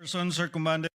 Persons are commanded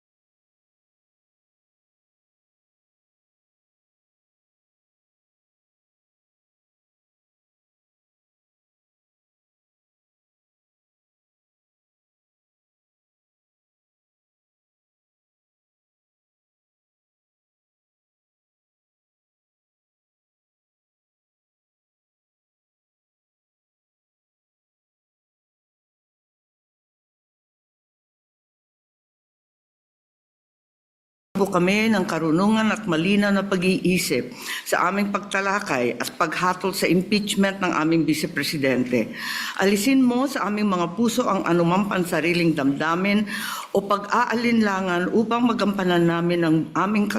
po kami ng karunungan at malinaw na pag-iisip sa aming pagtalakay at paghatol sa impeachment ng aming Vice-Presidente. Alisin mo sa aming mga puso ang anumang pansariling damdamin o pag-aalinlangan upang magampanan namin ang aming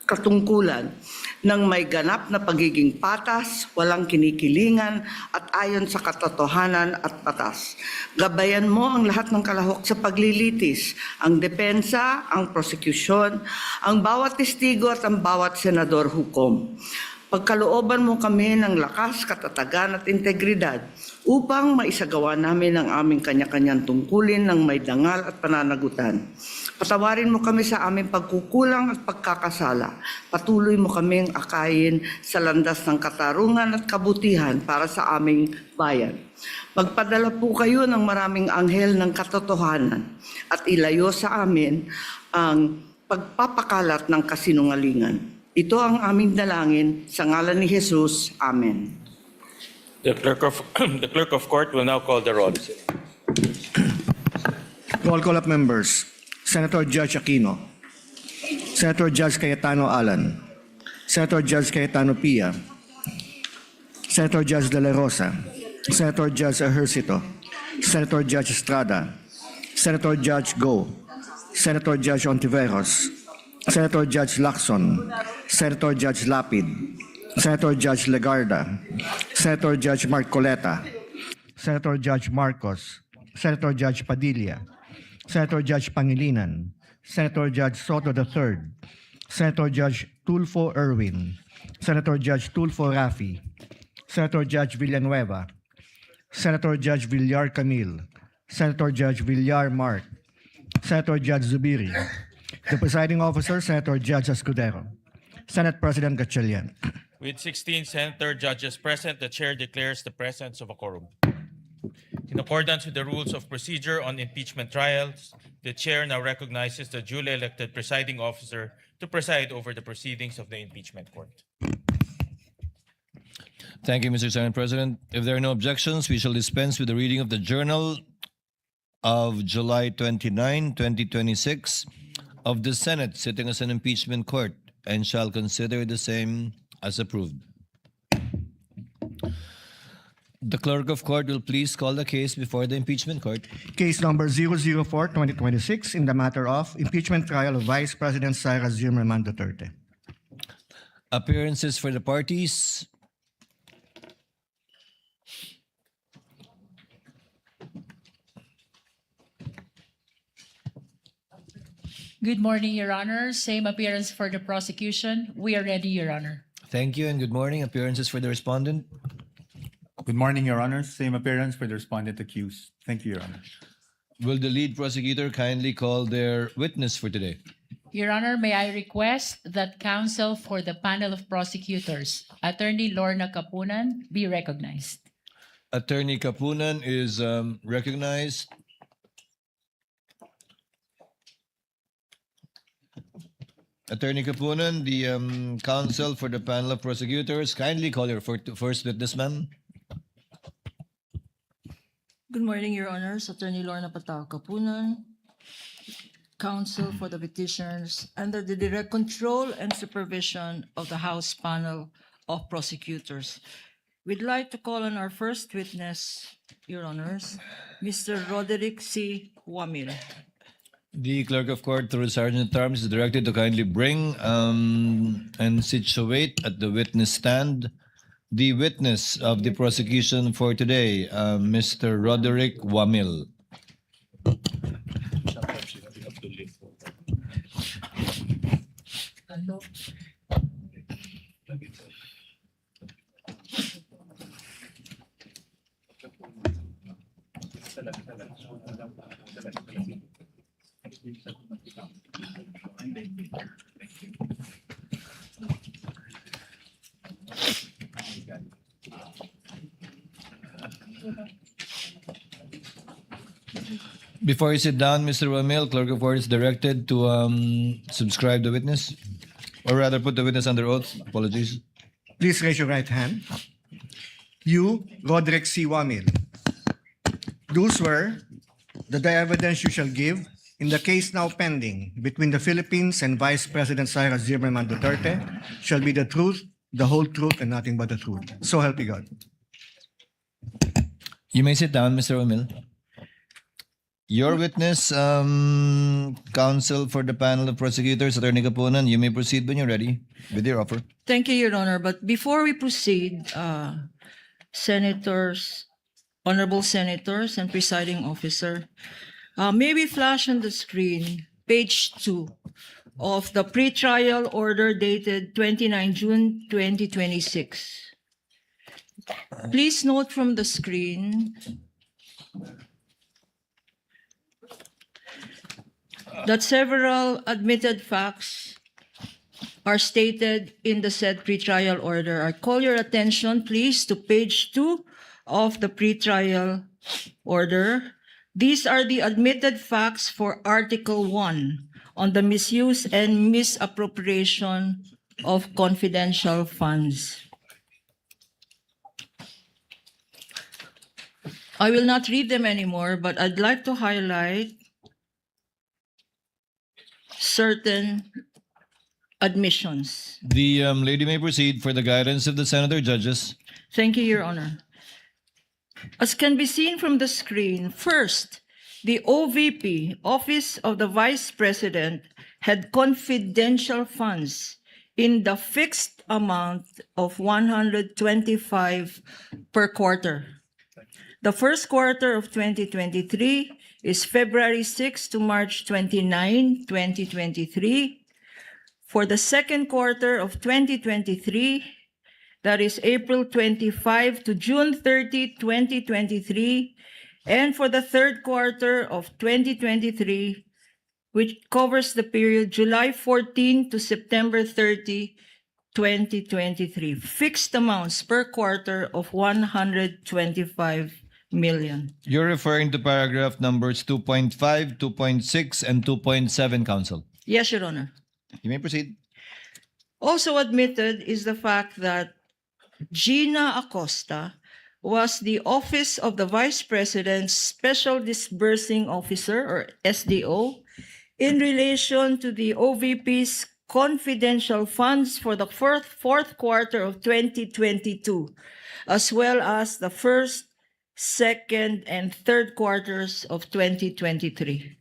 katungkulan ng may ganap na pagiging patas, walang kinikilingan at ayon sa katotohanan at batas. Gabayan mo ang lahat ng kalahok sa paglilitis, ang depensa, ang prosecution, ang bawat testigo at ang bawat senador hukom. Pagkalooban mo kami ng lakas, katatagan at integridad upang maisagawa namin ang aming kanya-kanyang tungkulin ng may dangal at pananagutan. Patawarin mo kami sa aming pagkukulang at pagkakasala. Patuloy mo kaming akayin sa landas ng katarungan at kabutihan para sa aming bayan. Magpadala po kayo ng maraming anghel ng katotohanan at ilayo sa amin ang pagpapakalat ng kasinungalingan. Ito ang aming dalangin sa ngalan ni Jesus. Amen. The clerk of court will now call the roll. Roll call of members. Senator Judge Aquino, Senator Judge Cayetano Alan, Senator Judge Cayetano Pia, Senator Judge De La Rosa, Senator Judge Ejercito, Senator Judge Estrada, Senator Judge Go, Senator Judge Ontiveros, Senator Judge Lacson, Senator Judge Lapid, Senator Judge Legarda, Senator Judge Marcoleta, Senator Judge Marcos, Senator Judge Padilla, Senator Judge Pangilinan, Senator Judge Soto III, Senator Judge Tulfo Erwin, Senator Judge Tulfo Rafi, Senator Judge Villanueva, Senator Judge Villar Camille, Senator Judge Villar Mark, Senator Judge Zubiri, the presiding officer, Senator Judge Escudero, Senate President Gatchalian. With 16 senator judges present, the chair declares the presence of a quorum. In accordance with the rules of procedure on impeachment trials, the chair now recognizes the duly elected presiding officer to preside over the proceedings of the impeachment court. Thank you, Mr. Senate President. If there are no objections, we shall dispense with the reading of the Journal of July 29, 2026 of the Senate sitting as an impeachment court and shall consider the same as approved. The clerk of court will please call the case before the impeachment court. Case number 004-2026 in the matter of impeachment trial of Vice President Sara Duterte. Appearances for the parties. Good morning, Your Honor. Same appearance for the prosecution. We are ready, Your Honor. Thank you and good morning. Appearances for the respondent. Good morning, Your Honor. Same appearance for the respondent accused. Thank you, Your Honor. Will the lead prosecutor kindly call their witness for today? Your Honor, may I request that counsel for the panel of prosecutors, Attorney Lorna Kapunan, be recognized. Attorney Kapunan is recognized. Attorney Kapunan, the counsel for the panel of prosecutors, kindly call your first witness, ma'am. Good morning, Your Honors. Attorney Lorna Patao Kapunan, counsel for the petitioners under the direct control and supervision of the House panel of prosecutors. We'd like to call on our first witness, Your Honors, Mr. Roderick C. Wamil. The clerk of court, through Sergeant at Arms, is directed to kindly bring and situate at the witness stand the witness of the prosecution for today, Mr. Roderick Wamil. Before you sit down, Mr. Wamil, Clerk of Court is directed to subscribe the witness, or rather put the witness under oath. Apologies. Please raise your right hand. You, Roderick C. Wamil, do swear that the evidence you shall give in the case now pending between the Philippines and Vice President Sara Duterte shall be the truth, the whole truth, and nothing but the truth. So help you God. You may sit down, Mr. Wamil. Your witness, counsel for the panel of prosecutors, Attorney Kapunan, you may proceed when you're ready with your offer. Thank you, Your Honor. But before we proceed, senators, honorable senators and presiding officer, may we flash on the screen page 2 of the pretrial order dated 29 June 2026. Please note from the screen that several admitted facts are stated in the said pretrial order. I call your attention, please, to page 2 of the pretrial order. These are the admitted facts for Article 1 on the misuse and misappropriation of confidential funds. I will not read them anymore, but I'd like to highlight certain admissions. The lady may proceed for the guidance of the senator judges. Thank you, Your Honor. As can be seen from the screen, first, the OVP, Office of the Vice President, had confidential funds in the fixed amount of 125 per quarter. The first quarter of 2023 is February 6 to March 29, 2023. For the second quarter of 2023, that is April 25 to June 30, 2023, and for the third quarter of 2023, which covers the period July 14 to September 30, 2023. Fixed amounts per quarter of 125 million. You're referring to paragraph numbers 2.5, 2.6, and 2.7, counsel. Yes, Your Honor. You may proceed. Also admitted is the fact that Gina Acosta was the Office of the Vice President's Special Disbursing Officer, or SDO, in relation to the OVP's confidential funds for the fourth quarter of 2022, as well as the first, second, and third quarters of 2023,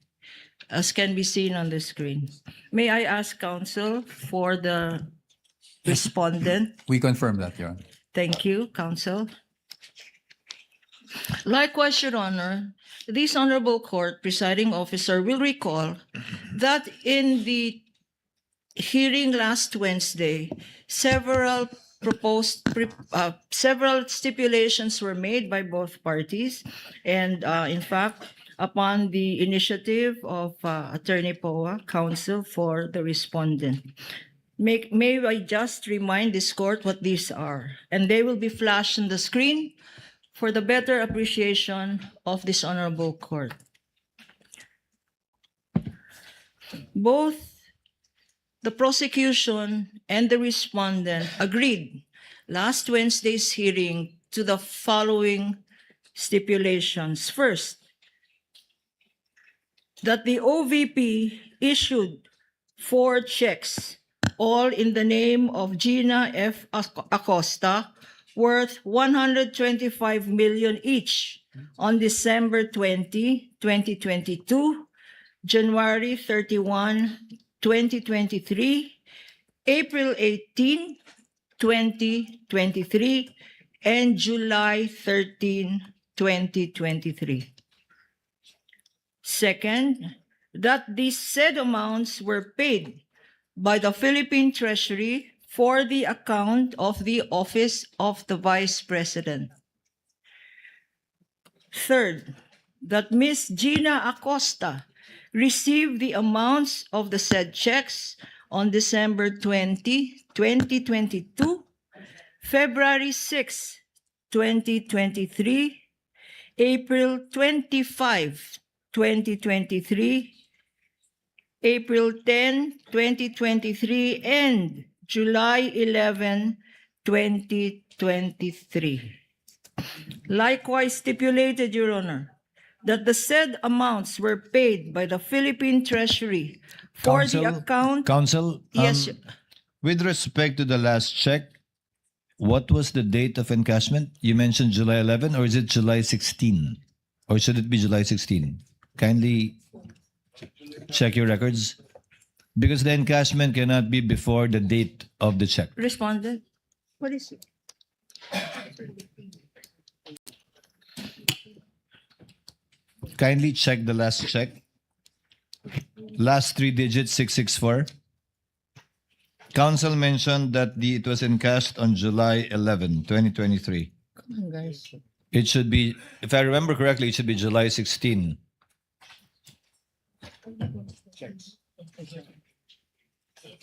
as can be seen on the screen. May I ask counsel for the respondent? We confirm that, Your Honor. Thank you, counsel. Likewise, Your Honor, this honorable court presiding officer will recall that in the hearing last Wednesday, several stipulations were made by both parties, and in fact, upon the initiative of Attorney Poa, counsel for the respondent. May I just remind this court what these are, and they will be flashed on the screen for the better appreciation of this honorable court. Both the prosecution and the respondent agreed last Wednesday's hearing to the following stipulations. First, that the OVP issued 4 checks, all in the name of Gina F. Acosta, worth 125 million each on December 20, 2022, January 31, 2023, April 18, 2023, and July 13, 2023. Second, that these said amounts were paid by the Philippine Treasury for the account of the Office of the Vice President. Third, that Ms. Gina Acosta received the amounts of the said checks on December 20, 2022, February 6, 2023, April 25, 2023, April 10, 2023, and July 11, 2023. Likewise stipulated, Your Honor, that the said amounts were paid by the Philippine Treasury for the account. Counsel, Yes, with respect to the last check, what was the date of encashment? You mentioned July 11, or is it July 16? Or should it be July 16? Kindly check your records. Because the encashment cannot be before the date of the check. respondent. What is it? Kindly check the last check. Last three digits, 664. Counsel mentioned that it was encashed on July 11, 2023. Come on, guys. It should be, if I remember correctly, it should be July 16.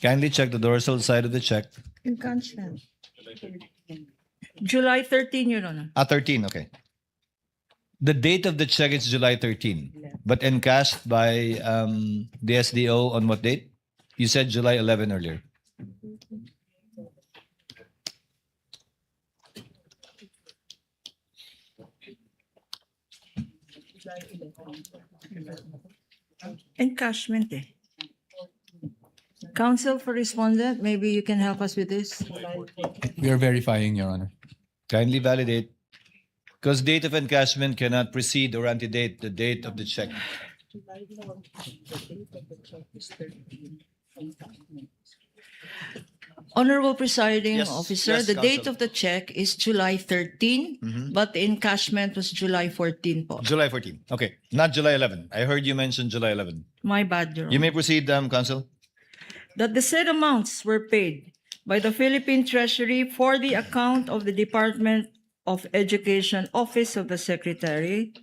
Kindly check the dorsal side of the check. Encashment. July 13, Your Honor. 13, okay. The date of the check is July 13, but encashed by the SDO on what date? You said July 11 earlier. Encashment. Counsel for respondent, maybe you can help us with this. We are verifying, Your Honor. Kindly validate. Because date of encashment cannot precede or antedate the date of the check. Honorable presiding Yes, officer, yes, the date Counsel. of the check is July 13, but the encashment was July 14 po. July 14. Okay, not July 11. I heard you mention July 11. My bad, Your Honor. You may proceed, Counsel. That the said amounts were paid by the Philippine Treasury for the account of the Department of Education Office of the Secretary.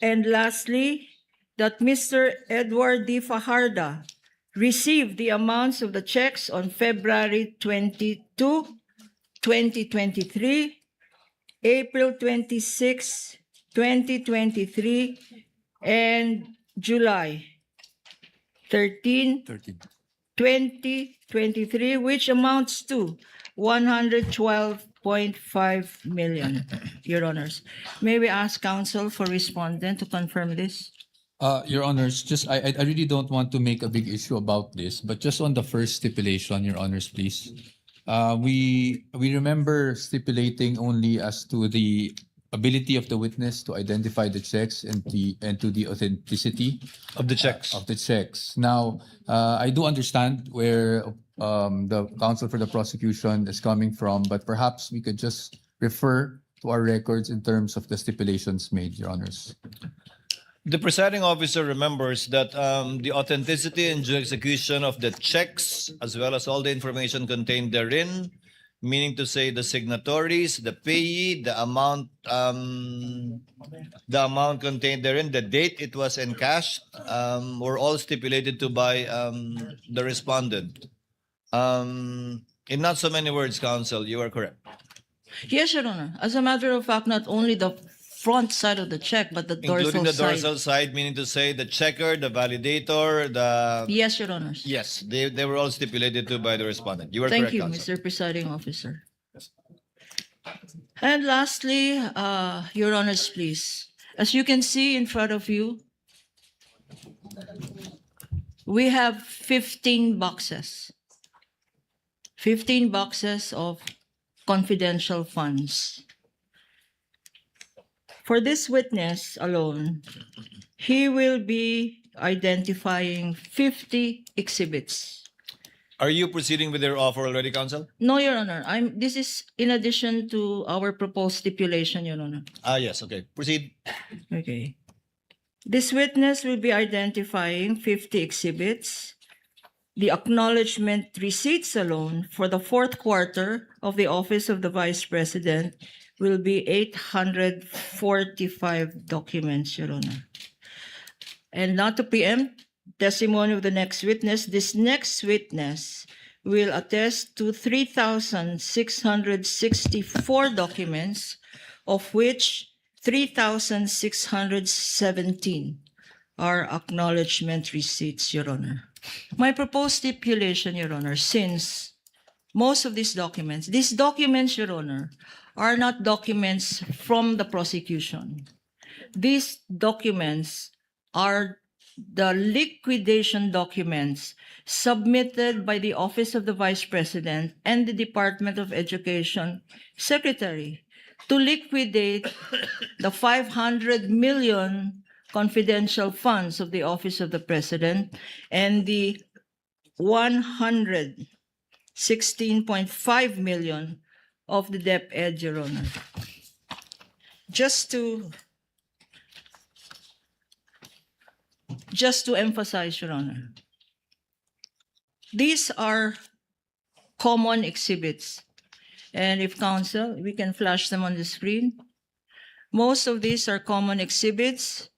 And lastly, that Mr. Edward D. Fajarda received the amounts of the checks on February 22, 2023, April 26, 2023, and July 13, 2023, which amounts to 112.5 million, Your Honors. May we ask counsel for respondent to confirm this? Your Honors, I really don't want to make a big issue about this, but just on the first stipulation, Your Honors, please. We remember stipulating only as to the ability of the witness to identify the checks and to the authenticity Of the checks. of the checks. Now, I do understand where the counsel for the prosecution is coming from, but perhaps we could just refer to our records in terms of the stipulations made, Your Honors. The presiding officer remembers that the authenticity and due execution of the checks, as well as all the information contained therein, meaning to say the signatories, the payee, the amount contained therein, the date it was encashed, were all stipulated to by the respondent. In not so many words, counsel, you are correct. Yes, Your Honor. As a matter of fact, not only the front side of the check, but the Including the dorsal dorsal side. side, meaning to say the checker, the validator, the... Yes, Your Honors. Yes, they were all stipulated to by the respondent. You are Thank correct, you, counsel. Mr. Presiding Officer. And lastly, Your Honors, please. As you can see in front of you, we have 15 boxes. 15 boxes of confidential funds. For this witness alone, he will be identifying 50 exhibits. Are you proceeding with your offer already, counsel? No, Your Honor. This is in addition to our proposed stipulation, Your Honor. Yes, okay. Proceed. Okay. This witness will be identifying 50 exhibits. The acknowledgement receipts alone for the fourth quarter of the Office of the Vice President will be 845 documents, Your Honor. And not to preempt testimony of the next witness, this next witness will attest to 3,664 documents, of which 3,617 are acknowledgement receipts, Your Honor. My proposed stipulation, Your Honor, since most of these documents, Your Honor, are not documents from the prosecution. These documents are the liquidation documents submitted by the Office of the Vice President and the Department of Education Secretary to liquidate the 500 million confidential funds of the Office of the President and the 116.5 million of the DepEd, Your Honor. Just to emphasize, Your Honor, these are common exhibits. And if counsel, we can flash them on the screen. Most of these are common exhibits.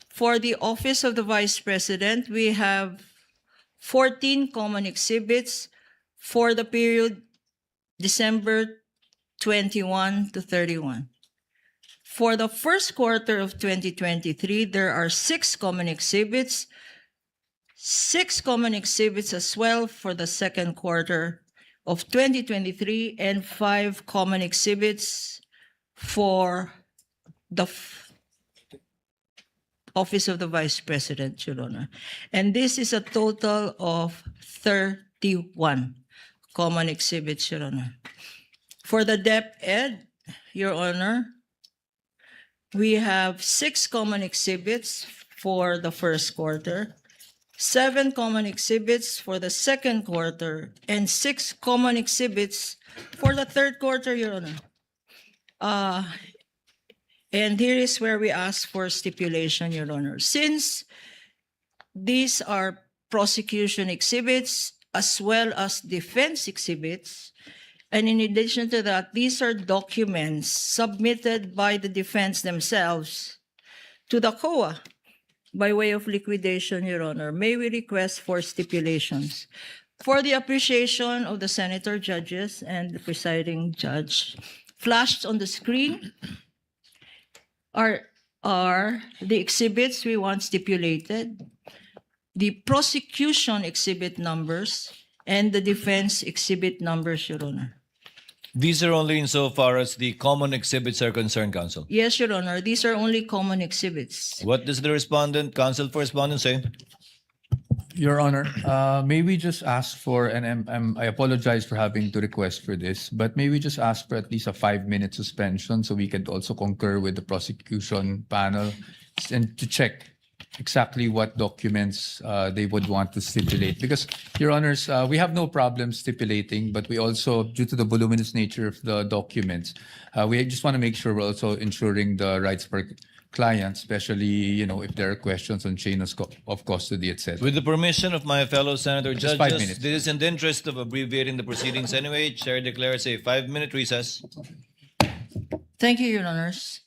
For the Office of the Vice President, we have 14 common exhibits for the period December 21 to 31. For the first quarter of 2023, there are 6 common exhibits, 6 common exhibits as well for the second quarter of 2023, and 5 common exhibits for the Office of the Vice President, Your Honor. And this is a total of 31 common exhibits, Your Honor. For the DepEd, Your Honor, we have 6 common exhibits for the first quarter, 7 common exhibits for the second quarter, and 6 common exhibits for the third quarter, Your Honor. And here is where we ask for stipulation, Your Honor. Since these are prosecution exhibits as well as defense exhibits, and in addition to that, these are documents submitted by the defense themselves to the COA by way of liquidation, Your Honor, may we request for stipulations. For the appreciation of the senator judges and the presiding judge, flashed on the screen are the exhibits we want stipulated, the prosecution exhibit numbers, and the defense exhibit numbers, Your Honor. These are only insofar as the common exhibits are concerned, counsel. Yes, Your Honor, these are only common exhibits. What does the respondent, counsel for respondent, say? Your Honor, may we just ask for, and I apologize for having to request for this, but may we just ask for at least a 5-minute suspension so we can also concur with the prosecution panel and to check exactly what documents they would want to stipulate. Because, Your Honors, we have no problem stipulating, but we also, due to the voluminous nature of the documents, we just want to make sure we're also ensuring the rights for clients, especially, if there are questions on chain of custody, etc. With the permission of my fellow senator Just 5 judges, minutes. this is in the interest of abbreviating the proceedings anyway. Chair declares a 5-minute recess. Thank you, Your Honors.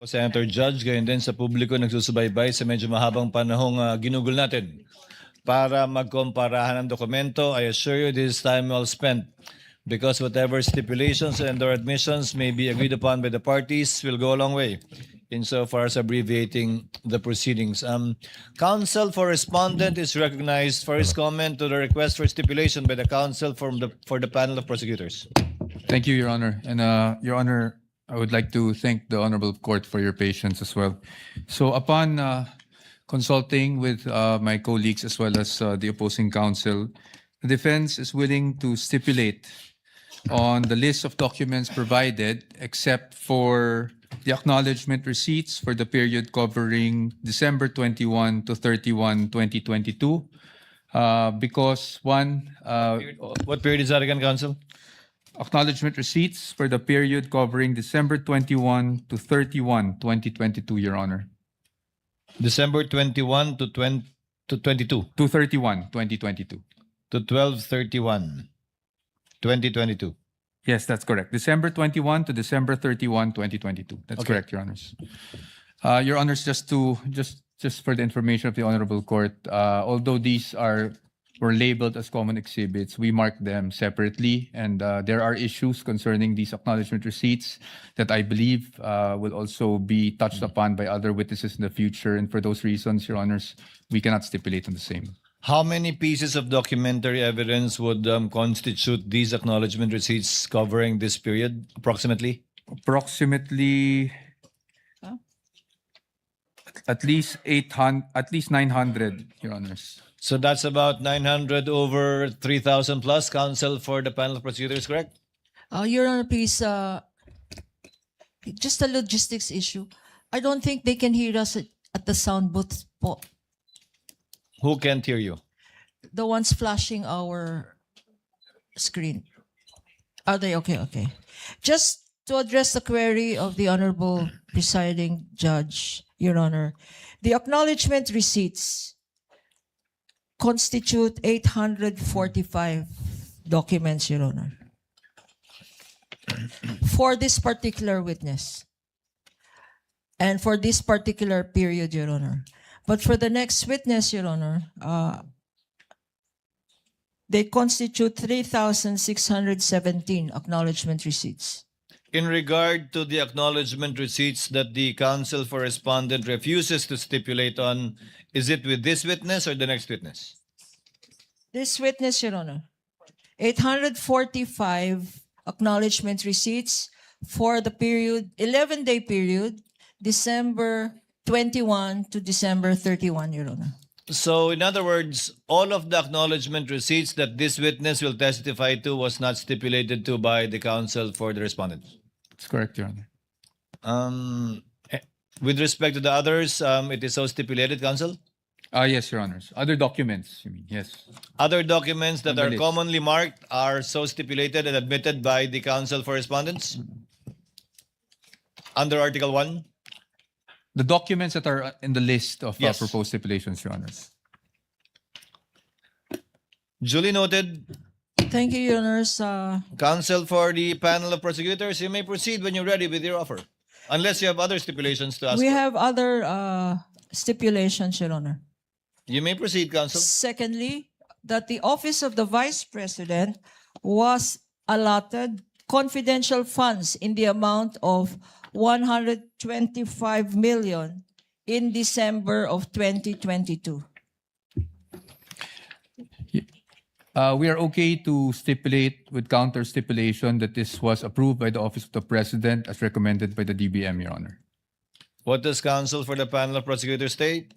Senator Judge, gayon din sa publiko nagsusubaybay sa medyo mahabang panahong ginugol natin para magkomparahan ng dokumento. I assure you this is time well spent because whatever stipulations and or admissions may be agreed upon by the parties will go a long way insofar as abbreviating the proceedings. Counsel for respondent is recognized for his comment to the request for stipulation by the counsel for the panel of prosecutors. Thank you, Your Honor. And Your Honor, I would like to thank the Honorable Court for your patience as well. So upon consulting with my colleagues as well as the opposing counsel, the defense is willing to stipulate on the list of documents provided except for the acknowledgement receipts for the period covering December 21 to 31, 2022. Because one, What period is that again, counsel? acknowledgement receipts for the period covering December 21 to 31, 2022, Your Honor. December 21 to 22 To 31, 2022. to 12/31, 2022. Yes, that's correct. December 21 to December 31, 2022. That's Okay. correct, Your Honors. Your Honors, just for the information of the Honorable Court, although these were labeled as common exhibits, we marked them separately, and there are issues concerning these acknowledgement receipts that I believe will also be touched upon by other witnesses in the future, and for those reasons, Your Honors, we cannot stipulate on the same. How many pieces of documentary evidence would constitute these acknowledgement receipts covering this period, approximately? Approximately at least 900, Your Honors. So that's about 900 over 3,000 plus. Counsel for the panel of prosecutors, correct? Your Honor, please, just a logistics issue. I don't think they can hear us at the sound booth po. Who can't hear you? The ones flashing our screen. Are they okay? Okay. Just to address the query of the Honorable Presiding Judge, Your Honor, the acknowledgement receipts constitute 845 documents, Your Honor, for this particular witness and for this particular period, Your Honor. But for the next witness, Your Honor, they constitute 3,617 acknowledgement receipts. In regard to the acknowledgement receipts that the counsel for respondent refuses to stipulate on, is it with this witness or the next witness? This witness, Your Honor, 845 acknowledgement receipts for the period, 11-day period, December 21 to December 31, Your Honor. So in other words, all of the acknowledgement receipts that this witness will testify to was not stipulated to by the counsel for the respondent. That's correct, Your Honor. With respect to the others, it is so stipulated, counsel? Yes, Your Honors. Other documents, you mean? Yes. Other documents that On the are list. commonly marked are so stipulated and admitted by the counsel for respondents? Under Article 1? The documents that are in the list of Yes. proposed stipulations, Your Honors. Duly noted. Thank you, Your Honors. Counsel for the panel of prosecutors, you may proceed when you're ready with your offer. Unless you have other stipulations to ask We for. have other stipulations, Your Honor. You may proceed, counsel. Secondly, that the office of the Vice President was allotted confidential funds in the amount of 125 million in December of 2022. We are okay to stipulate with counter stipulation that this was approved by the Office of the President as recommended by the DBM, Your Honor. What does counsel for the panel of prosecutors state?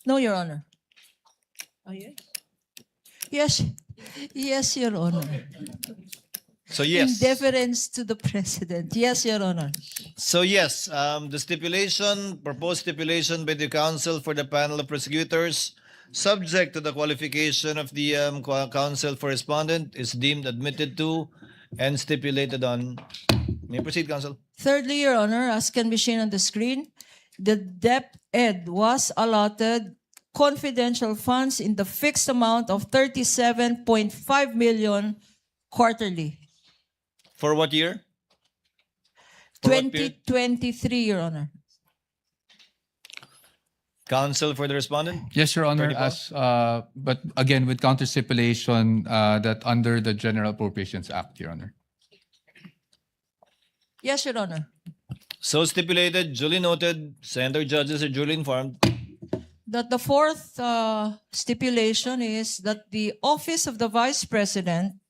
No, Your Honor. Oh, yes? Yes. Yes, Your Honor. So yes. In deference to the President. Yes, Your Honor. So yes, the stipulation, proposed stipulation by the counsel for the panel of prosecutors, subject to the qualification of the counsel for respondent, is deemed admitted to and stipulated on. May proceed, counsel. Thirdly, Your Honor, as can be seen on the screen, the DepEd was allotted confidential funds in the fixed amount of 37.5 million quarterly. For what year? For what period? 2023, Your Honor. Counsel for the respondent? Yes, Your Honor, 24? but again, with counter stipulation that under the General Appropriations Act, Your Honor. Yes, Your Honor. So stipulated, duly noted, Senator judges are duly informed. That the fourth stipulation is that the Office of the Vice President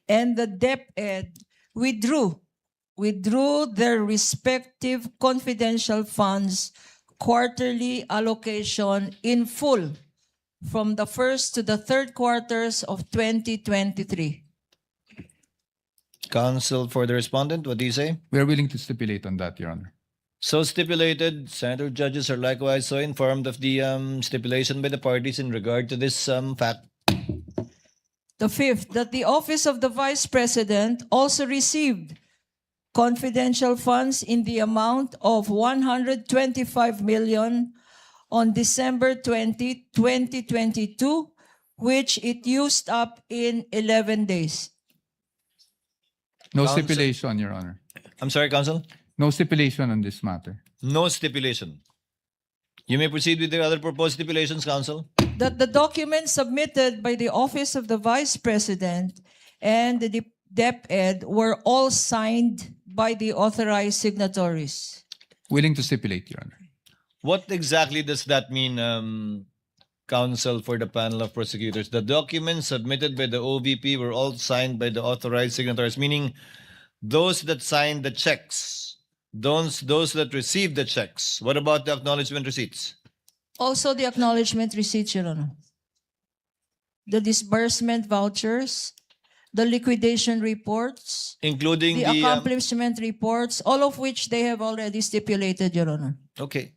and the DepEd withdrew their respective confidential funds quarterly allocation in full from the first to the third quarters of 2023. Counsel for the respondent, what do you say? We are willing to stipulate on that, Your Honor. So stipulated, Senator judges are likewise so informed of the stipulation by the parties in regard to this fact. The fifth, that the Office of the Vice President also received confidential funds in the amount of 125 million on December 20, 2022, which it used up in 11 days. No Counsel- stipulation, Your Honor. I'm sorry, Counsel? No stipulation on this matter. No stipulation. You may proceed with the other proposed stipulations, Counsel. That the documents submitted by the Office of the Vice President and the DepEd were all signed by the authorized signatories. Willing to stipulate, Your Honor. What exactly does that mean, Counsel for the panel of prosecutors? The documents submitted by the OVP were all signed by the authorized signatories, meaning those that signed the checks, those that received the checks. What about the acknowledgement receipts? Also the acknowledgement receipts, Your Honor. The disbursement vouchers, the liquidation reports, Including the the... accomplishment reports, all of which they have already stipulated, Your Honor. Okay.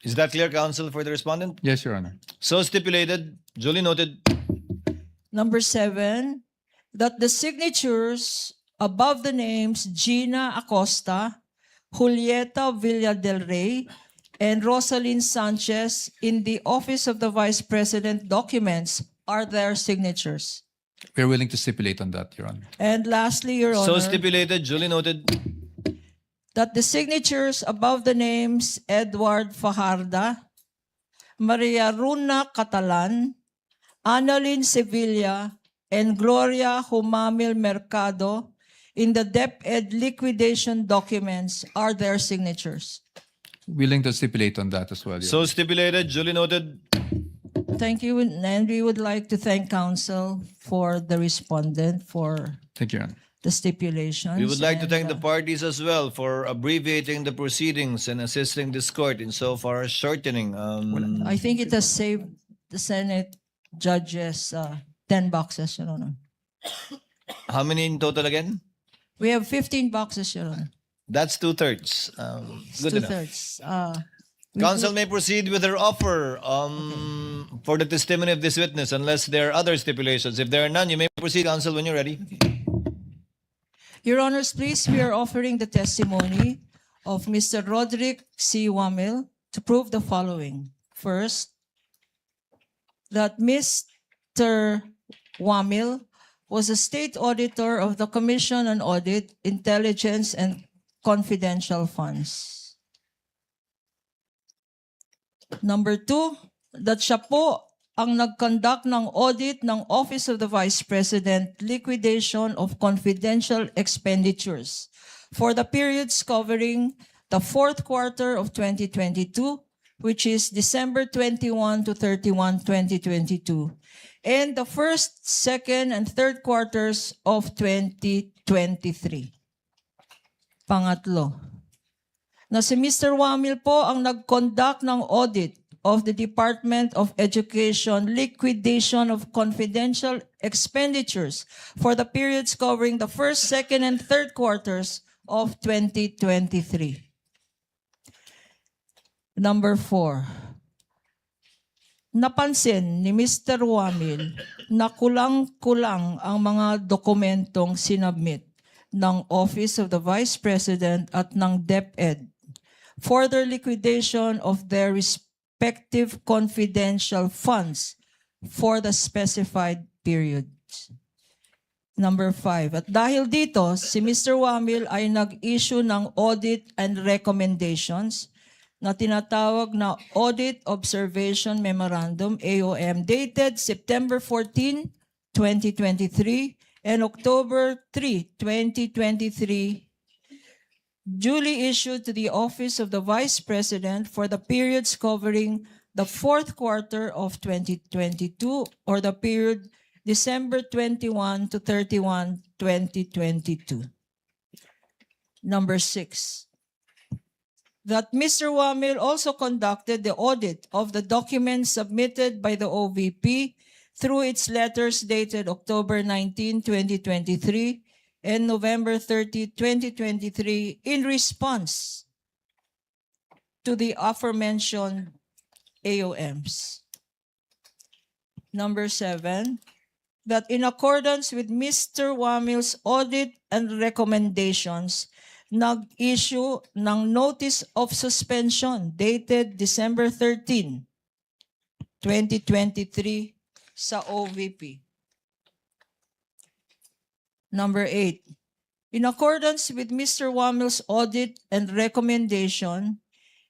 Is that clear, Counsel for the respondent? Yes, Your Honor. So stipulated, duly noted. Number 7, that the signatures above the names Gina Acosta, Julieta Villa del Rey, and Rosalyn Sanchez in the Office of the Vice President documents are their signatures. We are willing to stipulate on that, Your Honor. And lastly, Your So Honor, stipulated, duly noted. that the signatures above the names Edward Fajarda, Maria Runa Catalan, Annalyn Sevilla, and Gloria Wamil Mercado in the DepEd liquidation documents are their signatures. Willing to stipulate on that as well, Your So Honor. stipulated, duly noted. Thank you, and we would like to thank counsel for the respondent for Thank you, Your Honor. the stipulations. We would like to and, thank the parties as well for abbreviating the proceedings and assisting this court in so far as shortening. I think it has saved the Senate judges 10 boxes, Your Honor. How many in total again? We have 15 boxes, Your Honor. That's 2/3. Good enough. Two-thirds. Counsel may proceed with their offer for the testimony of this witness unless there are other stipulations. If there are none, you may proceed, Counsel, when you're ready. Your Honors, please, we are offering the testimony of Mr. Roderick C. Wamil to prove the following. First, that Mr. Wamil was a state auditor of the Commission on Audit, Intelligence, and Confidential Funds. Number 2, that siya po ang nag-conduct ng audit ng Office of the Vice President, liquidation of confidential expenditures for the periods covering the fourth quarter of 2022, which is December 21 to 31, 2022, and the first, second, and third quarters of 2023. Pangatlo, na si Mr. Wamil po ang nag-conduct ng audit of the Department of Education liquidation of confidential expenditures for the periods covering the first, second, and third quarters of 2023. Number 4, napansin ni Mr. Wamil na kulang-kulang ang mga dokumentong sinubmit ng Office of the Vice President at ng DepEd for their liquidation of their respective confidential funds for the specified periods. Number 5. At dahil dito, si Mr. Wamil ay nag-issue ng audit and recommendations na tinatawag na Audit Observation Memorandum, AOM, dated September 14, 2023 and October 3, 2023, duly issued to the Office of the Vice President for the periods covering the fourth quarter of 2022 or the period December 21 to 31, 2022. Number 6. That Mr. Wamil also conducted the audit of the documents submitted by the OVP through its letters dated October 19, 2023 and November 30, 2023 in response to the aforementioned AOMs. Number 7, that in accordance with Mr. Wamil's audit and recommendations, nag-issue ng Notice of Suspension dated December 13, 2023 sa OVP. Number 8, in accordance with Mr. Wamil's audit and recommendation,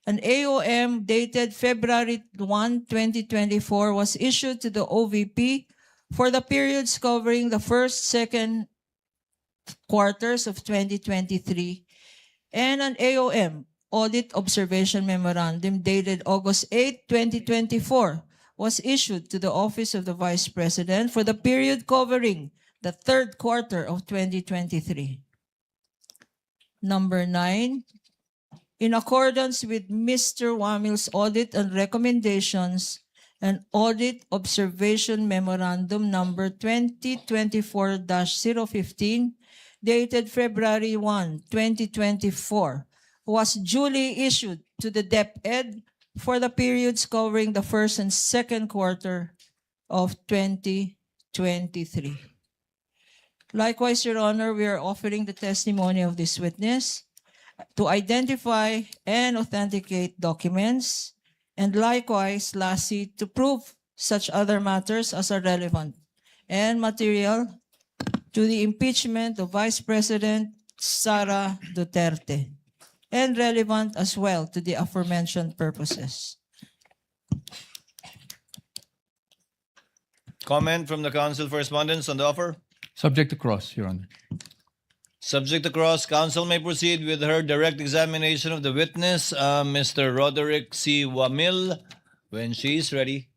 an AOM dated February 1, 2024 was issued to the OVP for the periods covering the first, second quarters of 2023, and an AOM, Audit Observation Memorandum, dated August 8, 2024, was issued to the Office of the Vice President for the period covering the third quarter of 2023. Number 9, in accordance with Mr. Wamil's audit and recommendations, an Audit Observation Memorandum number 2024-015, dated February 1, 2024, was duly issued to the DepEd for the periods covering the first and second quarter of 2023. Likewise, Your Honor, we are offering the testimony of this witness to identify and authenticate documents, and likewise, lastly, to prove such other matters as are relevant and material to the impeachment of Vice President Sara Duterte, and relevant as well to the aforementioned purposes. Comment from the council for respondents on the offer? Subject to cross, Your Honor. Subject to cross, council may proceed with her direct examination of the witness, Mr. Roderick C. Wamil, when she is ready.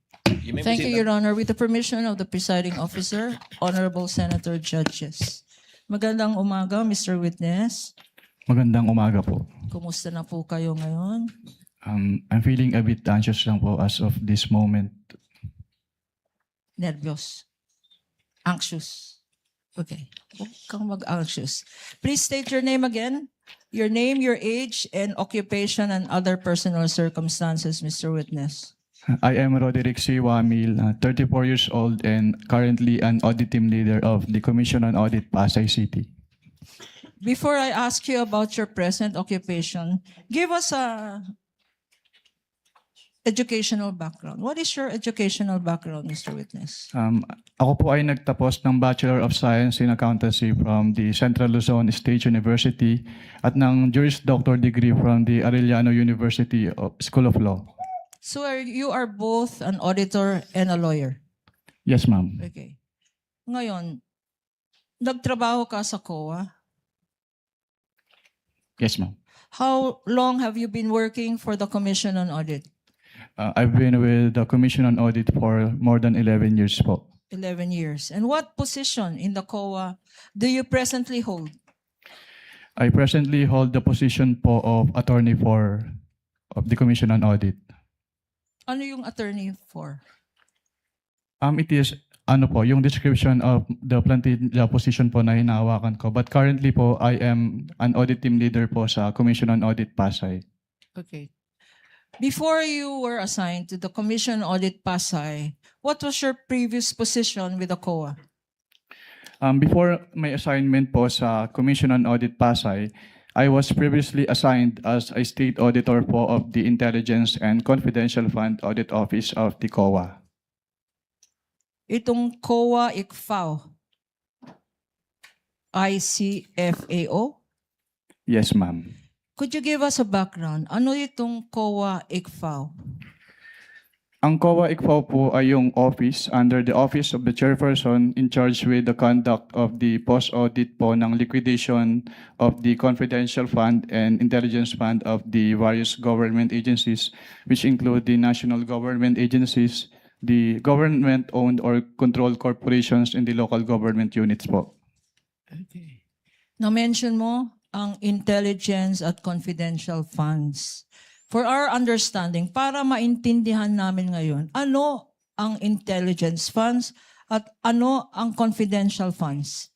You may Thank you, proceed, Your Honor. With the permission of the presiding officer, Honorable Senator Judges. Magandang umaga, Mr. Witness. Magandang umaga po. Kumusta na po kayo ngayon? I'm feeling a bit anxious lang po as of this moment. Nervyos. Anxious. Okay. Huwag kang mag-anxious. Please state your name again. Your name, your age, and occupation and other personal circumstances, Mr. Witness. I am Roderick C. Wamil, 34 years old and currently an audit team leader of the Commission on Audit Pasay City. Before I ask you about your present occupation, give us a educational background. What is your educational background, Mr. Witness? Ako po ay nagtapos ng Bachelor of Science in Accountancy from the Central Luzon State University at ng Juris Doctor degree from the Arellano University School of Law. So you are both an auditor and a lawyer? Yes, ma'am. Okay. Ngayon, nagtrabaho ka sa COA? Yes, ma'am. How long have you been working for the Commission on Audit? I've been with the Commission on Audit for more than 11 years po. 11 years. And what position in the COA do you presently hold? I presently hold the position po of attorney of the Commission on Audit. Ano yung attorney for? It is yung description of the position po na hinahawakan ko. But currently po, I am an audit team leader po sa Commission on Audit Pasay. Okay. Before you were assigned to the Commission on Audit Pasay, what was your previous position with the COA? Before my assignment po sa Commission on Audit Pasay, I was previously assigned as a state auditor po of the Intelligence and Confidential Fund Audit Office of the COA. Itong COA ICFAO, ICFAO? Yes, ma'am. Could you give us a background? Ano itong COA-ICFAO? Ang COA-ICFAO po ay yung office under the Office of the Chairperson in charge with the conduct of the post-audit po ng liquidation of the confidential fund and intelligence fund of the various government agencies, which include the national government agencies, the government-owned or controlled corporations, and the local government units po. Na-mention mo ang intelligence at confidential funds. For our understanding, para maintindihan namin ngayon, ano ang intelligence funds at ano ang confidential funds?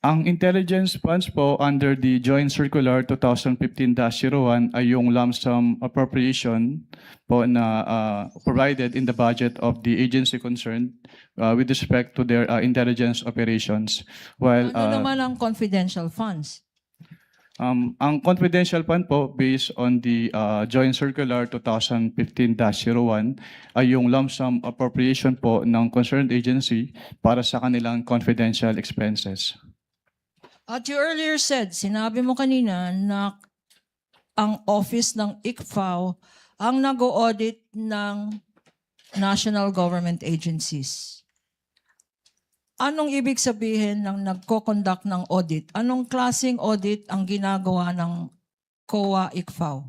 Ang intelligence funds po under the Joint Circular 2015-01 ay yung lump sum appropriation po na provided in the budget of the agency concerned with respect to their intelligence operations. While Ano naman ang confidential funds? ang confidential fund po based on the Joint Circular 2015-01 ay yung lump sum appropriation po ng concerned agency para sa kanilang confidential expenses. At you earlier said, sinabi mo kanina na ang office ng ICFAO ang nag-audit ng national government agencies. Anong ibig sabihin ng nagko-conduct ng audit? Anong klaseng audit ang ginagawa ng COA-ICFAO?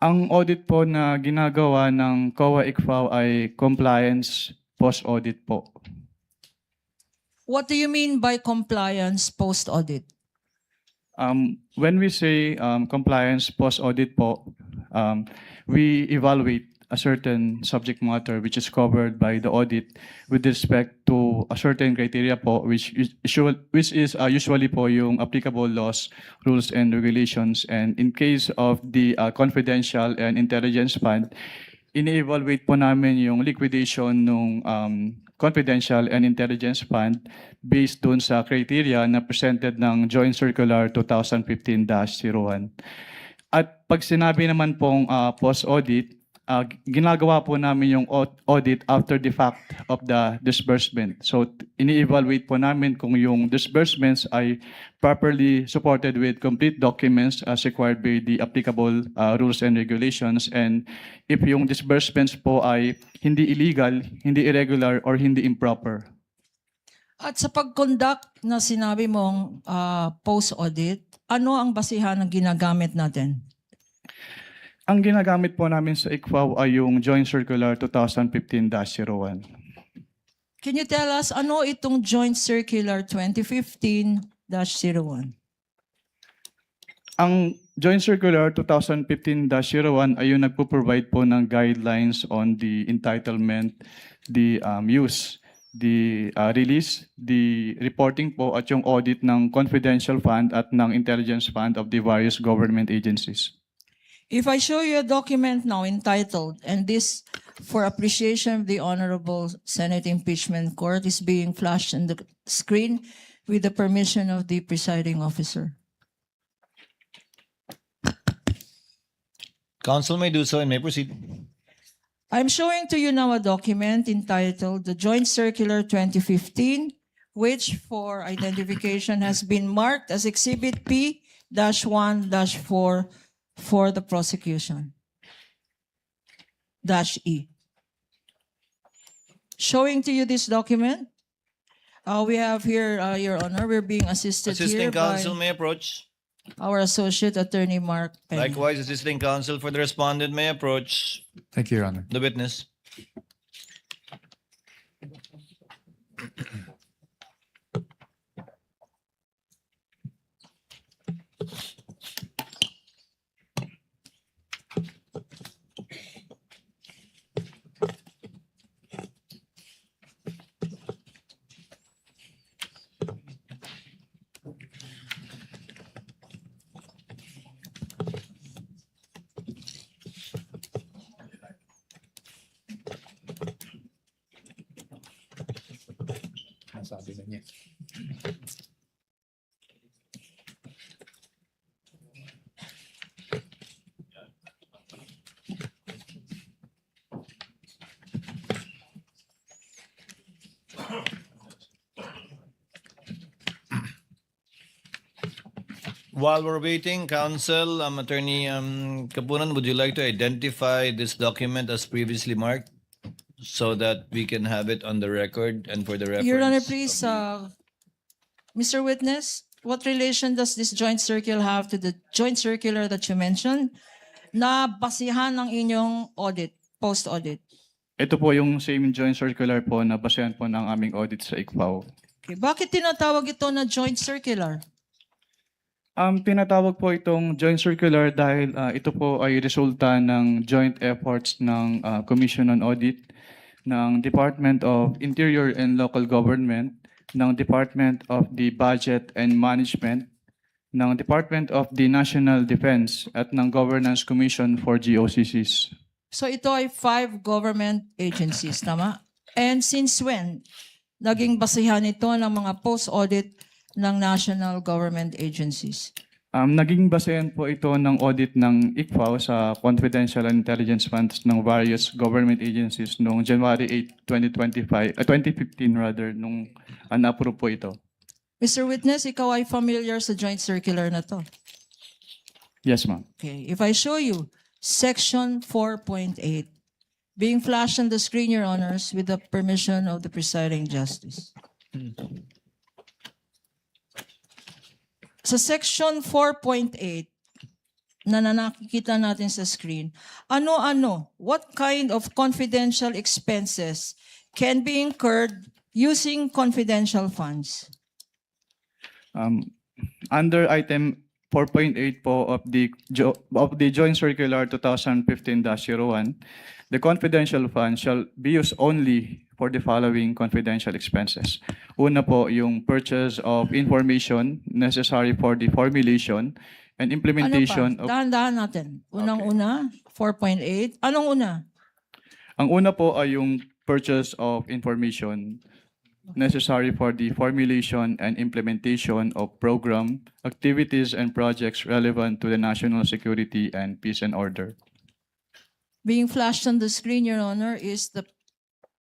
Ang audit po na ginagawa ng COA-ICFAO ay compliance post-audit po. What do you mean by compliance post-audit? When we say compliance post-audit po, we evaluate a certain subject matter which is covered by the audit with respect to a certain criteria po which is usually po yung applicable laws, rules, and regulations. And in case of the confidential and intelligence fund, ini-evaluate po namin yung liquidation ng confidential and intelligence fund based dun sa criteria na presented ng Joint Circular 2015-01. At pag sinabi naman pong post-audit, ginagawa po namin yung audit after the fact of the disbursement. So ini-evaluate po namin kung yung disbursements ay properly supported with complete documents as required by the applicable rules and regulations, and if yung disbursements po ay hindi illegal, hindi irregular, or hindi improper. At sa pag-conduct na sinabi mong post-audit, ano ang basihan ng ginagamit natin? Ang ginagamit po namin sa ICFAO ay yung Joint Circular 2015-01. Can you tell us ano itong Joint Circular 2015-01? Ang Joint Circular 2015-01 ay yung nagpo-provide po ng guidelines on the entitlement, the use, the release, the reporting po at yung audit ng confidential fund at ng intelligence fund of the various government agencies. If I show you a document now entitled, and this for appreciation of the Honorable Senate Impeachment Court is being flashed on the screen with the permission of the presiding officer. Council may do so and may proceed. I'm showing to you now a document entitled the Joint Circular 2015, which for identification has been marked as Exhibit P-1-4 for the prosecution. -E. Showing to you this document, we have here, Your Honor, we're being assisted here Assisting counsel by may approach. our Associate Attorney Mark Penny. Likewise, assisting counsel for the respondent may approach Thank you, Your Honor. the witness. Nasabi na niya. While we're waiting, Counsel, Attorney Kapunan, would you like to identify this document as previously marked so that we can have it on the record and for the reference? Your Honor, of please, the- Mr. Witness, what relation does this joint circular have to the joint circular that you mentioned na basihan ng inyong audit, post-audit? Ito po yung same joint circular po na basehan po ng aming audit sa ICFAO. Okay. Bakit tinatawag ito na joint circular? Tinatawag po itong joint circular dahil ito po ay resulta ng joint efforts ng Commission on Audit, ng Department of Interior and Local Government, ng Department of the Budget and Management, ng Department of the National Defense at ng Governance Commission for GOCCs. So ito ay 5 government agencies, tama? And since when naging basihan ito ng mga post-audit ng national government agencies? Naging basehan po ito ng audit ng ICFAO sa confidential and intelligence funds ng various government agencies noong January 8, 2015 rather, nung na-approve po ito. Mr. Witness, ikaw ay familiar sa joint circular na to. Yes, ma'am. Okay, if I show you Section 4.8 being flashed on the screen, Your Honors, with the permission of the presiding justice. Sa Section 4.8 na nakikita natin sa screen, ano-ano, what kind of confidential expenses can be incurred using confidential funds? Under item 4.8 po of the Joint Circular 2015-01, the confidential fund shall be used only for the following confidential expenses. Una po, yung purchase of information necessary for the formulation and implementation Ano pa? Dahan-dahan natin. Unang-una, 4.8. Anong una? Ang una po ay yung purchase of information necessary for the formulation and implementation of program, activities, and projects relevant to the national security and peace and order. Being flashed on the screen, Your Honor, is the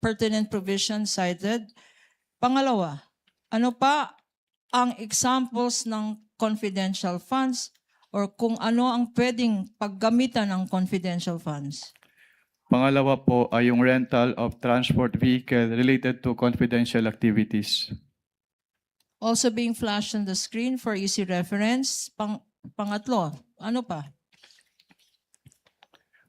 pertinent provision cited. Pangalawa, ano pa ang examples ng confidential funds or kung ano ang pwedeng paggamitan ng confidential funds? Pangalawa po ay yung rental of transport vehicle related to confidential activities. Also being flashed on the screen for easy reference. Pangatlo, ano pa?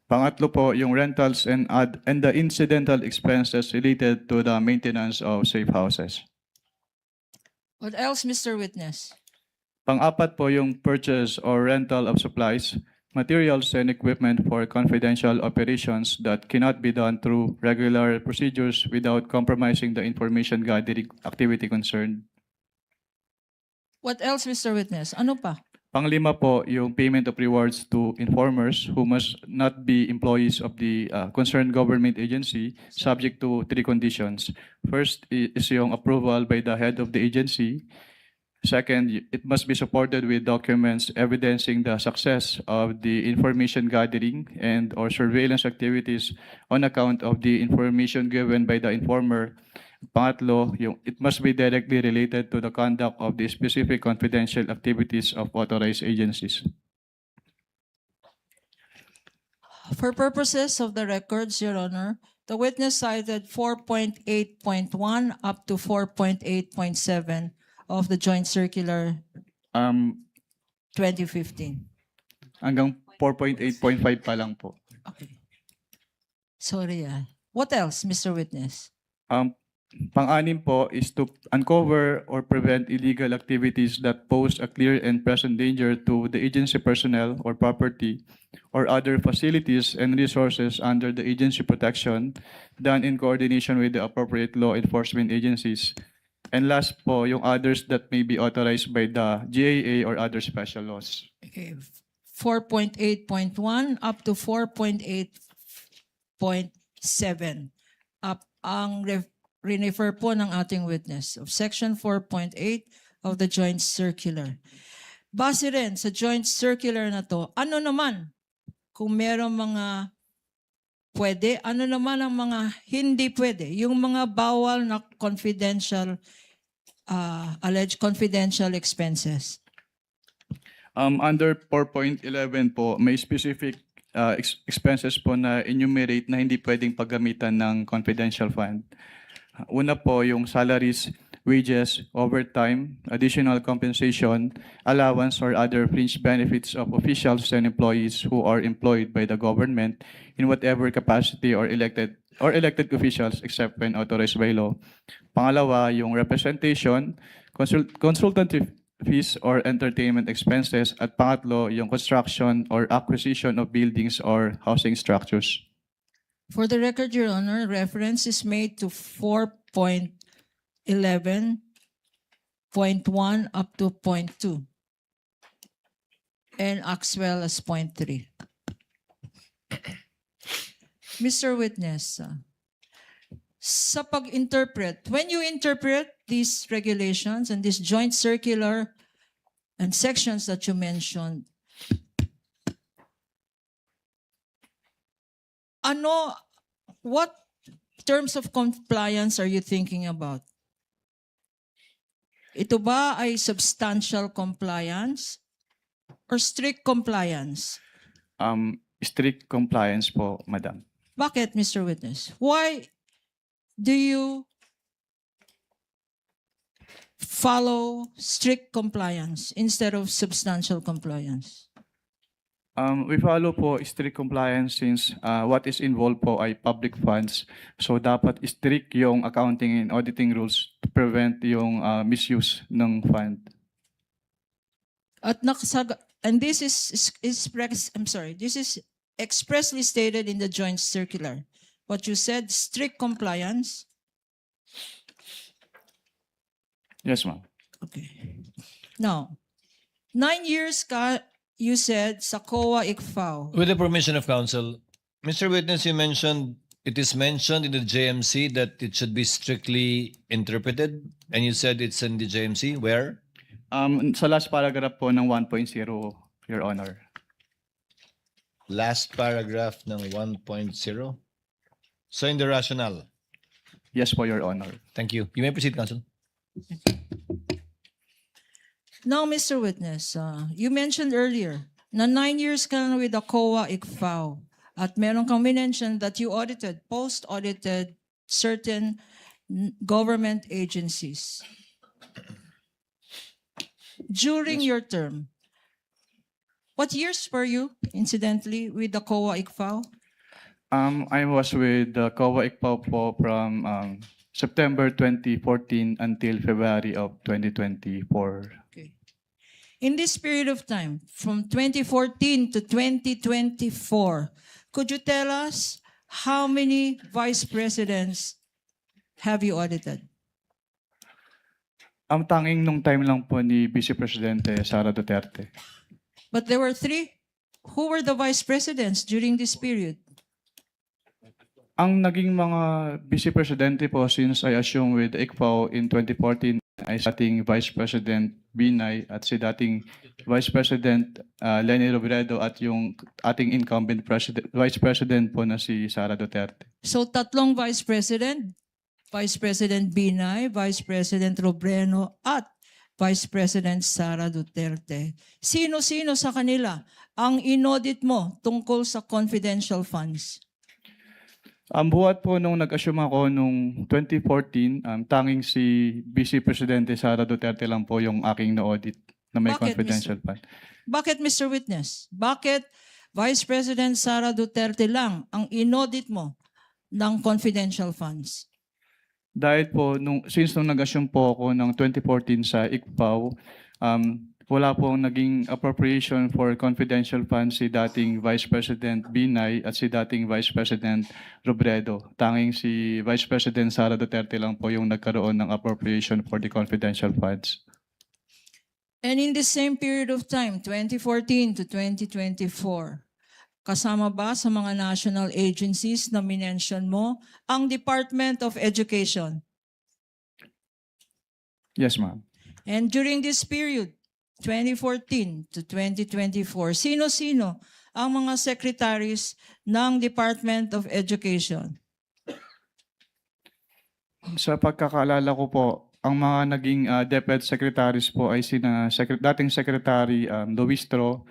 Pangatlo po, yung rentals and the incidental expenses related to the maintenance of safe houses. What else, Mr. Witness? Pang-apat po, yung purchase or rental of supplies, materials, and equipment for confidential operations that cannot be done through regular procedures without compromising the information gathering activity concerned. What else, Mr. Witness? Ano pa? Panglima po, yung payment of rewards to informers who must not be employees of the concerned government agency, subject to 3 conditions. First is yung approval by the head of the agency. Second, it must be supported with documents evidencing the success of the information gathering and or surveillance activities on account of the information given by the informer. Pangatlo, it must be directly related to the conduct of the specific confidential activities of authorized agencies. For purposes of the records, Your Honor, the witness cited 4.8.1 up to 4.8.7 of the Joint Circular 2015. Hanggang 4.8.5 pa lang po. Okay. Sorry. What else, Mr. Witness? Pang-anim po is to uncover or prevent illegal activities that pose a clear and present danger to the agency personnel or property or other facilities and resources under the agency protection done in coordination with the appropriate law enforcement agencies. And last po, yung others that may be authorized by the GAA or other special laws. Okay. 4.8.1 up to 4.8.7 up ang refer po ng ating witness of Section 4.8 of the Joint Circular. Base rin sa Joint Circular na to, ano naman kung merong mga pwede, ano naman ang mga hindi pwede, yung mga bawal na confidential, alleged confidential expenses. Under 4.11 po, may specific expenses po na enumerate na hindi pwedeng paggamitan ng confidential fund. Una po yung salaries, wages, overtime, additional compensation, allowance or other fringe benefits of officials and employees who are employed by the government in whatever capacity or elected officials except when authorized by law. Pangalawa, yung representation, consultative fees or entertainment expenses. At pangatlo, yung construction or acquisition of buildings or housing structures. For the record, Your Honor, reference is made to 4.11.1 up to .2 and as well as .3. Mr. Witness, sa pag-interpret, when you interpret these regulations and this joint circular and sections that you mentioned, what terms of compliance are you thinking about? Ito ba ay substantial compliance or strict compliance? Strict compliance po, Madam. Bakit, Mr. Witness? Why do you follow strict compliance instead of substantial compliance? We follow po strict compliance since what is involved po ay public funds. So dapat strict yung accounting and auditing rules to prevent yung misuse ng fund. At and this is this is expressly stated in the joint circular. What you said, strict compliance. Yes, ma'am. Okay. Now, 9 years you said sa COA ICFAO. With the permission of counsel, Mr. Witness, it is mentioned in the JMC that it should be strictly interpreted, and you said it's in the JMC. Where? Sa last paragraph po ng 1.0, Your Honor. Last paragraph ng 1.0. So in the rationale. Yes po, Your Honor. Thank you. You may proceed, counsel. Now, Mr. Witness, you mentioned earlier na 9 years ka na with the COA ICFAO at meron kang mention that you post-audited certain government agencies. During your term, what years were you, incidentally, with the COA ICFAO? I was with the COA ICPAO po from September 2014 until February of 2024. Okay. In this period of time, from 2014 to 2024, could you tell us how many vice presidents have you audited? Ang tanging nung time lang po ni Vice Presidente Sara Duterte. But there were 3. Who were the vice presidents during this period? Ang naging mga Vice Presidente po since I assumed with ICPAO in 2014 ay si dating Vice President Binay at si dating Vice President Leni Robredo at yung ating incumbent Vice President po na si Sara Duterte. So 3 vice president, Vice President Binay, Vice President Robredo at Vice President Sara Duterte. Sino-sino sa kanila ang inaudit mo tungkol sa confidential funds? Buhat po nung nag-assume ako nung 2014, tanging si Vice Presidente Sara Duterte lang po yung aking na-audit na may Bakit, confidential fund. Bakit, Mr. Witness? Bakit Vice President Sara Duterte lang ang inaudit mo ng confidential funds? Dahil po, since nung nag-assume po ako ng 2014 sa ICPAO, wala pong naging appropriation for confidential funds si dating Vice President Binay at si dating Vice President Robredo. Tanging si Vice President Sara Duterte lang po yung nagkaroon ng appropriation for the confidential funds. And in the same period of time, 2014 to 2024, kasama ba sa mga national agencies na minention mo ang Department of Education? Yes, ma'am. And during this period, 2014 to 2024, sino-sino ang mga secretaries ng Department of Education? Sa pagkakaalala ko po, ang mga naging DepEd secretaries po ay sina dating Secretary Luistro,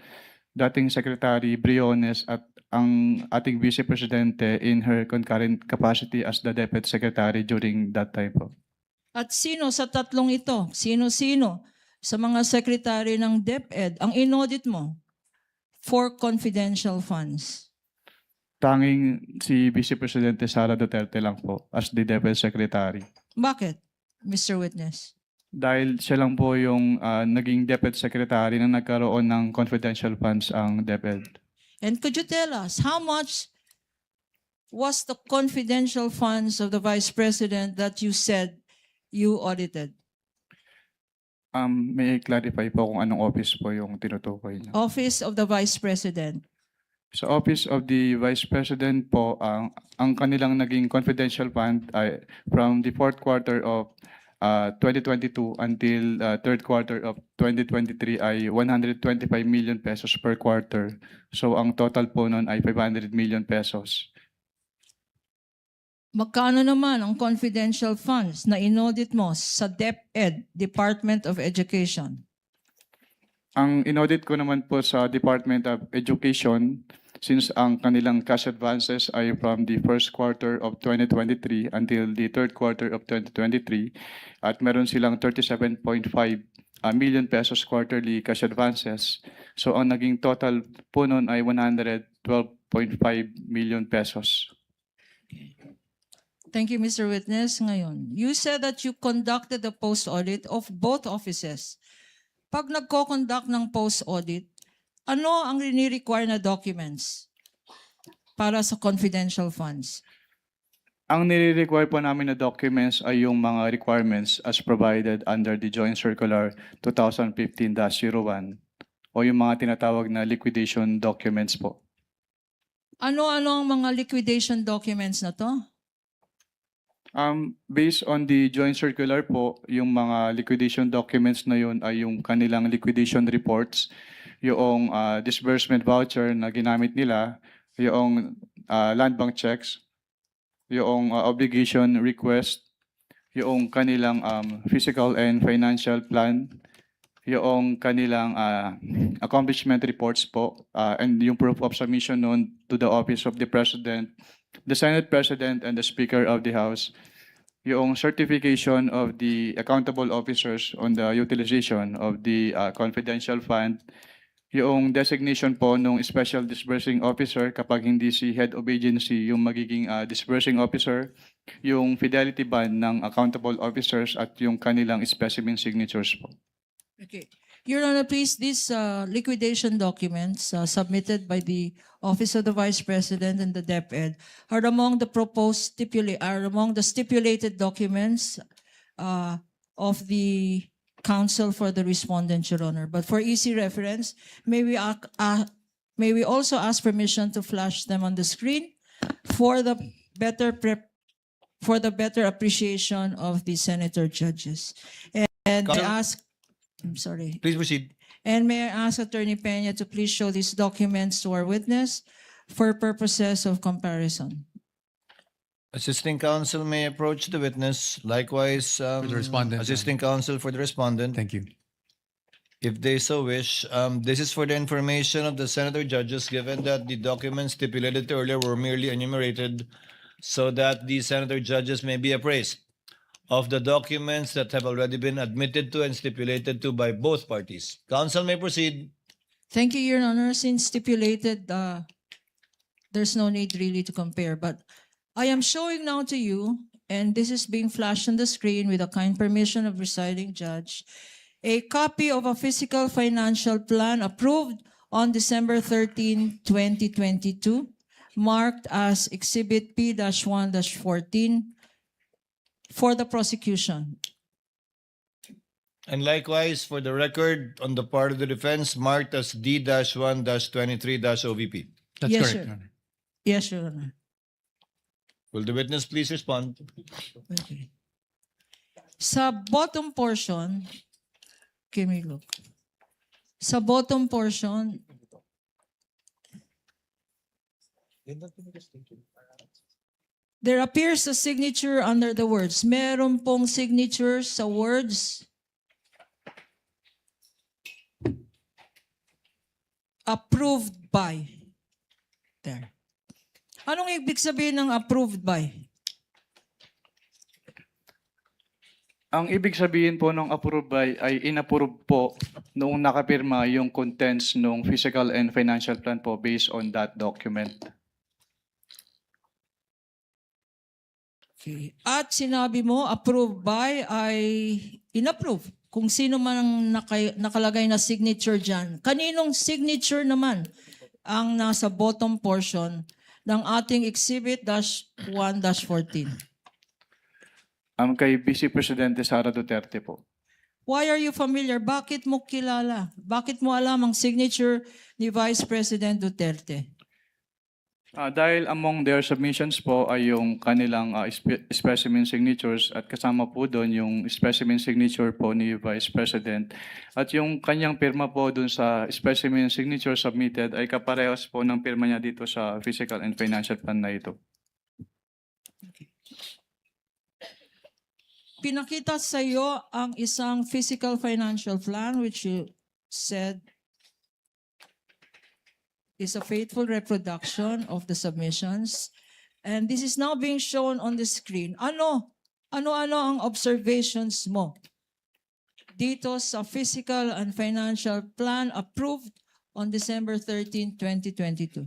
dating Secretary Briones at ang ating Vice Presidente in her concurrent capacity as the DepEd Secretary during that time po. At sino sa tatlong ito, sino-sino sa mga secretary ng DepEd ang inaudit mo for confidential funds? Tanging si Vice Presidente Sara Duterte lang po as the DepEd Secretary. Bakit, Mr. Witness? Dahil siya lang po yung naging DepEd Secretary na nagkaroon ng confidential funds ang DepEd. And could you tell us how much was the confidential funds of the Vice President that you said you audited? May I-clarify po kung anong office po yung tinutukoy niyo. Office of the Vice President. Sa Office of the Vice President po, ang kanilang naging confidential fund ay from the fourth quarter of 2022 until third quarter of 2023 ay 125 million pesos per quarter. So ang total po nun ay 500 million pesos. Magkano naman ang confidential funds na inaudit mo sa DepEd, Department of Education? Ang inaudit ko naman po sa Department of Education, since ang kanilang cash advances ay from the first quarter of 2023 until the third quarter of 2023, at meron silang 37.5 million pesos quarterly cash advances. So ang naging total po nun ay 112.5 million pesos. Thank you, Mr. Witness. Ngayon, you said that you conducted the post-audit of both offices. Pag nagko-conduct ng post-audit, ano ang rini-require na documents para sa confidential funds? Ang nire-require po namin na documents ay yung mga requirements as provided under the Joint Circular 2015-01 o yung mga tinatawag na liquidation documents po. Ano-ano ang mga liquidation documents na to? Based on the joint circular po, yung mga liquidation documents na yun ay yung kanilang liquidation reports, yung disbursement voucher na ginamit nila, yung land bank checks, yung obligation request, yung kanilang physical and financial plan, yung kanilang accomplishment reports po, and yung proof of submission known to the Office of the President, the Senate President, and the Speaker of the House, yung certification of the accountable officers on the utilization of the confidential fund, yung designation po ng special disbursing officer kapag hindi si head of agency yung magiging disbursing officer, yung fidelity bond ng accountable officers at yung kanilang specimen signatures po. Okay. Your Honor, please, these liquidation documents submitted by the Office of the Vice President and the DepEd are among the stipulated documents of the counsel for the respondent, Your Honor. But for easy reference, may we also ask permission to flash them on the screen for the better appreciation of the senator judges. And I ask. I'm sorry. Please proceed. And may I ask Attorney Peña to please show these documents to our witness for purposes of comparison. Assisting counsel may approach the witness. Likewise, the respondent, assisting counsel for the respondent. Thank you. If they so wish, this is for the information of the senator judges, given that the documents stipulated earlier were merely enumerated so that the senator judges may be appraised of the documents that have already been admitted to and stipulated to by both parties. Counsel may proceed. Thank you, Your Honor. Since stipulated, there's no need really to compare. But I am showing now to you, and this is being flashed on the screen with the kind permission of presiding judge, a copy of a fiscal financial plan approved on December 13, 2022, marked as Exhibit P-1-14 for the prosecution. And likewise, for the record, on the part of the defense, marked as D-1-23-OVP. That's Yes, correct, sir. Your Honor. Yes, Your Honor. Will the witness please respond? Okay. Sa bottom portion, give me a look. Sa bottom portion, There appears a signature under the words. Meron pong signature sa words. Approved by. There. Anong ibig sabihin ng approved by? Ang ibig sabihin po ng approve by ay inapprove po noong nakapirma yung contents ng physical and financial plan po based on that document. Okay. At sinabi mo, approved by ay inapprove. Kung sino man ang nakalagay na signature dyan. Kaninong signature naman ang nasa bottom portion ng ating Exhibit -1-14? Kay Vice Presidente Sara Duterte po. Why are you familiar? Bakit mo kilala? Bakit mo alam ang signature ni Vice President Duterte? Dahil among their submissions po ay yung kanilang specimen signatures at kasama po doon yung specimen signature po ni Vice President. At yung kanyang pirma po doon sa specimen signature submitted ay kaparehas po ng pirma niya dito sa physical and financial plan na ito. Pinakita sa iyo ang isang physical financial plan which you said is a faithful reproduction of the submissions. And this is now being shown on the screen. Ano ang observations mo dito sa physical and financial plan approved on December 13, 2022?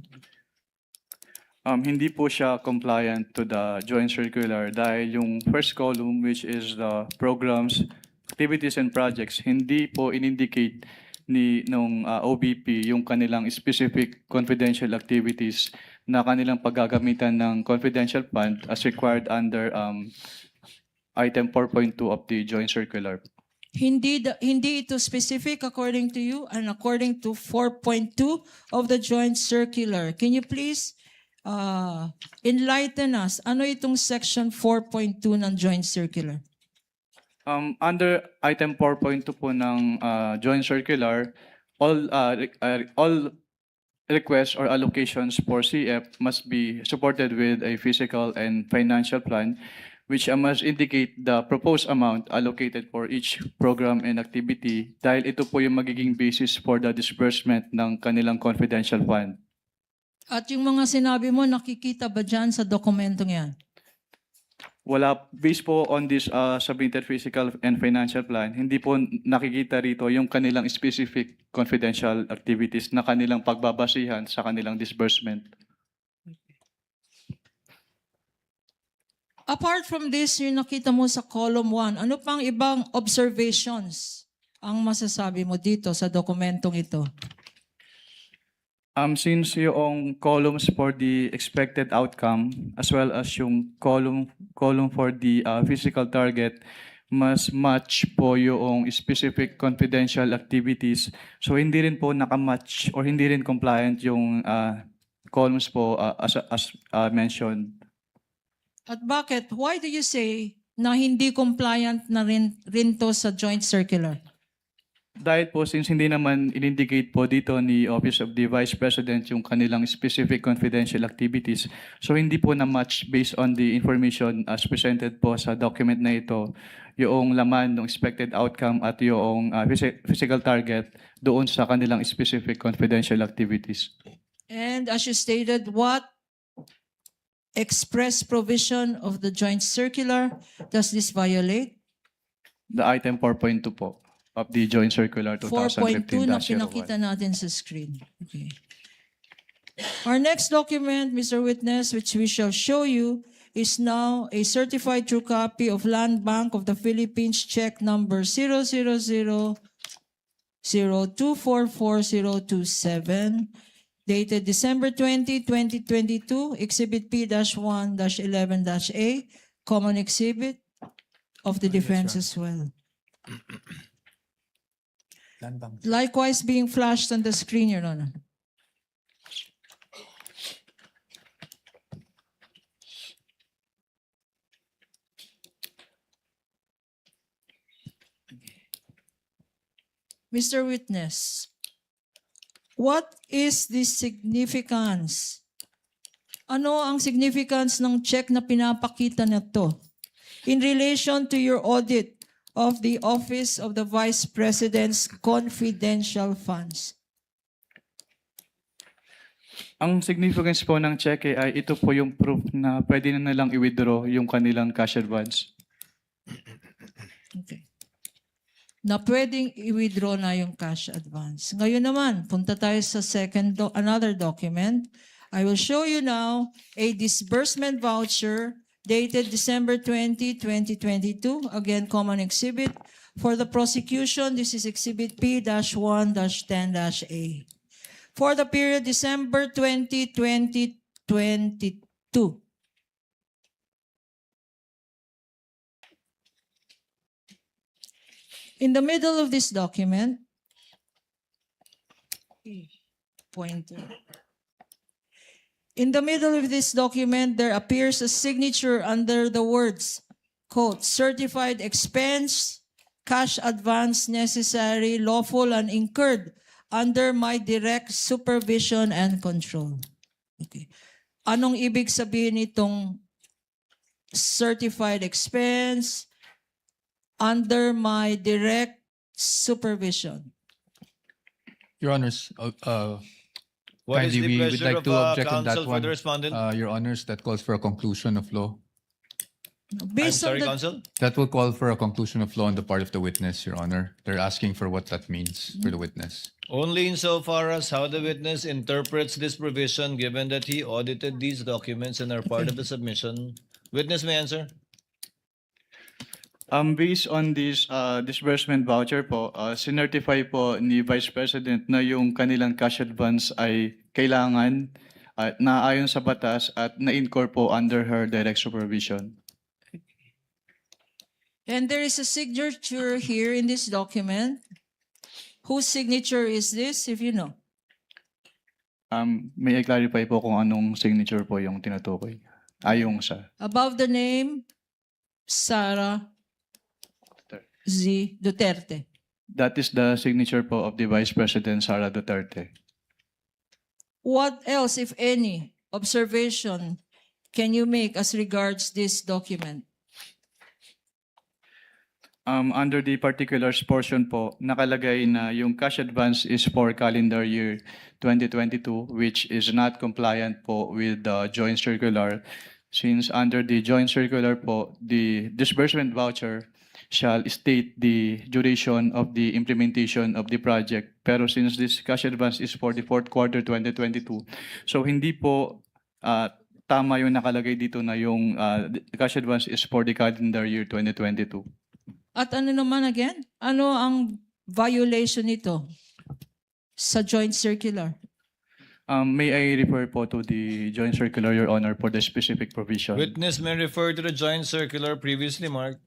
Hindi po siya compliant to the joint circular dahil yung first column which is the programs, activities and projects, hindi po in-indicate nung OBP yung kanilang specific confidential activities na kanilang paggagamitan ng confidential fund as required under item 4.2 of the joint circular. Hindi ito specific according to you and according to 4.2 of the joint circular. Can you please enlighten us? Ano itong section 4.2 ng joint circular? Under item 4.2 po ng joint circular, all requests or allocations for CF must be supported with a physical and financial plan which must indicate the proposed amount allocated for each program and activity dahil ito po yung magiging basis for the disbursement ng kanilang confidential fund. At yung mga sinabi mo, nakikita ba dyan sa dokumentong yan? Wala, based po on this submitted physical and financial plan, hindi po nakikita rito yung kanilang specific confidential activities na kanilang pagbabasihan sa kanilang disbursement. Apart from this, yung nakita mo sa column 1, ano pang ibang observations ang masasabi mo dito sa dokumentong ito? Since yung columns for the expected outcome as well as yung column for the physical target mas match po yung specific confidential activities. So hindi rin po nakamatch or hindi rin compliant yung columns po as mentioned. At bakit? Why do you say na hindi compliant na rin to sa joint circular? Dahil po since hindi naman in-indicate po dito ni Office of the Vice President yung kanilang specific confidential activities, so hindi po na-match based on the information as presented po sa document na ito, yung laman ng expected outcome at yung physical target doon sa kanilang specific confidential activities. And as you stated, what express provision of the joint circular does this violate? The item 4.2 po of the joint circular 4.2 na 2015-01. pinakita natin sa screen. Okay. Our next document, Mr. Witness, which we shall show you, is now a certified true copy of Land Bank of the Philippines check number 00002444027, dated December 20, 2022, Exhibit P-1-11-A, common exhibit of the defense as well. Likewise being flashed on the screen, Your Honor. Mr. Witness, what is the significance Ano ang significance ng check na pinapakita na to? In relation to your audit of the Office of the Vice President's confidential funds. Ang significance po ng cheque ay ito po yung proof na pwede na nilang i-withdraw yung kanilang cash advance. Okay. Na pwedeng i-withdraw na yung cash advance. Ngayon naman, punta tayo sa another document. I will show you now a disbursement voucher dated December 20, 2022. Again, common exhibit. For the prosecution, this is exhibit P-1-10-A. For the period December 20, 2022. In the middle of this document, pointer. In the middle of this document, there appears a signature under the words, quote, certified expense, cash advance necessary, lawful and incurred under my direct supervision and control. Okay. Anong ibig sabihin nitong certified expense under my direct supervision? Your Honors, What is kindly, the we would pleasure like of to object on that counsel for one. the respondent? Your Honors, that calls for a conclusion of law. I'm Based on sorry, the, counsel? That will call for a conclusion of law on the part of the witness, Your Honor. They're asking for what that means for the witness. Only insofar as how the witness interprets this provision, given that he audited these documents and are part of the submission. Witness may answer. Based on this disbursement voucher po, sinertify po ni Vice President na yung kanilang cash advance ay kailangan at naayon sa batas at na-incur po under her direct supervision. and there is a signature here in this document. Whose signature is this, if you know? May i-clarify po kung anong signature po yung tinutukoy. Ayong sa Above the name, Sara Z. Duterte. that is the signature po of the Vice President Sara Duterte. What else, if any, observation can you make as regards this document? Under the particulars portion po, nakalagay na yung cash advance is for calendar year 2022, which is not compliant po with the joint circular. Since under the joint circular po, the disbursement voucher shall state the duration of the implementation of the project. Pero since this cash advance is for the fourth quarter 2022, so hindi po tama yung nakalagay dito na yung cash advance is for the calendar year 2022. At ano naman again? Ano ang violation nito sa joint circular? May I refer po to the joint circular, Your Honor, for the specific provision? Witness may refer to the joint circular previously marked.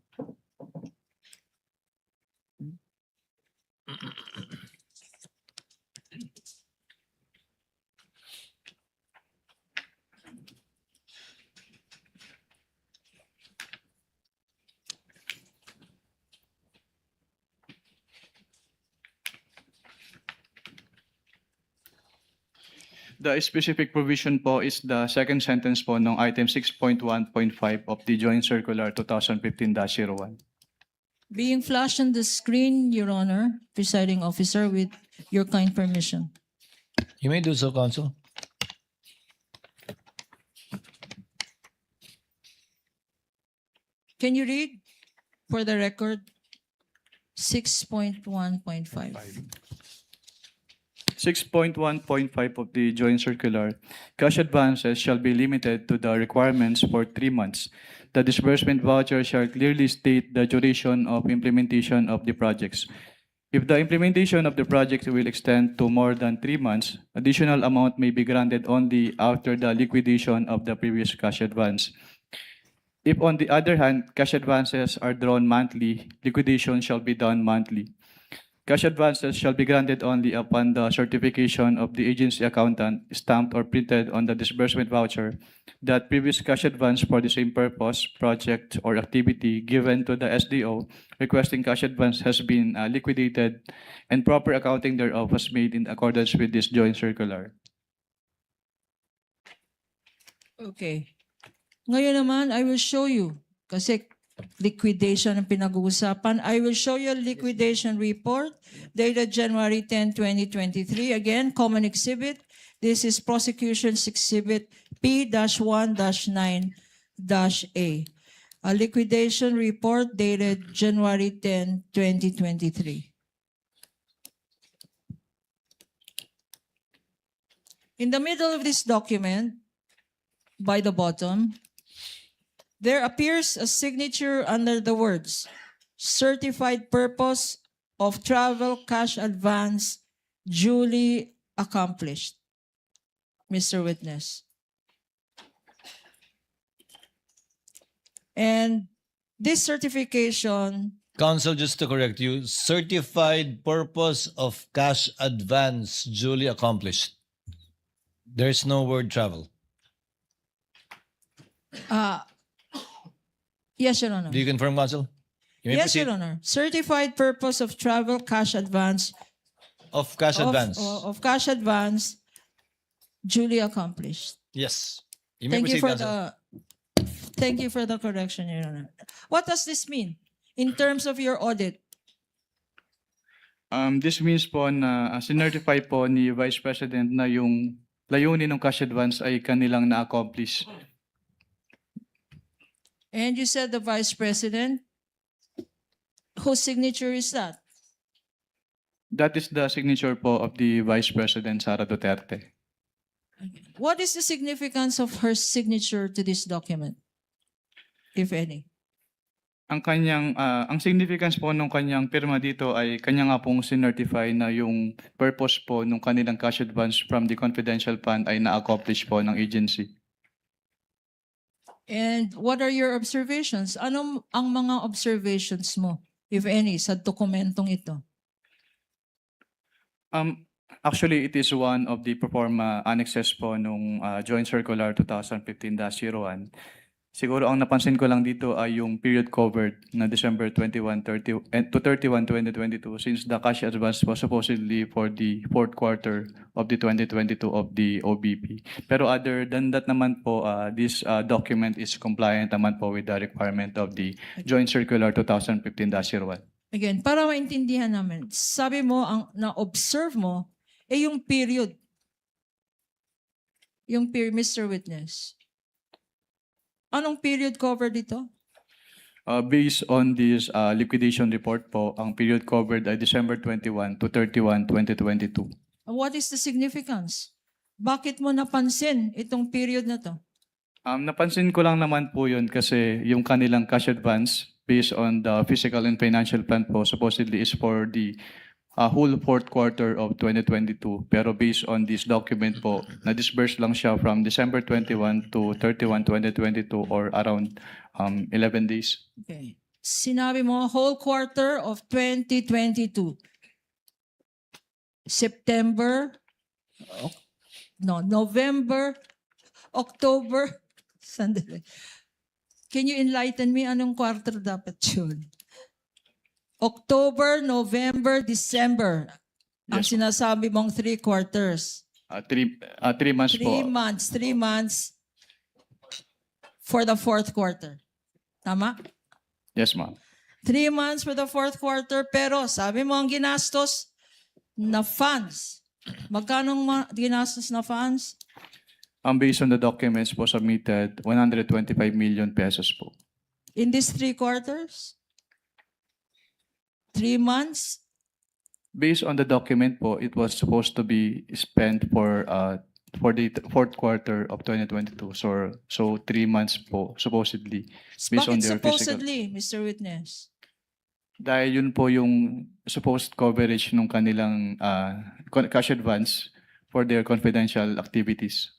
The specific provision po is the second sentence po ng item 6.1.5 of the joint circular 2015-01. Being flashed on the screen, Your Honor, presiding officer, with your kind permission. You may do so, counsel. Can you read for the record 6.1.5? 6.1.5 of the joint circular, cash advances shall be limited to the requirements for 3 months. The disbursement voucher shall clearly state the duration of implementation of the projects. If the implementation of the project will extend to more than 3 months, additional amount may be granted only after the liquidation of the previous cash advance. If on the other hand, cash advances are drawn monthly, liquidation shall be done monthly. Cash advances shall be granted only upon the certification of the agency accountant stamped or printed on the disbursement voucher that previous cash advance for the same purpose, project, or activity given to the SDO requesting cash advance has been liquidated and proper accounting thereof was made in accordance with this joint circular. Okay. Ngayon naman, I will show you. Kasi liquidation ang pinag-uusapan. I will show you a liquidation report dated January 10, 2023. Again, common exhibit. This is prosecution's exhibit P-1-9-A. A liquidation report dated January 10, 2023. In the middle of this document, by the bottom, there appears a signature under the words, certified purpose of travel cash advance duly accomplished. Mr. Witness. And this certification, Counsel, just to correct you, certified purpose of cash advance duly accomplished. There's no word travel. yes, Your Honor. Do you confirm, Counsel? You may Yes, proceed. Your Honor. Certified purpose of travel cash advance Of cash advance. of cash advance duly accomplished. Yes. You may Thank you proceed, for Counsel. thank you for the correction, Your Honor. What does this mean in terms of your audit? This means po na sinertify po ni Vice President na yung layunin ng cash advance ay kanilang na-accomplish. And you said the Vice President, whose signature is that? That is the signature po of the Vice President, Sara Duterte. What is the significance of her signature to this document, if any? Ang significance po nung kanyang pirma dito ay kanya nga pong sinertify na yung purpose po nung kanilang cash advance from the confidential fund ay na-accomplish po ng agency. And what are your observations? Ano ang mga observations mo, if any, sa dokumentong ito? Actually, it is one of the proforma annexes po nung Joint Circular 2015-01. Siguro ang napansin ko lang dito ay yung period covered na December 21 to 31, 2022 since the cash advance was supposedly for the fourth quarter of the 2022 of the OBP. Pero other than that naman po, this document is compliant naman po with the requirement of the Joint Circular 2015-01. Again, para maintindihan namin, sabi mo, ang na-observe mo, yung period. Yung period, Mr. Witness. Anong period covered dito? Based on this liquidation report po, ang period covered ay December 21 to 31, 2022. What is the significance? Bakit mo napansin itong period na to? Napansin ko lang naman po yun kasi yung kanilang cash advance based on the physical and financial plan po supposedly is for the whole fourth quarter of 2022. Pero based on this document po, na-disburse lang siya from December 21 to 31, 2022 or around 11 days. Okay. Sinabi mo, whole quarter of 2022. September, November, October. Sandali. Can you enlighten me anong quarter dapat yun? October, November, December. Ang Yes. sinasabi mong 3 quarters. 3 months po. 3 months for the fourth quarter. Tama? Yes, ma'am. 3 months for the fourth quarter, pero sabi mo ang ginastos na funds. Magkano ginastos na funds? Based on the documents po submitted, 125 million pesos po. In these 3 quarters? 3 months? Based on the document po, it was supposed to be spent for the fourth quarter of 2022. So 3 months po, supposedly. Based on Bakit their supposedly, Mr. Witness? Dahil yun po yung supposed coverage ng kanilang cash advance for their confidential activities.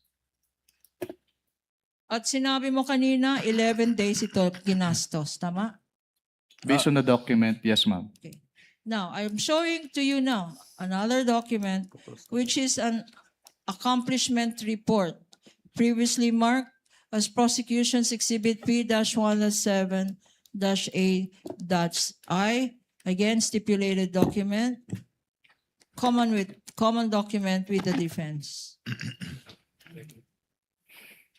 At sinabi mo kanina, 11 days ito ginastos. Tama? Based on the document, yes, ma'am. Okay. Now, I'm showing to you now another document which is an accomplishment report previously marked as Prosecution's Exhibit P-107-A-I. Again, stipulated document. Common document with the defense.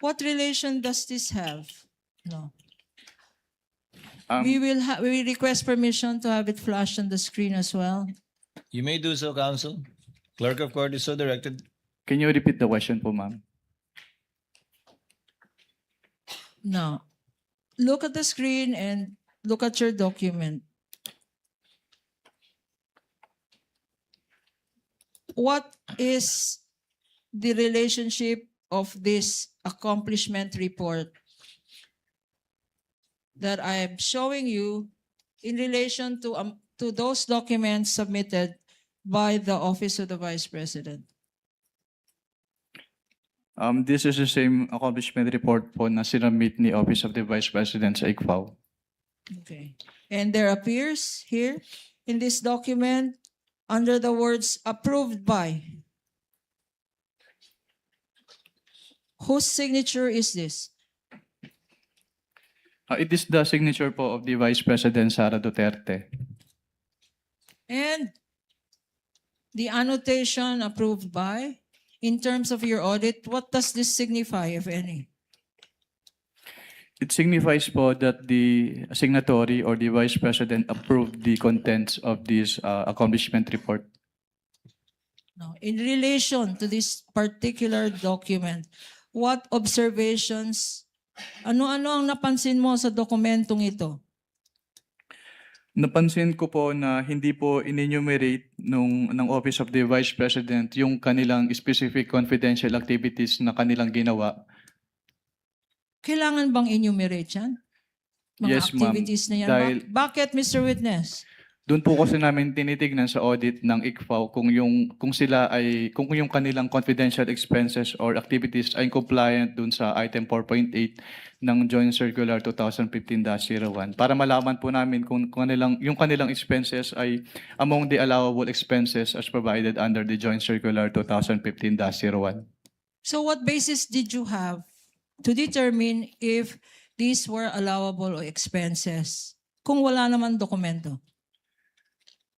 What relation does this have? No. Um, We will request permission to have it flashed on the screen as well. You may do so, counsel. Clerk of court is so directed. Can you repeat the question po, ma'am? Now, look at the screen and look at your document. What is the relationship of this accomplishment report that I am showing you in relation to those documents submitted by the Office of the Vice President? This is the same accomplishment report po na sinamit ni Office of the Vice President sa ICFAO. Okay. And there appears here in this document under the words approved by. Whose signature is this? It is the signature po of the Vice President Sara Duterte. And the annotation approved by, in terms of your audit, what does this signify, if any? It signifies po that the signatory or the Vice President approved the contents of this accomplishment report. No. In relation to this particular document, what observations, ano-ano ang napansin mo sa dokumentong ito? Napansin ko po na hindi po in-enumerate ng Office of the Vice President yung kanilang specific confidential activities na kanilang ginawa. Kailangan bang enumerate yan? Mga Yes, ma'am. activities na yan? Dahil- Bakit, Mr. Witness? Doon po kasi namin tinitignan sa audit ng ICFAO kung yung kanilang confidential expenses or activities ay compliant doon sa item 4.8 ng Joint Circular 2015-01 para malaman po namin kung yung kanilang expenses ay among the allowable expenses as provided under the Joint Circular 2015-01. So what basis did you have to determine if these were allowable expenses kung wala naman dokumento?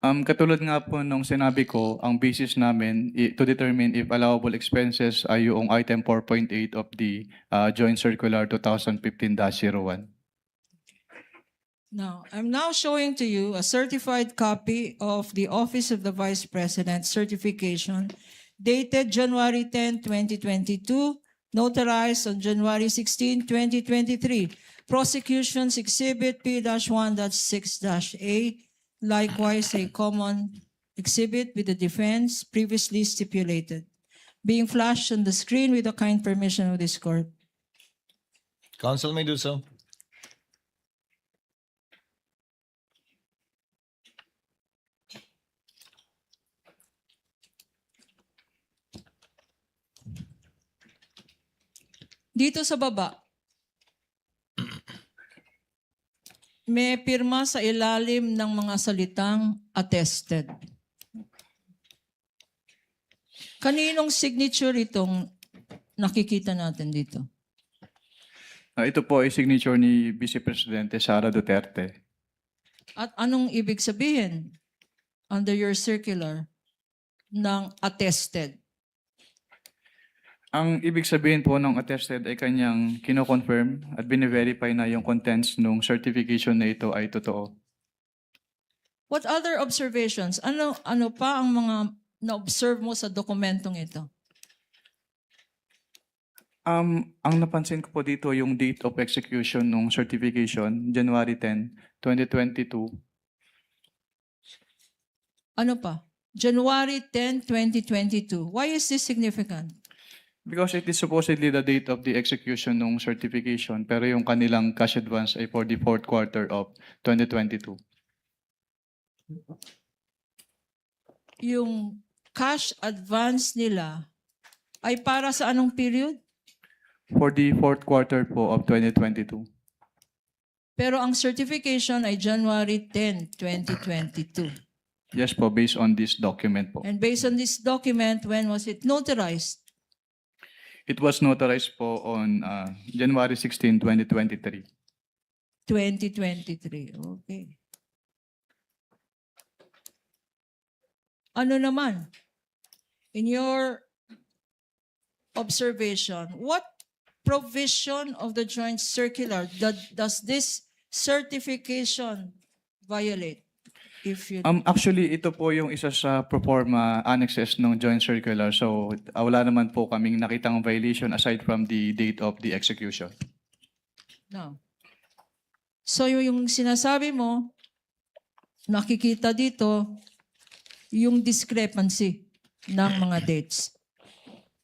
Katulad nga po nung sinabi ko, ang basis namin to determine if allowable expenses ay yung item 4.8 of the Joint Circular 2015-01. Now, I'm now showing to you a certified copy of the Office of the Vice President certification dated January 10, 2022, notarized on January 16, 2023. Prosecution's Exhibit P-1.6-A, likewise a common exhibit with the defense previously stipulated, being flashed on the screen with the kind permission of this court. Counsel may do so. Dito sa baba, may pirma sa ilalim ng mga salitang attested. Kaninong signature itong nakikita natin dito? Ito po ay signature ni Vice Presidente Sara Duterte. At anong ibig sabihin under your circular ng attested? Ang ibig sabihin po ng attested ay kanyang kino-confirm at bine-verify na yung contents ng certification na ito ay totoo. What other observations? Ano pa ang mga na-observe mo sa dokumentong ito? Ang napansin ko po dito yung date of execution ng certification, January 10, 2022. Ano pa? January 10, 2022. Why is this significant? Because it is supposedly the date of the execution ng certification, pero yung kanilang cash advance ay for the fourth quarter of 2022. Yung cash advance nila ay para sa anong period? For the fourth quarter po of 2022. Pero ang certification ay January 10, 2022. Yes po, based on this document po. And based on this document, when was it notarized? It was notarized po on January 16, 2023. 2023. Okay. Ano naman? In your observation, what provision of the joint circular? Does this certification violate? If you Actually, ito po yung isa sa proforma annexes ng joint circular. So, wala naman po kaming nakitang violation aside from the date of the execution. no. So yung sinasabi mo, nakikita dito yung discrepancy ng mga dates.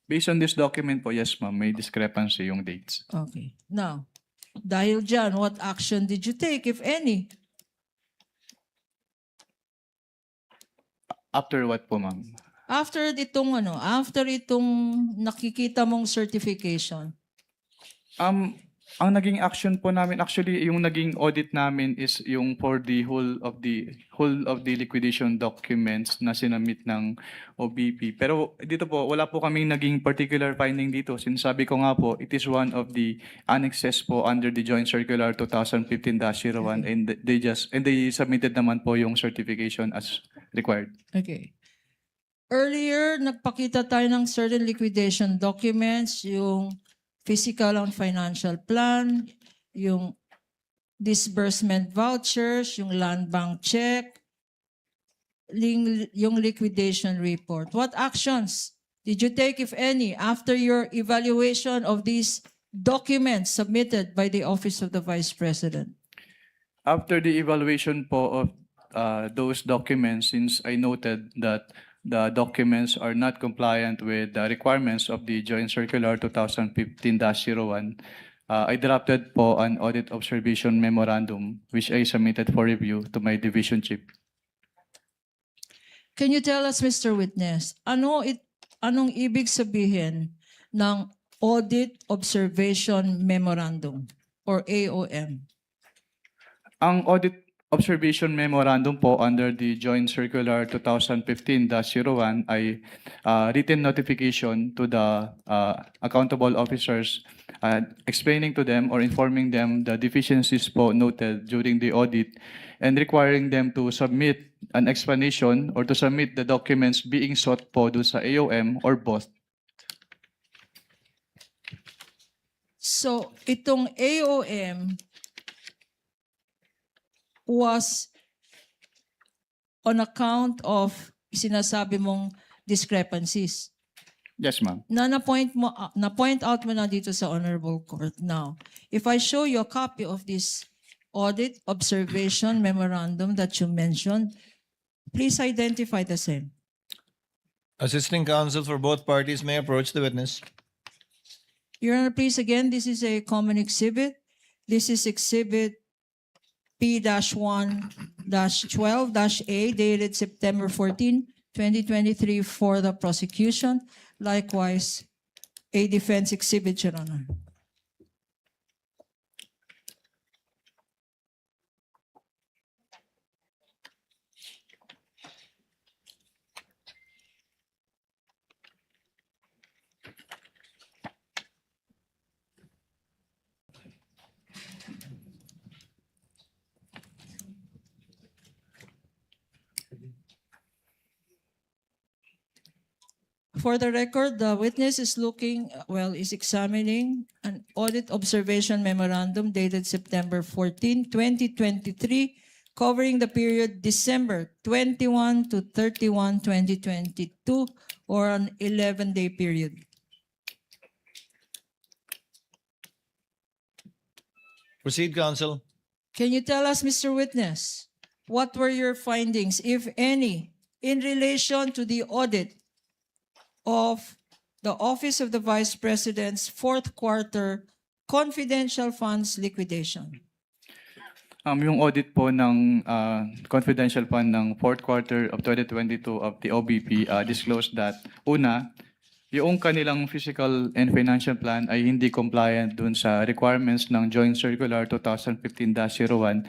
Based on this document po, yes ma'am, may discrepancy yung dates. Okay. Now, dahil dyan, what action did you take, if any? After what po ma'am? After itong nakikita mong certification. Ang naging action po namin, actually yung naging audit namin is yung for the whole of the liquidation documents na sinamit ng OBP. Pero dito po, wala po kaming naging particular finding dito. Sinasabi ko nga po, it is one of the annexes po under the Joint Circular 2015-01 and they submitted naman po yung certification as required. Okay. Earlier, nagpakita tayo ng certain liquidation documents, yung physical and financial plan, yung disbursement vouchers, yung land bank check, yung liquidation report. What actions did you take, if any, after your evaluation of these documents submitted by the Office of the Vice President? After the evaluation po of those documents, since I noted that the documents are not compliant with the requirements of the Joint Circular 2015-01, I drafted po an audit observation memorandum which I submitted for review to my division chief. Can you tell us, Mr. Witness, anong ibig sabihin ng Audit Observation Memorandum or AOM? Ang audit observation memorandum po under the Joint Circular 2015-01 ay written notification to the accountable officers explaining to them or informing them the deficiencies po noted during the audit and requiring them to submit an explanation or to submit the documents being sought po do sa AOM or both. So, itong AOM was on account of sinasabi mong discrepancies. Yes, ma'am. Na-point out mo na dito sa Honorable Court. Now, if I show you a copy of this audit observation memorandum that you mentioned, please identify the same. Assisting counsel for both parties may approach the witness. Your Honor, please again, this is a common exhibit. This is exhibit P-1-12-A dated September 14, 2023 for the prosecution. Likewise, a defense exhibit, Your Honor. For the record, the witness is is examining an audit observation memorandum dated September 14, 2023, covering the period December 21 to 31, 2022, or an 11-day period. Proceed, counsel. Can you tell us, Mr. Witness, what were your findings, if any, in relation to the audit of the Office of the Vice President's fourth quarter confidential funds liquidation? Yung audit po ng confidential fund ng fourth quarter of 2022 of the OBP disclosed that, una, yung kanilang physical and financial plan ay hindi compliant dun sa requirements ng Joint Circular 2015-01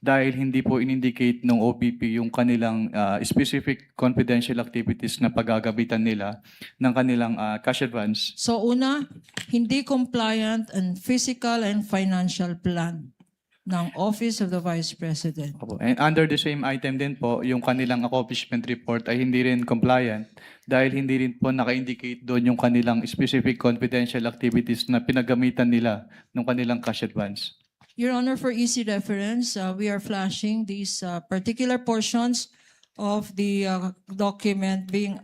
dahil hindi po in-indicate ng OBP yung kanilang specific confidential activities na paggagabitan nila ng kanilang cash advance. So una, hindi compliant ang physical and financial plan. ng Office of the Vice President. Opo. And under the same item din po, yung kanilang accomplishment report ay hindi rin compliant dahil hindi rin po naka-indicate doon yung kanilang specific confidential activities na pinagamitan nila ng kanilang cash advance. Your Honor, for easy reference, we are flashing these particular portions of the document being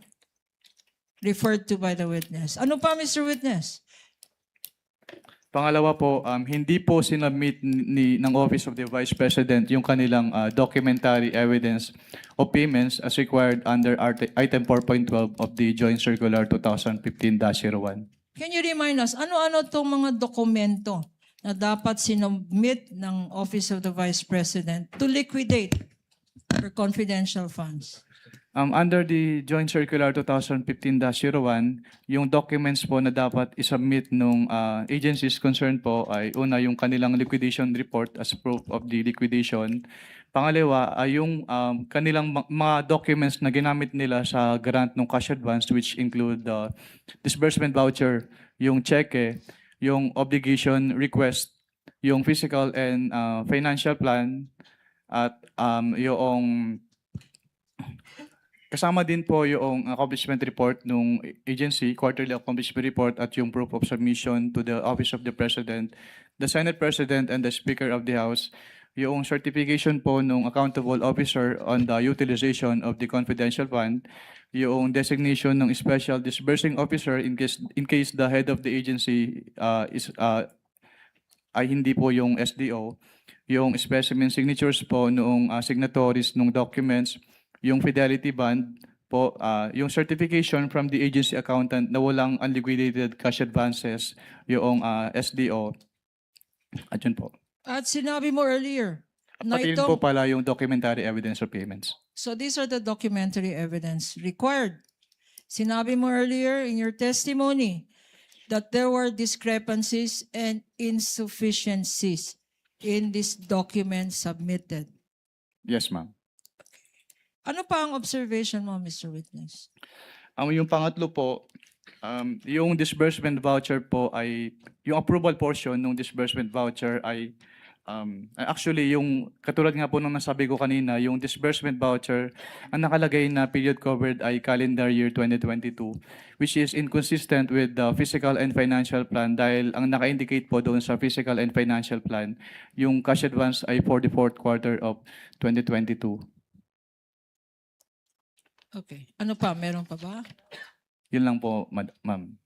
referred to by the witness. Ano pa, Mr. Witness? Pangalawa po, hindi po sinubmit ng Office of the Vice President yung kanilang documentary evidence of payments as required under Item 4.12 of the Joint Circular 2015-01. Can you remind us, ano-ano itong mga dokumento na dapat sinubmit ng Office of the Vice President to liquidate for confidential funds? Under the Joint Circular 2015-01, yung documents po na dapat isubmit nung agencies concerned po ay una yung kanilang liquidation report as proof of the liquidation. Pangalawa ay yung kanilang mga documents na ginamit nila sa grant ng cash advance, which include the disbursement voucher, yung cheque, yung obligation request, yung physical and financial plan, at yung kasama din po yung accomplishment report ng agency, quarterly accomplishment report, at yung proof of submission to the Office of the President, the Senate President, and the Speaker of the House, yung certification po ng accountable officer on the utilization of the confidential fund, yung designation ng special disbursing officer in case the head of the agency ay hindi po yung SDO, yung specimen signatures po noong signatories ng documents, yung fidelity bond po, yung certification from the agency accountant na walang unliquidated cash advances, yung SDO, at yun po. At sinabi mo earlier, na Pati rin itong, po pala yung documentary evidence of payments. so these are the documentary evidence required. Sinabi mo earlier in your testimony that there were discrepancies and insufficiencies in this document submitted. Yes, ma'am. Ano pa ang observation mo, Mr. Witness? Yung pangatlo po, yung disbursement voucher po ay, yung approval portion ng disbursement voucher ay, actually yung, katulad nga po nung nasabi ko kanina, yung disbursement voucher, ang nakalagay na period covered ay calendar year 2022, which is inconsistent with the physical and financial plan dahil ang naka-indicate po doon sa physical and financial plan, yung cash advance ay for the fourth quarter of 2022. Okay. Ano pa? Meron pa ba? Yun lang po, ma'am.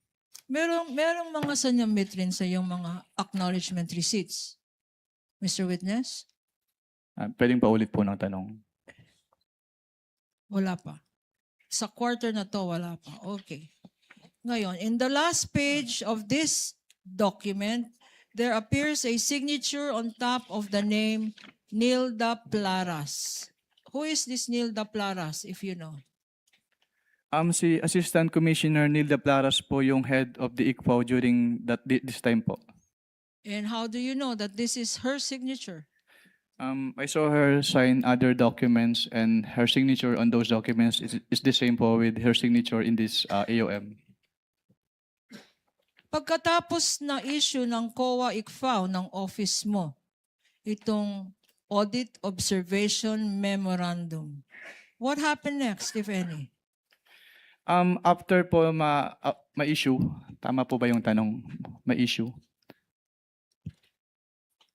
Merong mga sanyamit rin sa yung mga acknowledgement receipts. Mr. Witness? Pwedeng paulit po ng tanong. Wala pa. Sa quarter na to, wala pa. Okay. Ngayon, in the last page of this document, there appears a signature on top of the name Nilda Plaras. Who is this Nilda Plaras, if you know? Si Assistant Commissioner Nilda Plaras po yung head of the ICFO during this time po. And how do you know that this is her signature? I saw her sign other documents and her signature on those documents is the same po with her signature in this AOM. Pagkatapos na issue ng COA ICFAO ng office mo, itong Audit Observation Memorandum, what happened next, if any? After po ma-issue, tama po ba yung tanong? Ma-issue?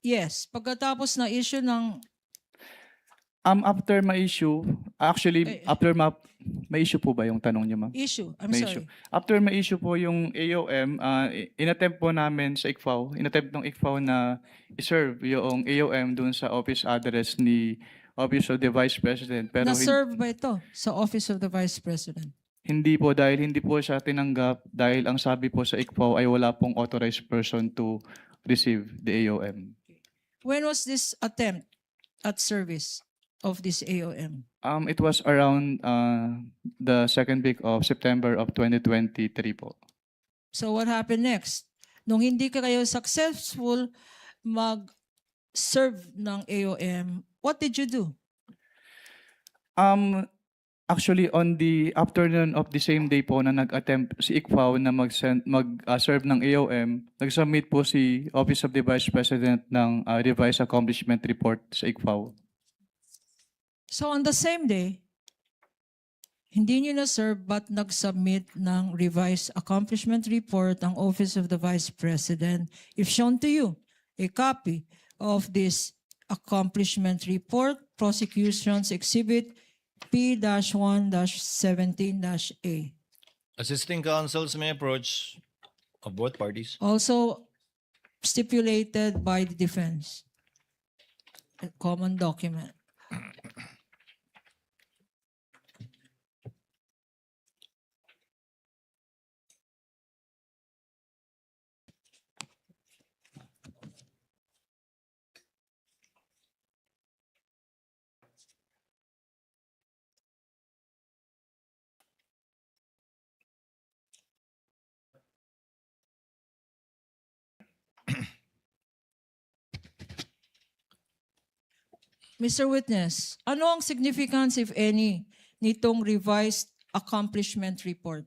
Yes, pagkatapos na issue ng After ma-issue, actually, after ma-issue po ba yung tanong niyo, ma'am? issue, I'm May sorry. issue. After ma-issue po yung AOM, inattempt po namin sa ICFAO, inattempt ng ICFAO na iserve yung AOM dun sa office address ni Office of the Vice President. Pero Na-serve ba ito sa Office of the Vice President? hindi po dahil hindi po siya tinanggap dahil ang sabi po sa ICFAO ay wala pong authorized person to receive the AOM. When was this attempt at service of this AOM? It was around the second week of September of 2023 po. So what happened next? Nung hindi ka kayo successful mag-serve ng AOM, what did you do? Actually, on the afternoon of the same day po na nag-attempt si ICFAO na mag-serve ng AOM, nag-submit po si Office of the Vice President ng revised accomplishment report sa ICFAO. So on the same day, hindi nyo na-serve but nag-submit ng revised accomplishment report ang Office of the Vice President. If shown to you a copy of this accomplishment report, prosecution's exhibit P-1-17-A. Assisting counsels may approach of both parties. Also stipulated by the defense. A common document. Mr. Witness, ano ang significance, if any, nitong revised accomplishment report?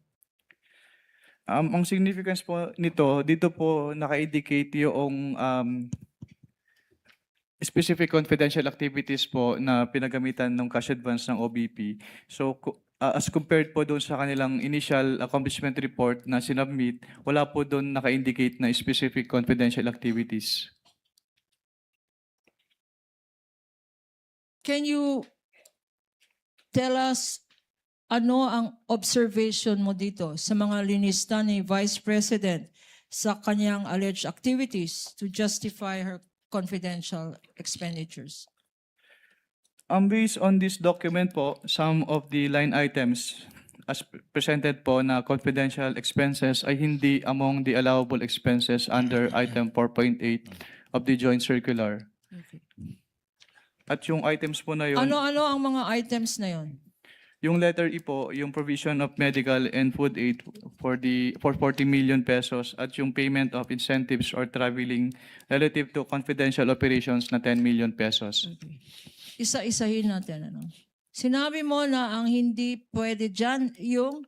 Ang significance po nito, dito po naka-indicate yung specific confidential activities po na pinagamitan ng cash advance ng OBP. So as compared po doon sa kanilang initial accomplishment report na sinubmit, wala po doon naka-indicate na specific confidential activities. Can you tell us ano ang observation mo dito sa mga linista ni Vice President sa kanyang alleged activities to justify her confidential expenditures? Based on this document po, some of the line items as presented po na confidential expenses ay hindi among the allowable expenses under item 4.8 of the joint circular. Okay. At yung items po na yun, Ano-ano ang mga items na yon? yung letter E po, yung provision of medical and food aid for 40 million pesos at yung payment of incentives or traveling relative to confidential operations na 10 million pesos. Isa-isahin natin. Ano? Sinabi mo na ang hindi pwede dyan yung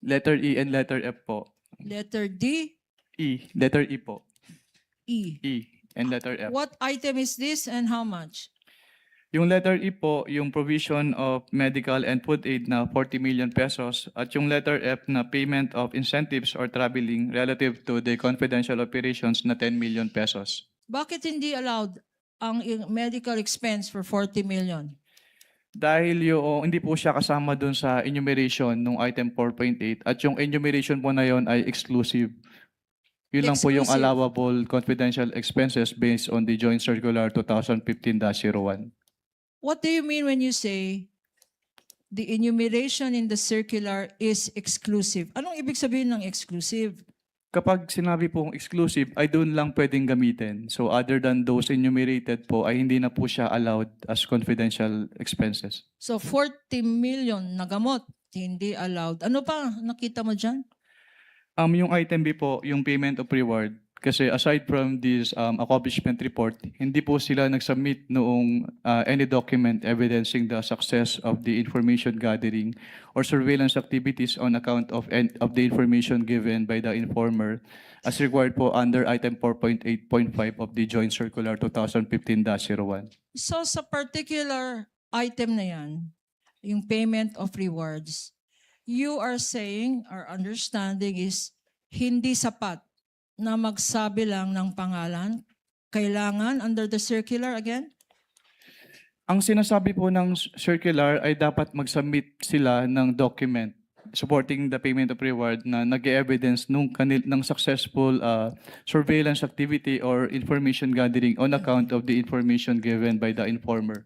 Letter E and letter F po. letter D, Letter E po. E. E and letter F. What item is this and how much? Yung letter E po, yung provision of medical and food aid na 40 million pesos at yung letter F na payment of incentives or traveling relative to the confidential operations na 10 million pesos. Bakit hindi allowed ang medical expense for 40 million? Dahil yung hindi po siya kasama dun sa enumeration ng item 4.8 at yung enumeration po na yon ay exclusive. Yun lang po yung Exclusive. allowable confidential expenses based on the Joint Circular 2015-01. What do you mean when you say the enumeration in the circular is exclusive? Anong ibig sabihin ng exclusive? Kapag sinabi pong exclusive, ay doon lang pwedeng gamitin. So other than those enumerated po, ay hindi na po siya allowed as confidential expenses. So 40 million na gamot, hindi allowed. Ano pa nakita mo dyan? Yung item B po, yung payment of reward. Kasi aside from this accomplishment report, hindi po sila nag-submit noong any document evidencing the success of the information gathering or surveillance activities on account of the information given by the informer as required po under item 4.8.5 of the Joint Circular 2015-01. So sa particular item na yan, yung payment of rewards, you are saying, our understanding is, hindi sapat na magsabi lang ng pangalan. Kailangan under the circular again? Ang sinasabi po ng circular ay dapat mag-submit sila ng document supporting the payment of reward na nag-evidence ng successful surveillance activity or information gathering on account of the information given by the informer.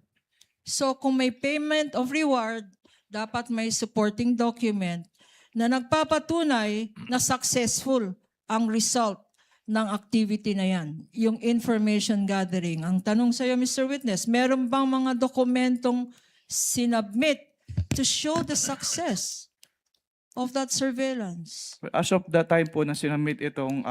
So kung may payment of reward, dapat may supporting document na nagpapatunay na successful ang result ng activity na yan, yung information gathering. Ang tanong sa iyo, Mr. Witness, meron bang mga dokumentong sinubmit to show the success of that surveillance? As of that time po na sinamit itong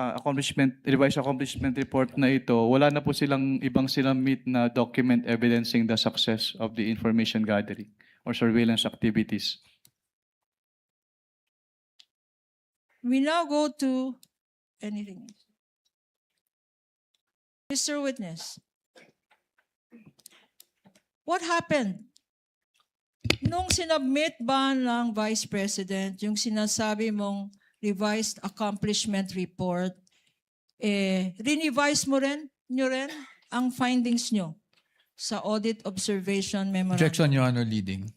revised accomplishment report na ito, wala na po silang ibang sinamit na document evidencing the success of the information gathering. or surveillance activities. We now go to anything. Mr. Witness, what happened? Nung sinubmit ba ng Vice President yung sinasabi mong revised accomplishment report, rinevise nyo rin ang findings nyo sa audit observation memorandum? Objection, Your Honor, leading.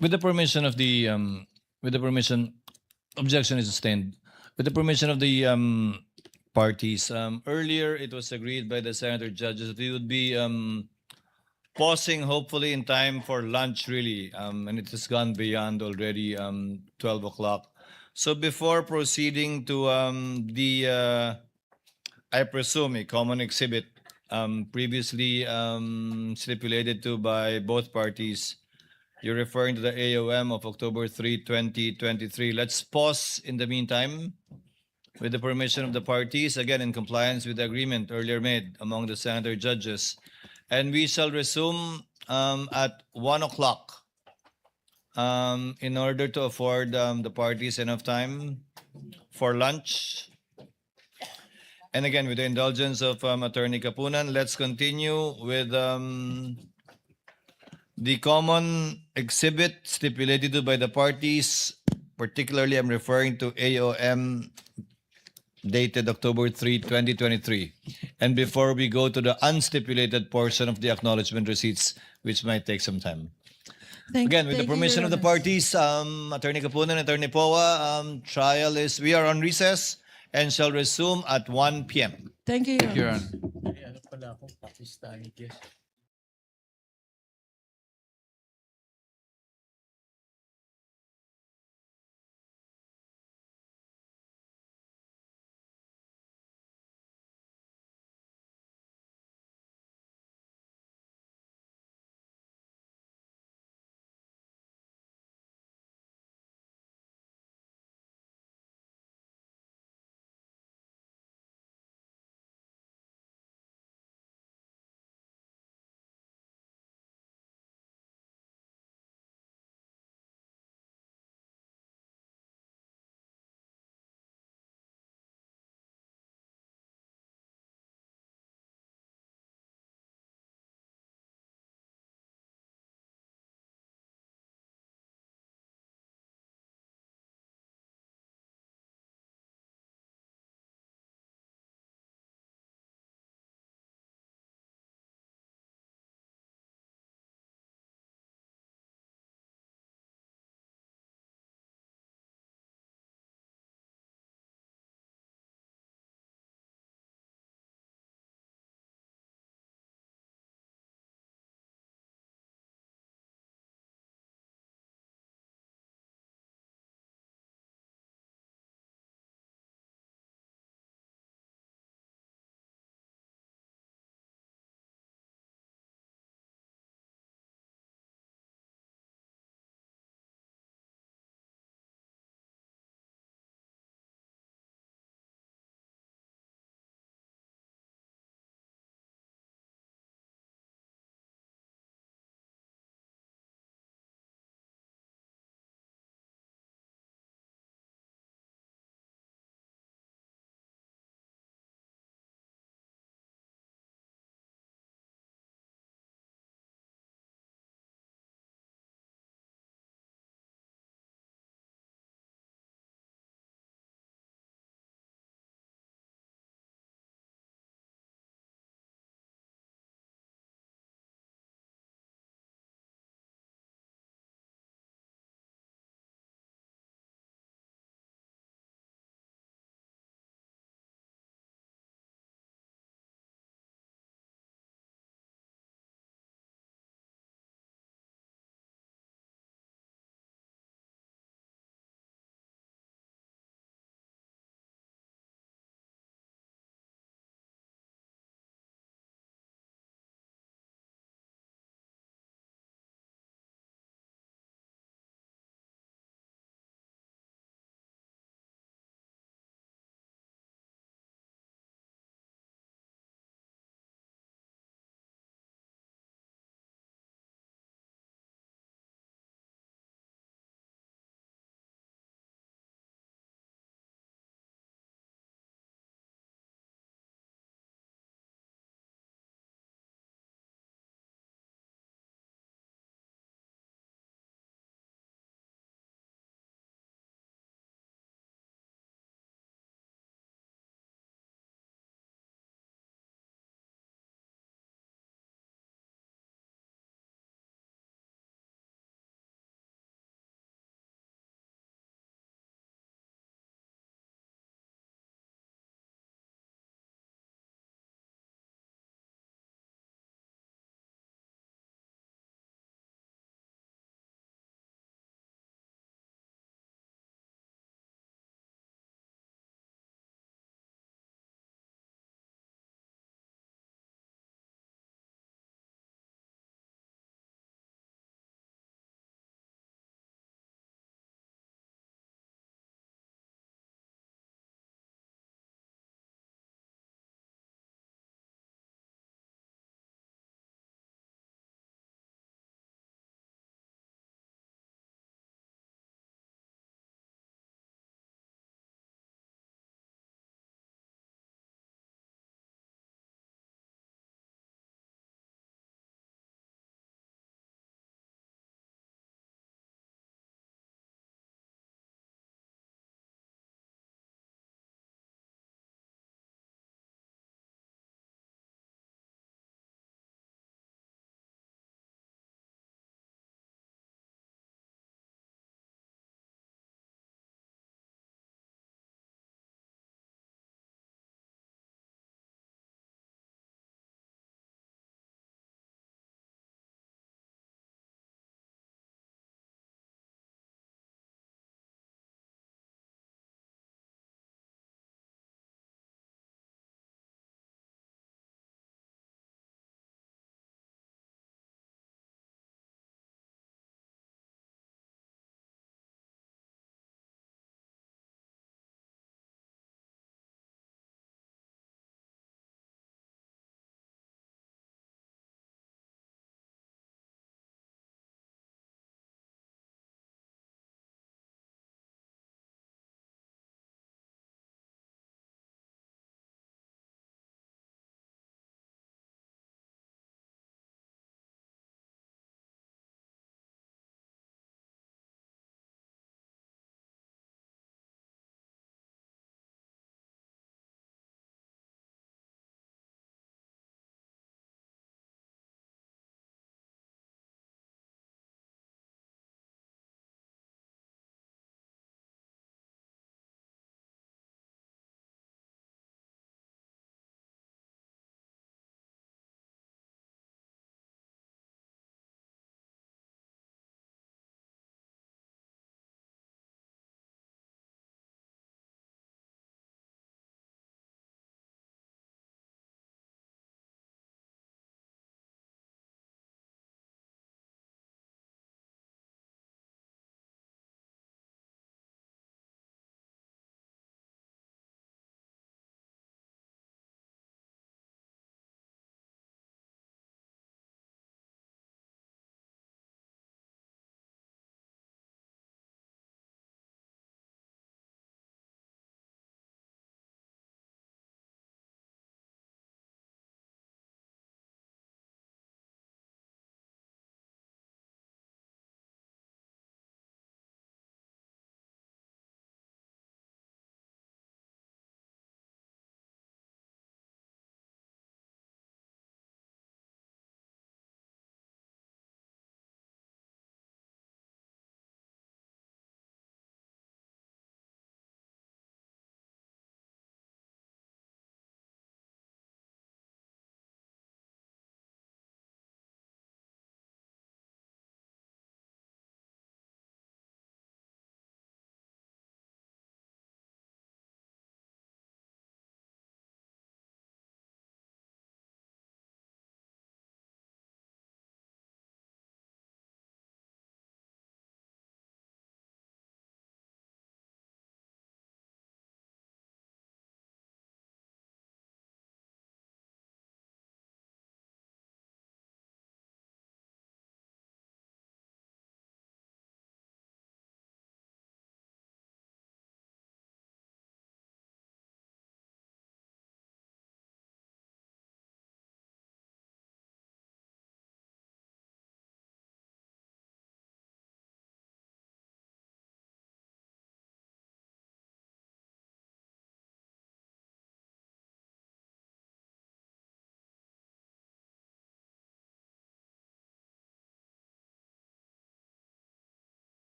With the permission of the objection is sustained. With the permission of the parties, earlier it was agreed by the senator judges that we would be pausing hopefully in time for lunch really, and it has gone beyond already 12 o'clock. So before proceeding to I presume a common exhibit previously stipulated to by both parties, you're referring to the AOM of October 3, 2023. Let's pause in the meantime with the permission of the parties, again in compliance with the agreement earlier made among the senator judges. And we shall resume at 1 o'clock in order to afford the parties enough time for lunch. And again, with the indulgence of Attorney Kapunan, let's continue with the common exhibit stipulated to by the parties. Particularly, I'm referring to AOM dated October 3, 2023. And before we go to the unstipulated portion of the acknowledgement receipts, which might take some time. Again, with the permission of the parties, Attorney Kapunan, Attorney Poa, we are on recess and shall resume at 1 p.m. Thank you, Your Honor. Your Honor.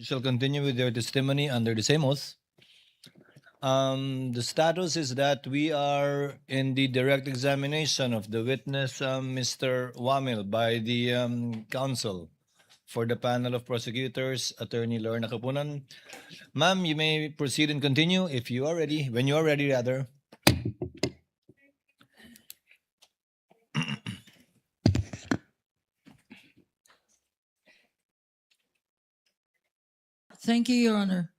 you shall continue with your testimony under the same oath. The status is that we are in the direct examination of the witness, Mr. Wamil, by the counsel for the panel of prosecutors, Attorney Lorna Kapunan. Ma'am, you may proceed and continue if you are ready, when you are ready, rather. Thank you, Your Honor.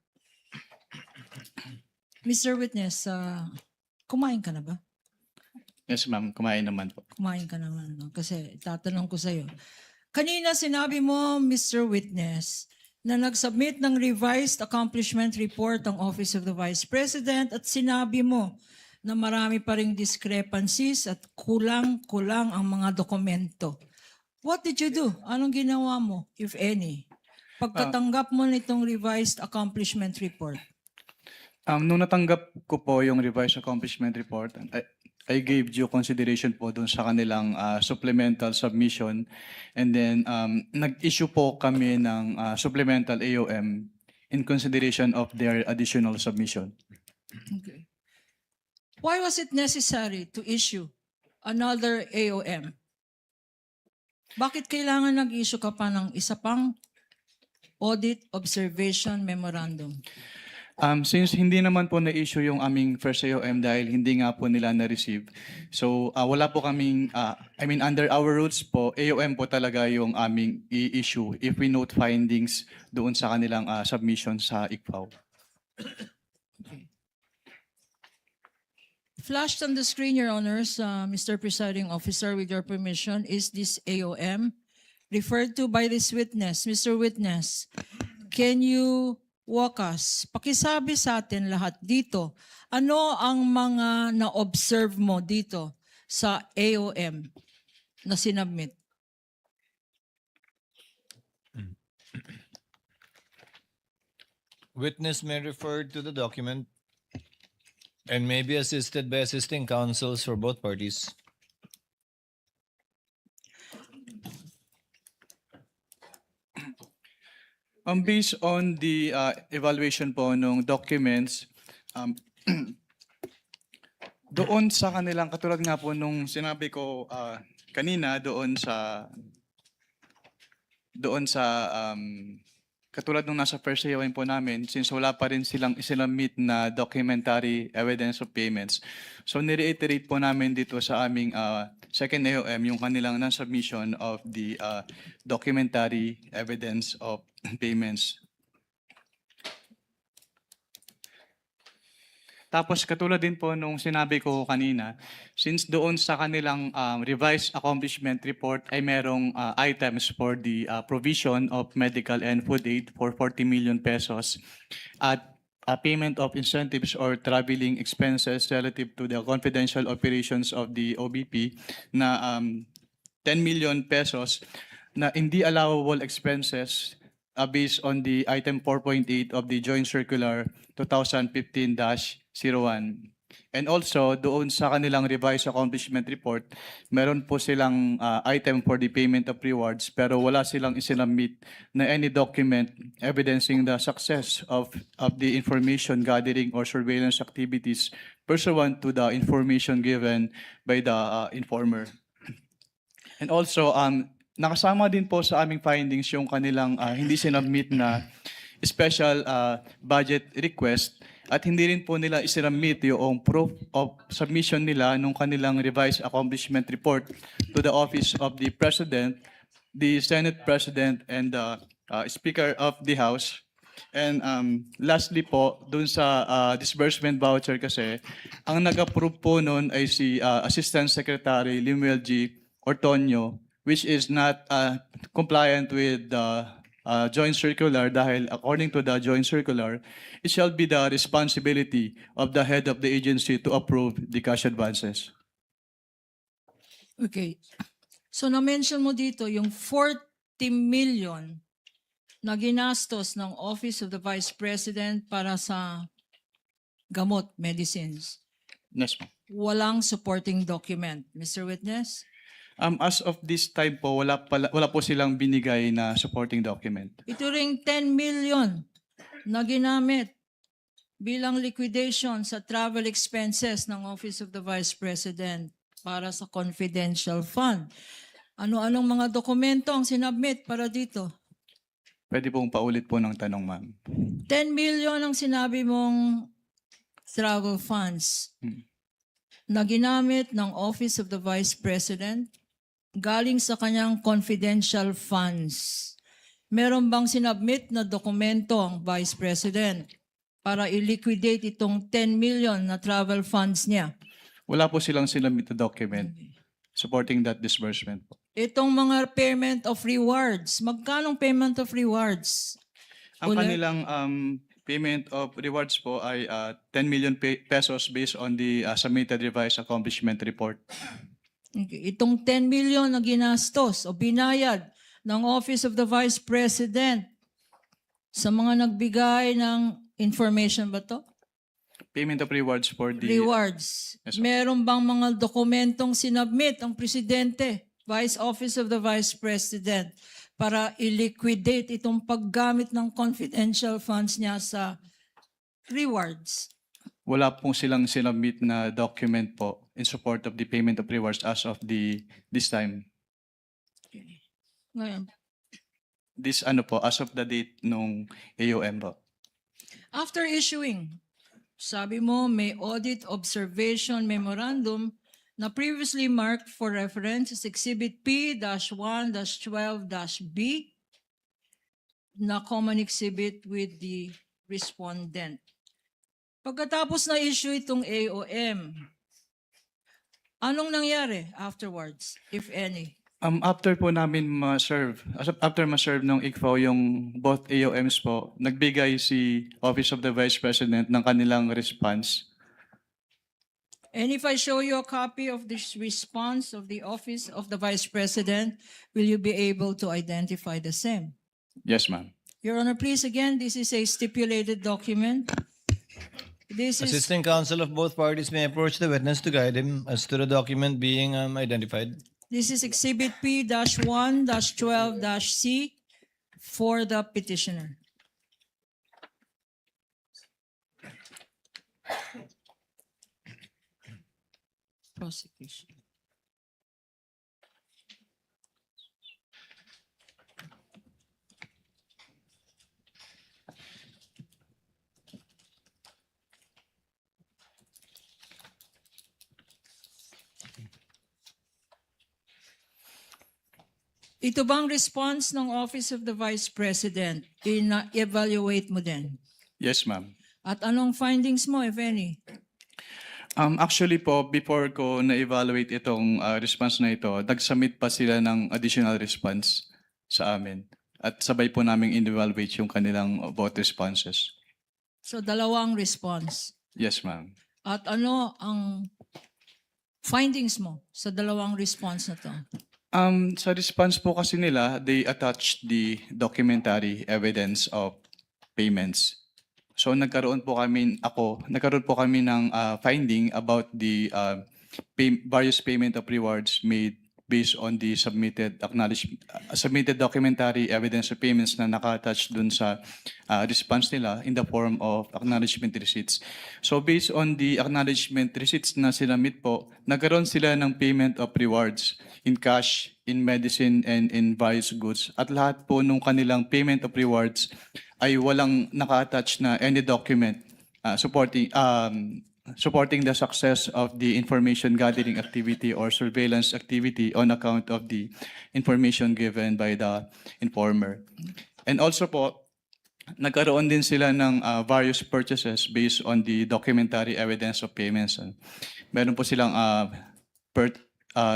Mr. Witness, kumain ka na ba? Yes, ma'am. Kumain naman po. Kumain ka naman, no? Kasi tatanong ko sa'yo. Kanina sinabi mo, Mr. Witness, na nag-submit ng revised accomplishment report ang Office of the Vice President at sinabi mo na marami pa ring discrepancies at kulang-kulang ang mga dokumento. What did you do? Anong ginawa mo, if any, pagkatanggap mo nitong revised accomplishment report? Nung natanggap ko po yung revised accomplishment report, I gave due consideration po dun sa kanilang supplemental submission, and then nag-issue po kami ng supplemental AOM in consideration of their additional submission. Okay. Why was it necessary to issue another AOM? Bakit kailangan nag-issue ka pa ng isa pang audit observation memorandum? Since hindi naman po na-issue yung aming first AOM dahil hindi nga po nila na-receive, so wala po kaming, under our rules po, AOM po talaga yung aming i-issue if we note findings doon sa kanilang submission sa ICFAO. Flashed on the screen, Your Honors, Mr. Presiding Officer, with your permission, is this AOM referred to by this witness. Mr. Witness, can you walk us, pakisabi sa atin lahat dito, ano ang mga na-observe mo dito sa AOM na sinubmit? Witness may refer to the document and may be assisted by assisting counsels for both parties. Based on the evaluation po ng documents, doon sa kanilang, katulad nga po nung sinabi ko kanina, doon sa katulad nung nasa first hearing po namin, since wala pa rin silang isinamit na documentary evidence of payments. So nireiterate po namin dito sa aming second AOM yung kanilang non-submission of the documentary evidence of payments. Tapos katulad din po nung sinabi ko kanina, since doon sa kanilang revised accomplishment report ay merong items for the provision of medical and food aid for 40 million pesos at a payment of incentives or traveling expenses relative to the confidential operations of the OBP na 10 million pesos na hindi allowable expenses based on the item 4.8 of the Joint Circular 2015-01. And also, doon sa kanilang revised accomplishment report, meron po silang item for the payment of rewards pero wala silang isinamit na any document evidencing the success of the information gathering or surveillance activities pursuant to the information given by the informer. And also, nakasama din po sa aming findings yung kanilang hindi sinubmit na special budget request at hindi rin po nila isinubmit yung proof of submission nila nung kanilang revised accomplishment report to the Office of the President, the Senate President, and the Speaker of the House. And lastly po, dun sa disbursement voucher kasi, ang nag-approve po nun ay si Assistant Secretary Limuel G. Ortonio, which is not compliant with the joint circular dahil according to the joint circular, it shall be the responsibility of the head of the agency to approve the cash advances. Okay. So na-mention mo dito yung 40 million na ginastos ng Office of the Vice President para sa gamot, medicines. Yes, ma'am. Walang supporting document, Mr. Witness? As of this time po, wala po silang binigay na supporting document. Ito ring 10 million na ginamit bilang liquidation sa travel expenses ng Office of the Vice President para sa confidential fund. Ano-anong mga dokumento ang sinabmit para dito? Pwede pong paulit po ng tanong, ma'am. 10 million ang sinabi mong travel funds na ginamit ng Office of the Vice President galing sa kanyang confidential funds. Meron bang sinabmit na dokumento ang Vice President para i-liquidate itong 10 million na travel funds niya? Wala po silang sinabit na document supporting that disbursement po. Itong mga payment of rewards, magkanong payment of rewards? Ang Ulit? kanilang payment of rewards po ay 10 million pesos based on the submitted revised accomplishment report. Okay. Itong 10 million na ginastos o binayad ng Office of the Vice President sa mga nagbigay ng information ba to? Payment of rewards for the... Rewards. Yes, sir. Meron bang mga dokumentong sinabmit ang Presidente, Vice Office of the Vice President para i-liquidate itong paggamit ng confidential funds niya sa rewards? Wala pong silang sinabit na document po in support of the payment of rewards as of this time. Ngayon, As of the date nung AOM po. after issuing, sabi mo may audit observation memorandum na previously marked for reference as Exhibit P-1-12-B na common exhibit with the respondent. Pagkatapos na issue itong AOM, anong nangyari afterwards, if any? After po namin after ma-serve ng ICFO yung both AOMs po, nagbigay si Office of the Vice President ng kanilang response. And if I show you a copy of this response of the Office of the Vice President, will you be able to identify the same? Yes, ma'am. Your Honor, please again, this is a stipulated document. This is, Assistant counsel of both parties may approach the witness to guide him as to the document being identified. this is Exhibit P-1-12-C for the petitioner. Prosecution. Ito bang response ng Office of the Vice President? Ina-evaluate mo din? Yes, ma'am. At anong findings mo, if any? Actually po, before ko na-evaluate itong response na ito, nag-submit pa sila ng additional response sa amin. At sabay po namin in-evaluate yung kanilang both responses. So, dalawang response. Yes, ma'am. At ano ang findings mo sa dalawang response na to? Sa response po kasi nila, they attached the documentary evidence of payments. So nagkaroon po kami ng finding about the various payment of rewards made based on the submitted documentary evidence of payments na naka-attach dun sa response nila in the form of acknowledgement receipts. So based on the acknowledgement receipts na sinamit po, nagkaroon sila ng payment of rewards in cash, in medicine, and in various goods. At lahat po nung kanilang payment of rewards ay walang naka-attach na any document supporting the success of the information gathering activity or surveillance activity on account of the information given by the informer. And also po, nagkaroon din sila ng various purchases based on the documentary evidence of payments. Meron po silang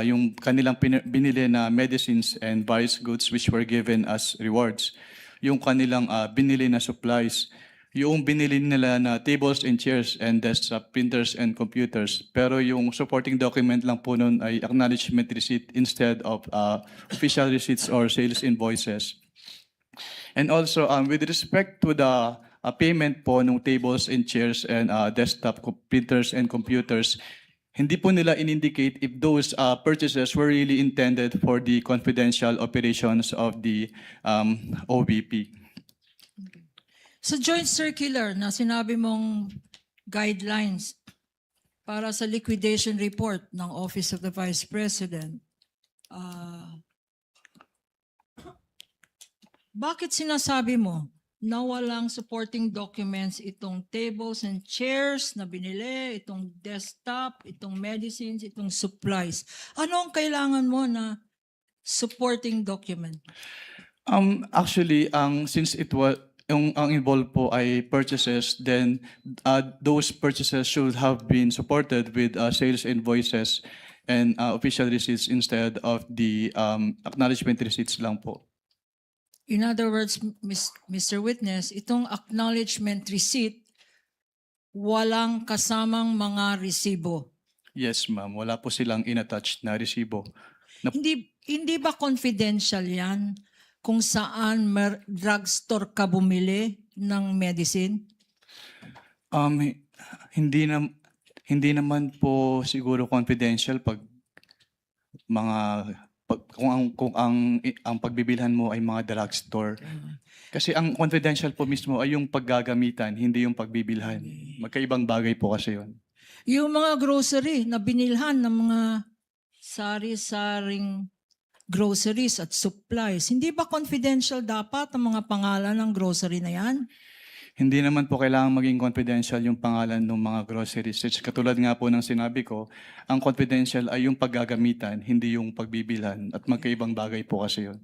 yung kanilang binili na medicines and various goods which were given as rewards. Yung kanilang binili na supplies, yung binili nila na tables and chairs and desktop printers and computers. Pero yung supporting document lang po nun ay acknowledgement receipt instead of official receipts or sales invoices. And also, with respect to the payment po ng tables and chairs and desktop printers and computers, Hindi po nila in-indicate if those purchases were really intended for the confidential operations of the OVP. Sa joint circular na sinabi mong guidelines para sa liquidation report ng Office of the Vice President, bakit sinasabi mo na walang supporting documents itong tables and chairs na binili, itong desktop, itong medicines, itong supplies? Ano ang kailangan mo na supporting document? Actually, since it was ang involved po ay purchases, then those purchases should have been supported with sales invoices and official receipts instead of the acknowledgement receipts lang po. In other words, Mr. Witness, itong acknowledgement receipt, walang kasamang mga resibo. Yes, ma'am. Wala po silang inattached na resibo. Hindi ba confidential yan kung saan drugstore ka bumili ng medicine? Hindi naman po siguro confidential pag kung ang pagbibilhan mo ay mga drugstore. Kasi ang confidential po mismo ay yung paggagamitan, hindi yung pagbibilhan. Magkaibang bagay po kasi yun. Yung mga grocery na binilhan ng mga sari-saring groceries at supplies, hindi ba confidential dapat ang mga pangalan ng grocery na yan? Hindi naman po kailangan maging confidential yung pangalan ng mga groceries. Katulad nga po ng sinabi ko, ang confidential ay yung paggagamitan, hindi yung pagbibilhan. At magkaibang bagay po kasi yun.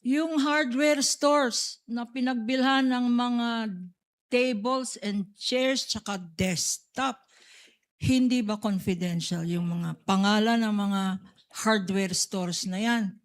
Yung hardware stores na pinagbilhan ng mga tables and chairs tsaka desktop, hindi ba confidential yung mga pangalan ng mga hardware stores na yan?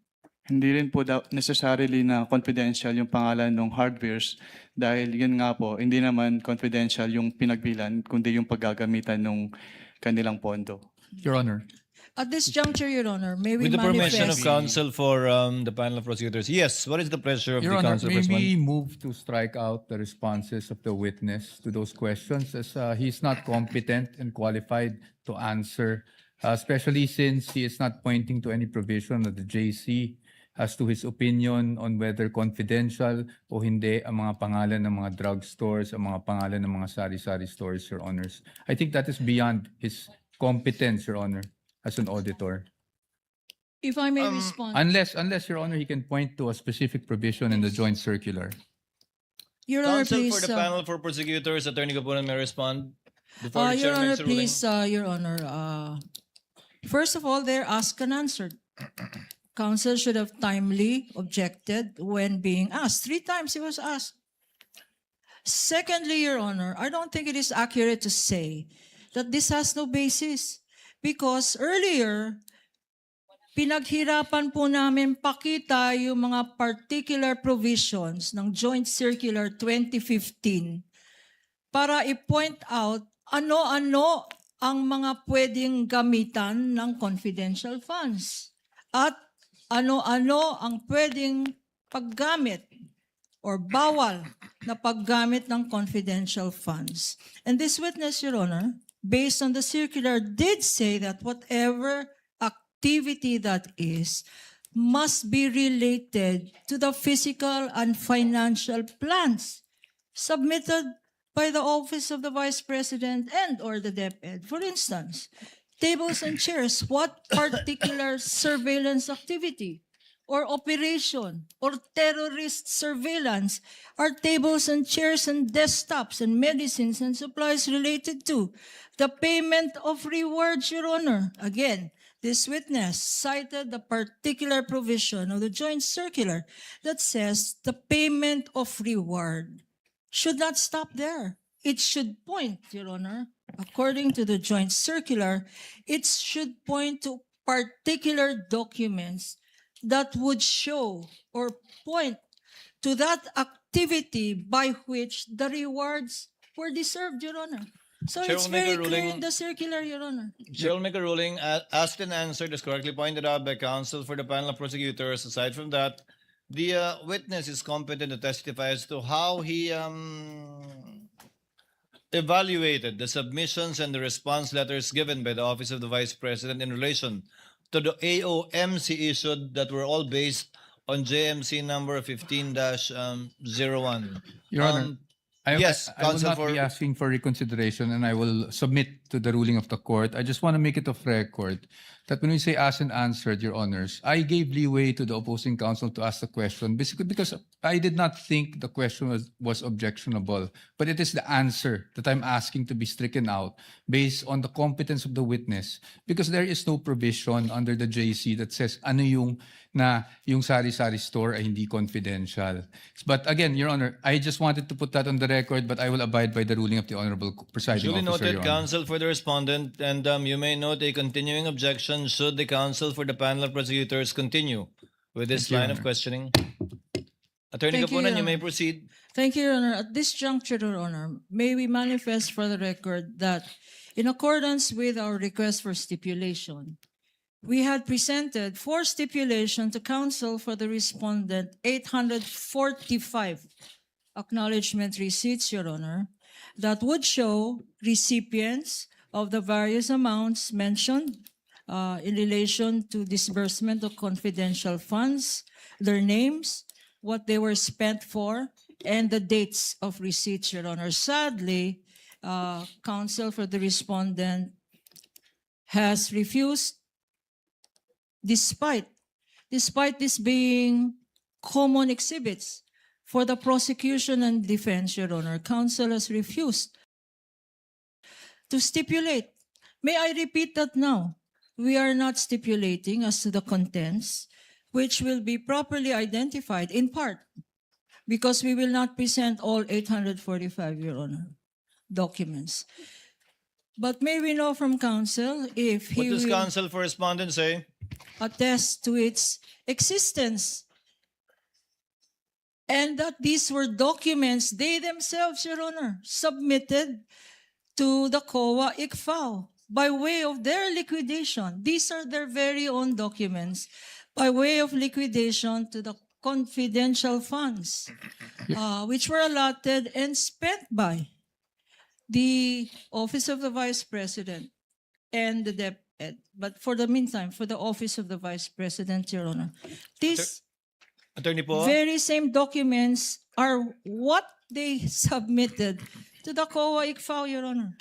Hindi rin po necessarily na confidential yung pangalan ng hardwares dahil yun nga po, hindi naman confidential yung pinagbilan kundi yung paggagamitan ng kanilang pondo. Your Honor. At this juncture, Your Honor, may we With the permission of manifest... counsel for the panel of prosecutors. Yes, what is the pleasure of Your the Honor, counsel may for this we one? move to strike out the responses of the witness to those questions as he's not competent and qualified to answer, especially since he is not pointing to any provision of the JC as to his opinion on whether confidential o hindi ang mga pangalan ng mga drug stores, ang mga pangalan ng mga sari-sari stores, Your Honors. I think that is beyond his competence, Your Honor, as an auditor. If I may respond... Unless, Your Honor, he can point to a specific provision in the joint circular. Your Honor, Counsel please... for the panel for prosecutors, Attorney Capunan may respond before the Your chair Honor, makes a ruling. please, Your Honor. First of all, they're asked and answered. Counsel should have timely objected when being asked. 3 times he was asked. Secondly, Your Honor, I don't think it is accurate to say that this has no basis because earlier, pinaghirapan po namin pakita yung mga particular provisions ng Joint Circular 2015 para i-point out ano-ano ang mga pwedeng gamitan ng confidential funds at ano-ano ang pwedeng paggamit or bawal na paggamit ng confidential funds. And this witness, Your Honor, based on the circular, did say that whatever activity that is must be related to the physical and financial plans submitted by the Office of the Vice President and or the DepEd. For instance, tables and chairs, what particular surveillance activity or operation or terrorist surveillance are tables and chairs and desktops and medicines and supplies related to? The payment of rewards, Your Honor. Again, this witness cited the particular provision of the joint circular that says the payment of reward should not stop there. It should point, Your Honor, according to the joint circular, it should point to particular documents that would show or point to that activity by which the rewards were deserved, Your Honor. So Chair it's will make very a clear ruling. in the circular, Your Honor. Chair will make a ruling. Asked and answered is correctly pointed out by counsel for the panel of prosecutors. Aside from that, the witness is competent to testify as to how he evaluated the submissions and the response letters given by the Office of the Vice President in relation to the AOMC issued that were all based on JMC number 15-01. Your Honor, yes, I will counsel not for- be asking for reconsideration, and I will submit to the ruling of the court. I just want to make it of record that when we say asked and answered, Your Honors, I gave leeway to the opposing counsel to ask the question, basically because I did not think the question was objectionable, but it is the answer that I'm asking to be stricken out based on the competence of the witness, because there is no provision under the JC that says ano yung sari-sari store ay hindi confidential. But again, Your Honor, I just wanted to put that on the record, but I will abide by the ruling of the Honorable Presiding Duly Officer, noted, Your Honor. counsel for the respondent, and you may note a continuing objection should the counsel for the panel of prosecutors continue with this Thank you, line Your of Honor. questioning. Attorney Thank you, Kapunan, Your you may Honor. proceed. Thank you, Your Honor. At this juncture, Your Honor, may we manifest for the record that in accordance with our request for stipulation, we had presented for stipulation to counsel for the respondent 845 acknowledgement receipts, Your Honor, that would show recipients of the various amounts mentioned in relation to disbursement of confidential funds, their names, what they were spent for, and the dates of receipts, Your Honor. Sadly, counsel for the respondent has refused, despite this being common exhibits for the prosecution and defense, Your Honor, counsel has refused to stipulate. May I repeat that now? We are not stipulating as to the contents, which will be properly identified in part, because we will not present all 845, Your Honor, documents. But may we know from counsel if What he does will counsel for respondent say? attest to its existence, and that these were documents they themselves, Your Honor, submitted to the COA ICFAO by way of their liquidation. These are their very own documents by way of liquidation to the confidential funds, which were allotted and spent by the Office of the Vice President and the DepEd. But for the meantime, for the Office of the Vice President, Your Honor, these Attorney Po? very same documents are what they submitted to the COA ICFAO, Your Honor.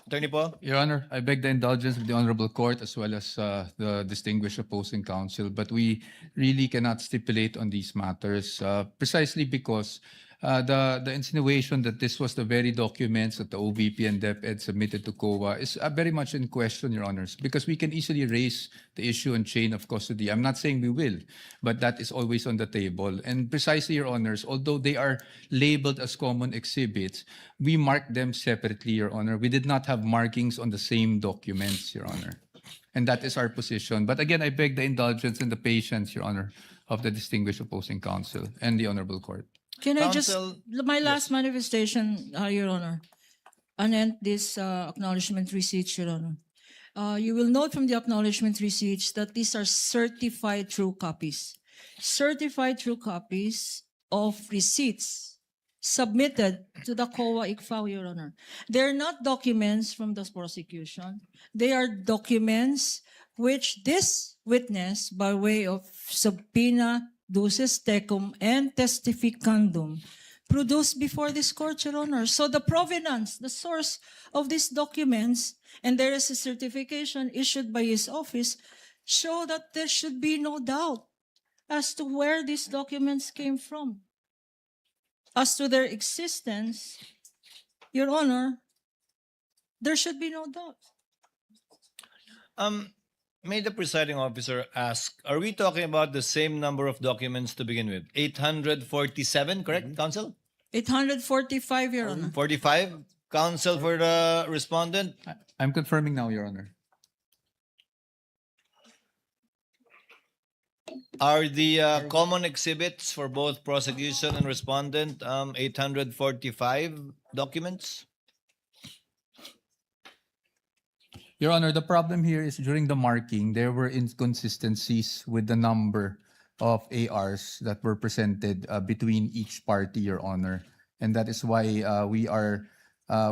Attorney Po? Your Honor, I beg the indulgence of the Honorable Court as well as the distinguished opposing counsel, but we really cannot stipulate on these matters precisely because the insinuation that this was the very documents that the OVP and DepEd submitted to COA is very much in question, Your Honors, because we can easily raise the issue on chain of custody. I'm not saying we will, but that is always on the table. And precisely, Your Honors, although they are labeled as common exhibits, we marked them separately, Your Honor. We did not have markings on the same documents, Your Honor. And that is our position. But again, I beg the indulgence and the patience, Your Honor, of the distinguished opposing counsel and the Honorable Court. Can I just, Counsel, my last manifestation, Your Honor, anent this acknowledgement receipts, Your Honor. You will note from the acknowledgement receipts that these are certified true copies. Certified true copies of receipts submitted to the COA ICFAO, Your Honor. They're not documents from the prosecution. They are documents which this witness, by way of subpoena, duces tecum, and testificandum, produced before this court, Your Honor. So the provenance, the source of these documents, and there is a certification issued by his office, show that there should be no doubt as to where these documents came from. As to their existence, Your Honor, there should be no doubt. May the presiding officer ask, are we talking about the same number of documents to begin with? 847, correct, counsel? 845, Your Honor. 45? Counsel for the respondent? I'm confirming now, Your Honor. Are the common exhibits for both prosecution and respondent 845 documents? Your Honor, the problem here is during the marking, there were inconsistencies with the number of ARs that were presented between each party, Your Honor. And that is why we are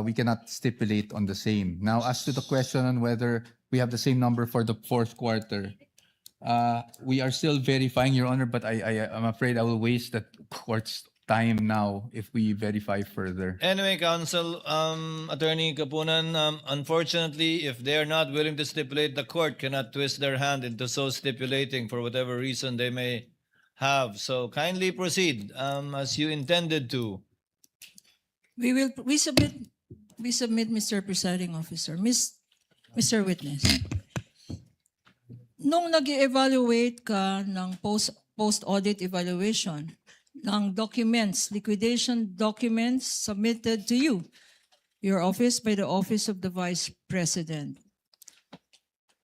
we cannot stipulate on the same. Now, as to the question on whether we have the same number for the fourth quarter, we are still verifying, Your Honor, but I'm afraid I will waste the court's time now if we verify further. Anyway, Counsel, Attorney Kapunan, unfortunately, if they are not willing to stipulate, the court cannot twist their hand into so stipulating for whatever reason they may have. So kindly proceed as you intended to. We submit, Mr. Presiding Officer. Mr. Witness, nung nag-evaluate ka ng post-audit evaluation ng documents, liquidation documents submitted to you, your office by the Office of the Vice President,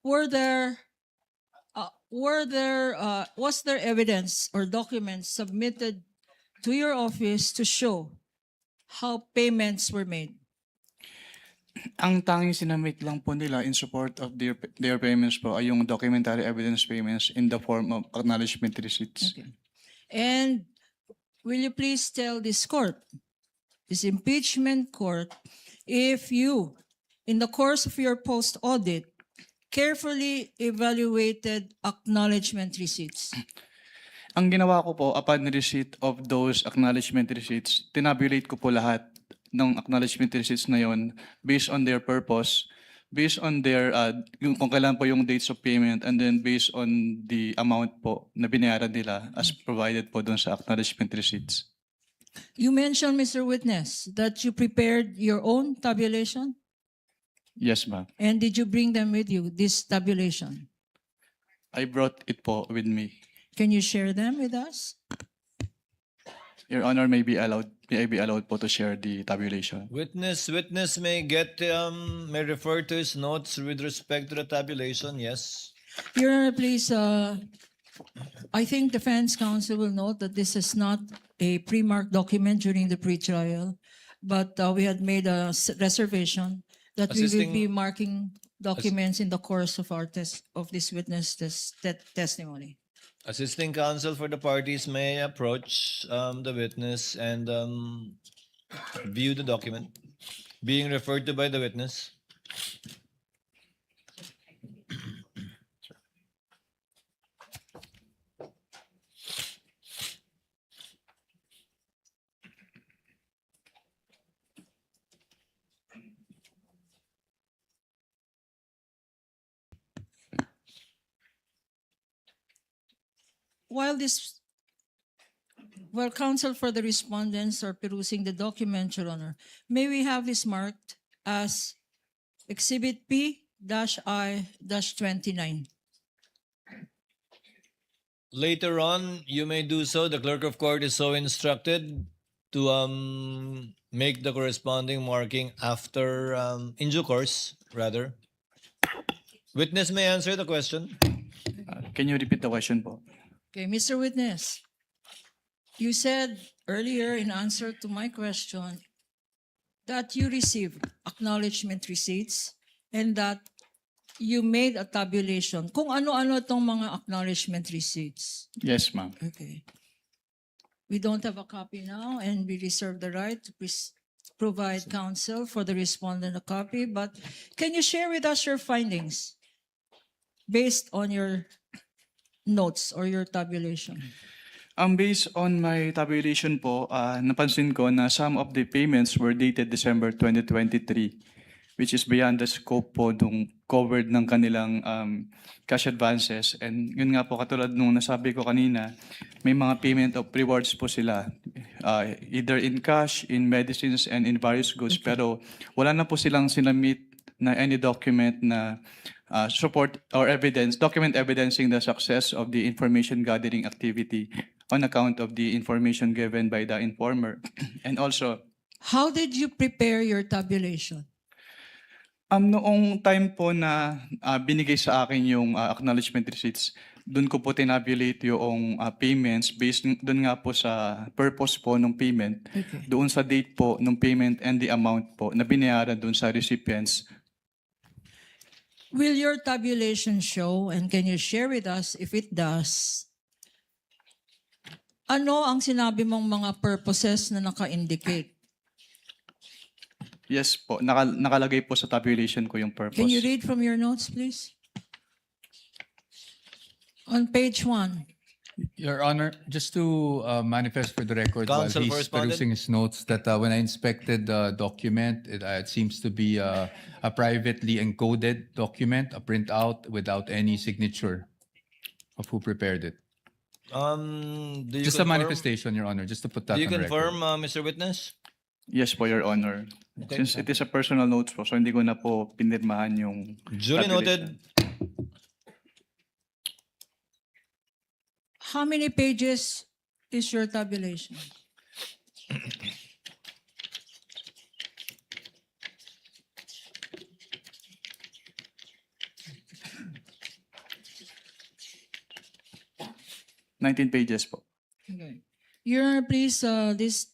was there evidence or documents submitted to your office to show how payments were made? Ang tanging sinamit lang po nila in support of their payments po ay yung documentary evidence payments in the form of acknowledgement receipts. Okay. And will you please tell this court, this impeachment court, if you, in the course of your post-audit, carefully evaluated acknowledgement receipts? Ang ginawa ko po, upon receipt of those acknowledgement receipts, tinabulate ko po lahat ng acknowledgement receipts na yon based on their purpose, based on their, kung kailan po yung dates of payment, and then based on the amount po na binayaran nila as provided po doon sa acknowledgement receipts. You mentioned, Mr. Witness, that you prepared your own tabulation? Yes, ma'am. And did you bring them with you, this tabulation? I brought it po with me. Can you share them with us? Your Honor, may I be allowed po to share the tabulation? Witness may may refer to his notes with respect to the tabulation, yes. Your Honor, please, I think defense counsel will note that this is not a pre-marked document during the pre-trial, but we had made a reservation that we will be marking documents in the course of our of this witness testimony. Assisting counsel for the parties may approach the witness and view the document being referred to by the witness. While counsel for the respondents are perusing the document, Your Honor, may we have this marked as Exhibit P-I-29? Later on, you may do so. The clerk of court is so instructed to make the corresponding marking after, in due course, rather. Witness may answer the question. Can you repeat the question po? Okay, Mr. Witness, you said earlier in answer to my question that you received acknowledgement receipts and that you made a tabulation. Kung ano-ano itong mga acknowledgement receipts. Yes, ma'am. Okay. We don't have a copy now and we reserve the right to provide counsel for the respondent a copy, but can you share with us your findings based on your notes or your tabulation? Based on my tabulation po, napansin ko na some of the payments were dated December 2023, which is beyond the scope po nung covered ng kanilang cash advances. And yun nga po, katulad nung nasabi ko kanina, may mga payment of rewards po sila, either in cash, in medicines, and in various goods. Pero wala na po silang sinamit na any document na support or evidence, document evidencing the success of the information gathering activity on account of the information given by the informer. And also, how did you prepare your tabulation? Noong time po na binigay sa akin yung acknowledgement receipts, doon ko po tinabulate yung payments based doon nga po sa purpose po ng payment, doon sa date po ng payment and the amount po na binayaran doon sa recipients. Will your tabulation show, and can you share with us if it does, ano ang sinabi mong mga purposes na naka-indicate? Yes po, nakalagay po sa tabulation ko yung purpose. Can you read from your notes, please? On page 1. Your Honor, just to manifest for the record while Counsel for he's respondent. perusing his notes that when I inspected the document, it seems to be a privately encoded document, a printout without any signature of who prepared it. Do you Just a confirm- manifestation, Your Honor, just to put that Do you on record. confirm, Mr. Witness? Yes po, Your Honor. Okay. Since it is a personal notes po, so hindi ko na po pinirmahan yung Duly noted. tabulation. How many pages is your tabulation? $19 pages po. Okay. Your Honor, please, this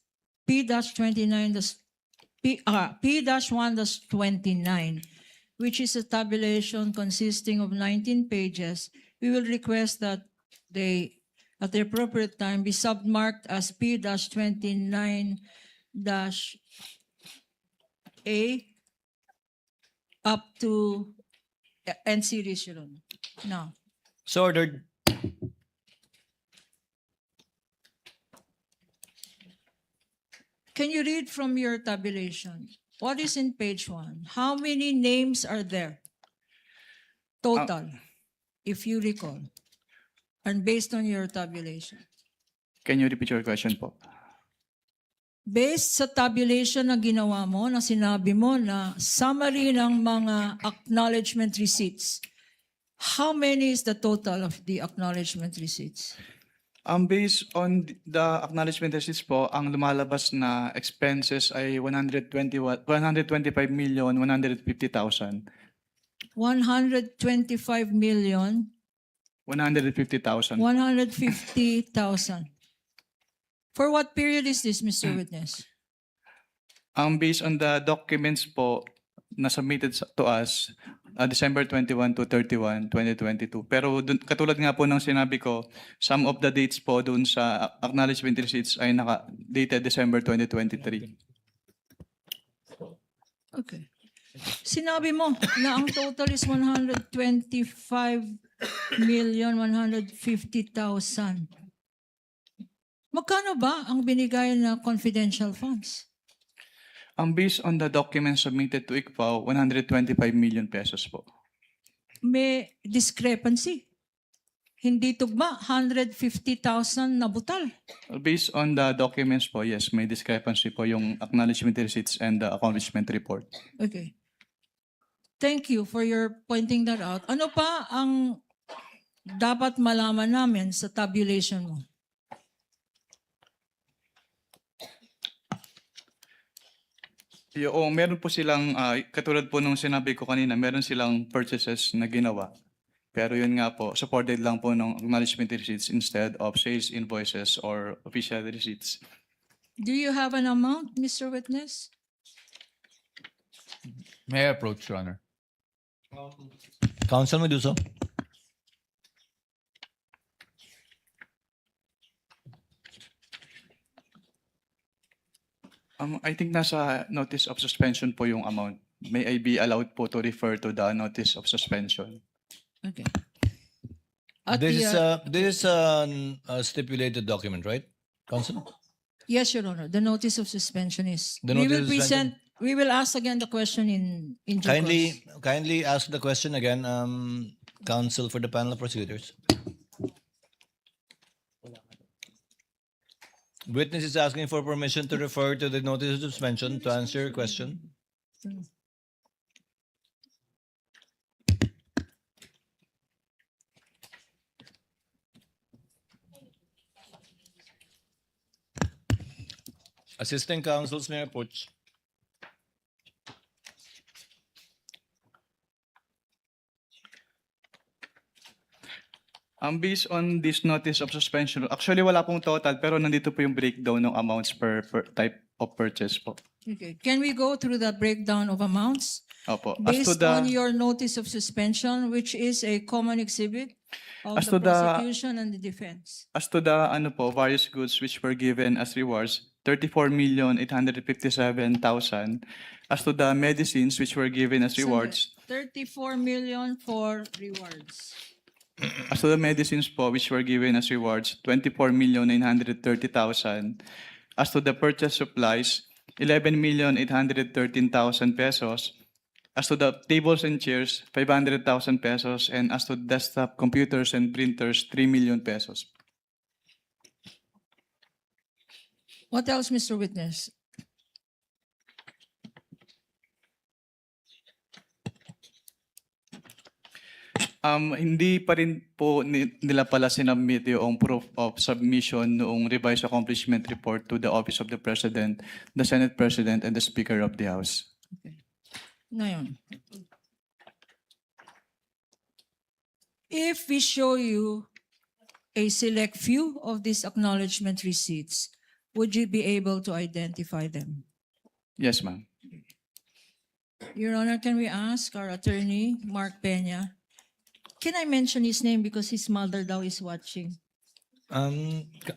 P-29, P-1-29, which is a tabulation consisting of 19 pages, we will request that they, at the appropriate time, be submarked as P-29-A up to end series, Your Honor. Now, So ordered. can you read from your tabulation? What is in page 1? How many names are there? Total, if you recall. And based on your tabulation. Can you repeat your question po? Based sa tabulation na ginawa mo, na sinabi mo na summary ng mga acknowledgement receipts, how many is the total of the acknowledgement receipts? Based on the acknowledgement receipts po, ang lumalabas na expenses ay 125,150,000. 125 million 150,000. 150,000. For what period is this, Mr. Witness? Based on the documents po na submitted to us, December 21 to 31, 2022. Pero katulad nga po ng sinabi ko, some of the dates po dun sa acknowledgement receipts ay dated December 2023. Okay. Sinabi mo na ang total is 125,150,000. Magkano ba ang binigay na confidential funds? Based on the documents submitted to ICFAO, 125 million pesos po. May discrepancy. Hindi tugma, 150,000 na butal. Based on the documents po, yes, may discrepancy po yung acknowledgement receipts and the accomplishment report. Okay. Thank you for your pointing that out. Ano pa ang dapat malaman namin sa tabulation mo? Yung meron po silang, katulad po nung sinabi ko kanina, meron silang purchases na ginawa. Pero yun nga po, supported lang po ng acknowledgement receipts instead of sales invoices or official receipts. Do you have an amount, Mr. Witness? May I approach, Your Honor? Counsel Meduso. I think nasa notice of suspension po yung amount. May I be allowed po to refer to the notice of suspension? Okay. At This the, is a stipulated document, right, Counsel? yes, Your Honor, the notice of suspension is. The We notice will of suspension? we will ask again the question in due course. Kindly ask the question again, Counsel for the panel of prosecutors. Witness is asking for permission to refer to the notice of suspension to answer your question. Assistant counsels may approach. Based on this notice of suspension, actually wala pong total pero nandito po yung breakdown ng amounts per type of purchase po. Okay. Can we go through the breakdown of amounts? Opo. As to Based on the, your notice of suspension, which is a common exhibit of As the to the- prosecution and the defense. as to the various goods which were given as rewards, 34,857,000 as to the medicines which were given as rewards. 34 million for rewards. As to the medicines po which were given as rewards, 24,930,000. As to the purchase supplies, 11,813,000 pesos. As to the tables and chairs, 500,000 pesos. And as to desktop computers and printers, 3 million pesos. What else, Mr. Witness? Hindi pa rin po nila pala sinubmit yung proof of submission noong revised accomplishment report to the Office of the President, the Senate President, and the Speaker of the House. Ngayon, if we show you a select few of these acknowledgement receipts, would you be able to identify them? Yes, ma'am. Your Honor, can we ask our attorney, Mark Peña? Can I mention his name because his mother daw is watching?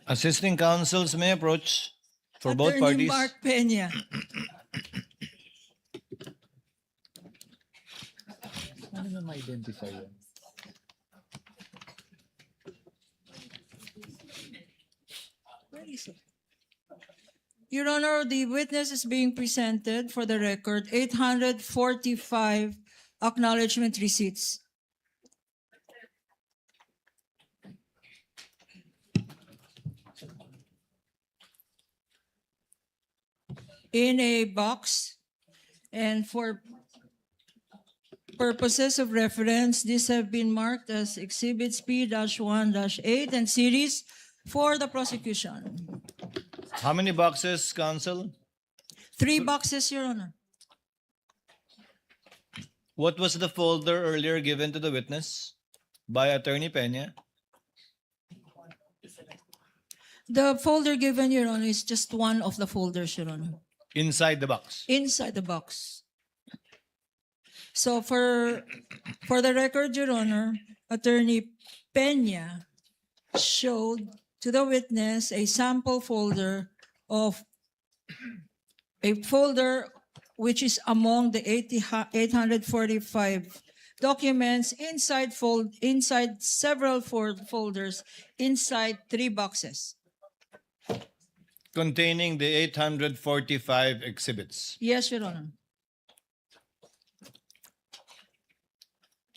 Assisting counsels may approach for both Attorney parties. Mark Peña. Ano na ma-identify yan? Where is it? Your Honor, the witness is being presented for the record 845 acknowledgement receipts. In a box, and for purposes of reference, these have been marked as exhibits P-1-8 and series for the prosecution. How many boxes, counsel? 3 boxes, Your Honor. What was the folder earlier given to the witness by Attorney Peña? The folder given, Your Honor, is just one of the folders, Your Honor. Inside the box. Inside the box. So for the record, Your Honor, Attorney Peña showed to the witness a sample folder of a folder which is among the 845 documents inside several folders inside 3 boxes. Containing the 845 exhibits. Yes, Your Honor.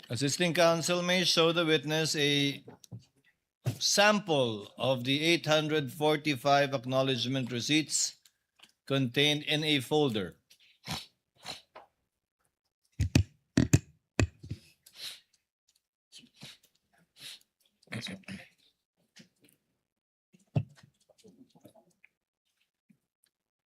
Assisting counsel may show the witness a sample of the 845 acknowledgement receipts contained in a folder.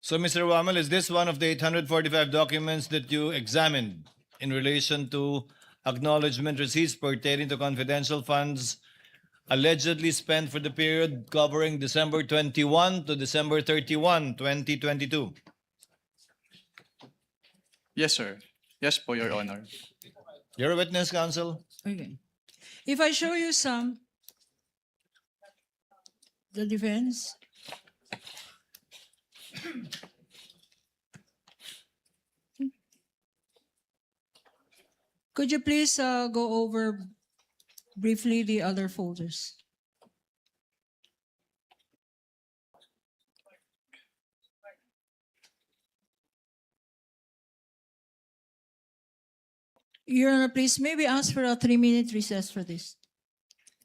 So, Mr. Wamil, is this one of the 845 documents that you examined in relation to acknowledgement receipts pertaining to confidential funds allegedly spent for the period covering December 21 to December 31, 2022? Yes, sir. Yes po, Your Honor. You're a witness, counsel. Okay. If I show you some, the defense. Could you please go over briefly the other folders? Your Honor, please, may we ask for a 3-minute recess for this?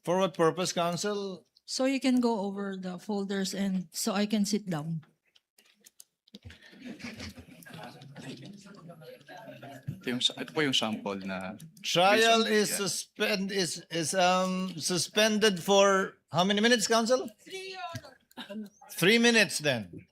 For what purpose, counsel? So you can go over the folders and so I can sit down. Ito po yung sample na Trial is suspended for how many minutes, counsel? 3 minutes then.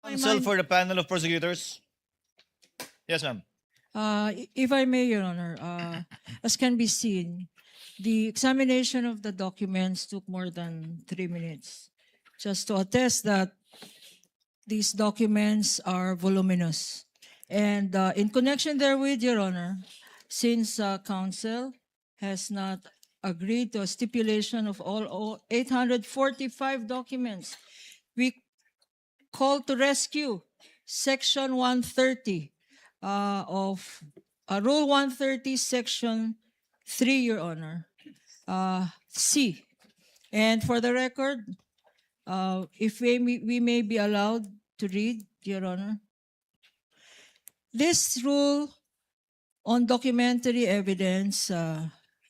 Counsel for the panel of prosecutors. Yes, ma'am. If I may, Your Honor, as can be seen, the examination of the documents took more than 3 minutes, just to attest that these documents are voluminous. And in connection therewith, Your Honor, since counsel has not agreed to a stipulation of all 845 documents, we call to rescue Section 130 of Rule 130, Section 3, Your Honor, C. And for the record, if we may be allowed to read, Your Honor. This rule on documentary evidence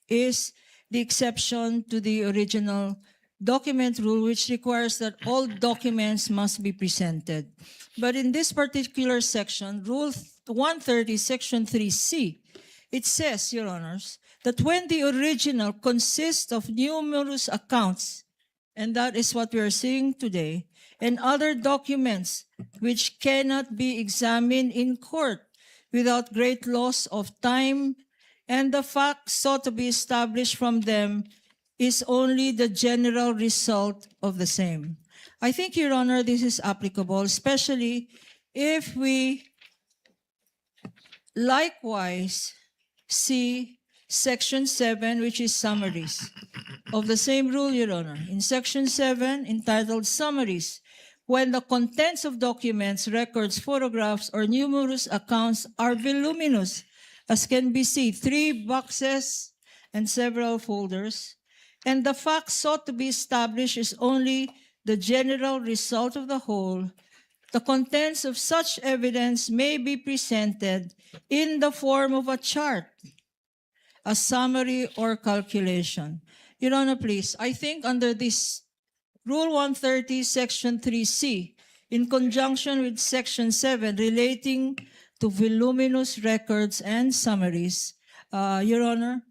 is the exception to the original document rule, which requires that all documents must be presented. But in this particular section, Rule 130, Section 3C, it says, Your Honors, that when the original consists of numerous accounts, and that is what we are seeing today, and other documents which cannot be examined in court without great loss of time, and the facts sought to be established from them is only the general result of the same. I think, Your Honor, this is applicable, especially if we likewise see Section 7, which is summaries of the same rule, Your Honor. In Section 7, entitled Summaries, when the contents of documents, records, photographs, or numerous accounts are voluminous, as can be seen, 3 boxes and several folders, and the fact sought to be established is only the general result of the whole, the contents of such evidence may be presented in the form of a chart, a summary, or calculation. Your Honor, please, I think under this Rule 130, Section 3C, in conjunction with Section 7 relating to voluminous records and summaries, Your Honor,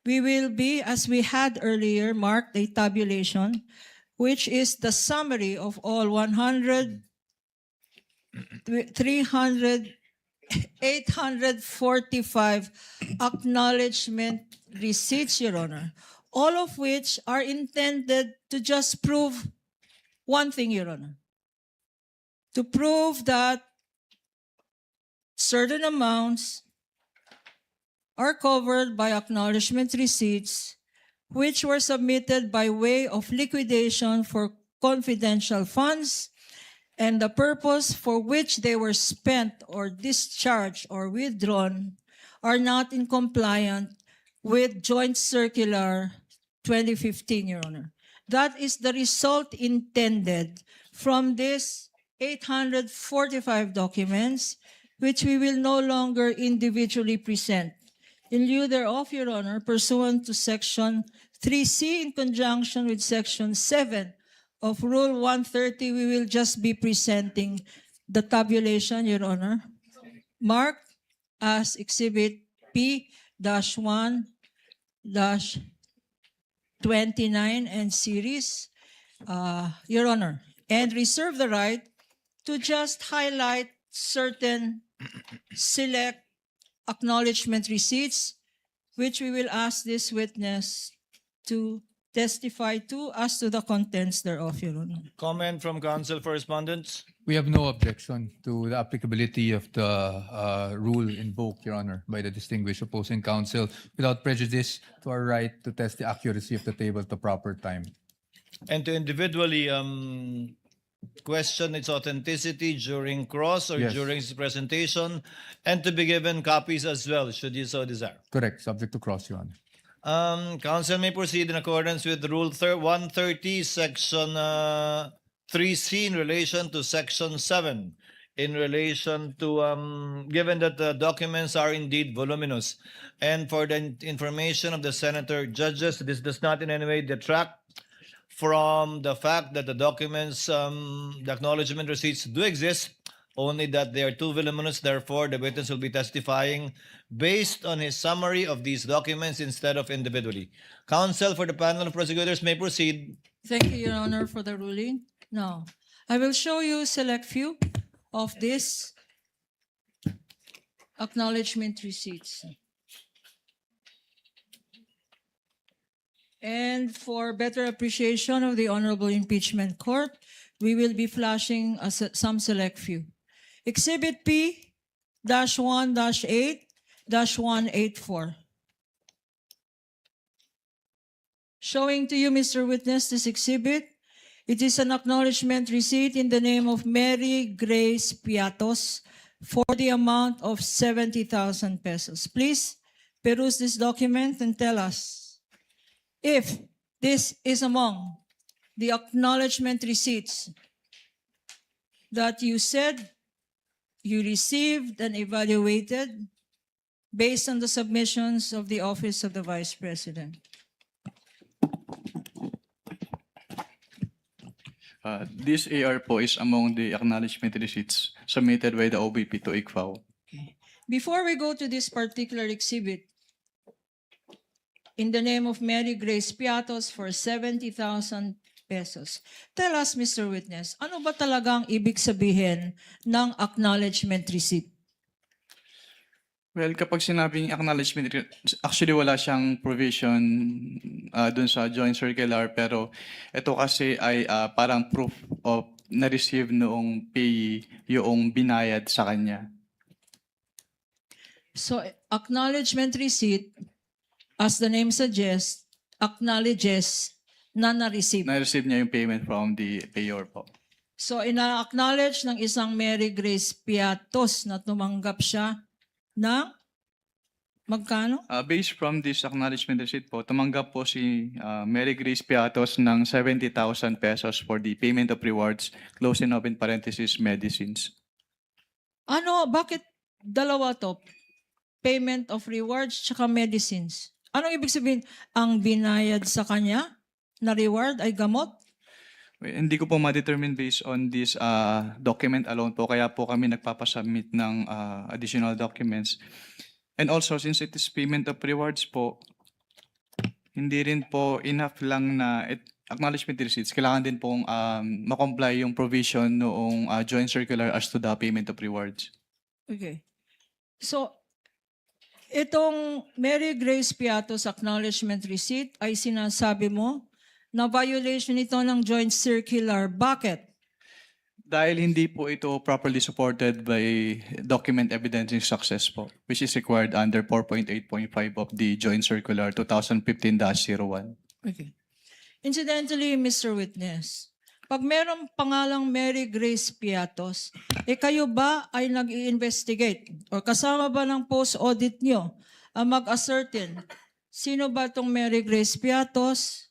we will be, as we had earlier, marked a tabulation, which is the summary of all 845 acknowledgement receipts, Your Honor, all of which are intended to just prove one thing, Your Honor, to prove that certain amounts are covered by acknowledgement receipts which were submitted by way of liquidation for confidential funds, and the purpose for which they were spent or discharged or withdrawn are not in compliance with Joint Circular 2015, Your Honor. That is the result intended from this 845 documents, which we will no longer individually present. In lieu thereof, Your Honor, pursuant to Section 3C in conjunction with Section 7 of Rule 130, we will just be presenting the tabulation, Your Honor, marked as Exhibit P-1-29 and series, Your Honor, and reserve the right to just highlight certain select acknowledgement receipts, which we will ask this witness to testify to as to the contents thereof, Your Honor. Comment from counsel for respondents. We have no objection to the applicability of the rule invoked, Your Honor, by the distinguished opposing counsel without prejudice to our right to test the accuracy of the table at the proper time. And to individually question its authenticity during cross or Yes. during its presentation, and to be given copies as well, should you so desire. Correct, subject to cross, Your Honor. Counsel may proceed in accordance with Rule 130, Section 3C in relation to Section 7, in relation to, given that the documents are indeed voluminous, and for the information of the senator judges, this does not in any way detract from the fact that the documents, the acknowledgement receipts do exist, only that they are too voluminous. Therefore, the witness will be testifying based on his summary of these documents instead of individually. Counsel for the panel of prosecutors may proceed. Thank you, Your Honor, for the ruling. Now, I will show you select few of these acknowledgement receipts. And for better appreciation of the Honorable Impeachment Court, we will be flashing some select few. Exhibit P-1-8-184. Showing to you, Mr. Witness, this exhibit. It is an acknowledgement receipt in the name of Mary Grace Piatos for the amount of 70,000 pesos. Please peruse this document and tell us if this is among the acknowledgement receipts that you said you received and evaluated based on the submissions of the Office of the Vice President. This AR po is among the acknowledgement receipts submitted by the OBP to ICFAO. Before we go to this particular exhibit, in the name of Mary Grace Piatos for 70,000 pesos, tell us, Mr. Witness, ano ba talagang ibig sabihin ng acknowledgement receipt? Well, kapag sinabing acknowledgement, actually wala siyang provision dun sa joint circular, pero ito kasi ay parang proof of na-receive noong payee yung binayad sa kanya. So, acknowledgement receipt, as the name suggests, acknowledges na na-receive. Na-receive niya yung payment from the payor po. So, ina-acknowledge ng isang Mary Grace Piatos na tumanggap siya ng magkano? Based from this acknowledgement receipt po, tumanggap po si Mary Grace Piatos ng 70,000 pesos for the payment of rewards, close and open parenthesis, medicines. Ano, bakit dalawa to? Payment of rewards tsaka medicines. Anong ibig sabihin? Ang binayad sa kanya na reward ay gamot? Hindi ko po ma-determine based on this document alone po, kaya po kami nagpapasubmit ng additional documents. And also, since it is payment of rewards po, hindi rin po enough lang na acknowledgement receipts. Kailangan din pong makomply yung provision noong joint circular as to the payment of rewards. Okay. So, itong Mary Grace Piatos acknowledgement receipt ay sinasabi mo na violation ito ng joint circular. Bakit? Dahil hindi po ito properly supported by document evidencing success po, which is required under 4.8.5 of the joint circular 2015-01. Okay. Incidentally, Mr. Witness, pag merong pangalang Mary Grace Piatos, kayo ba ay nag-i-investigate o kasama ba ng post-audit nyo ang mag-ascertain sino ba itong Mary Grace Piatos?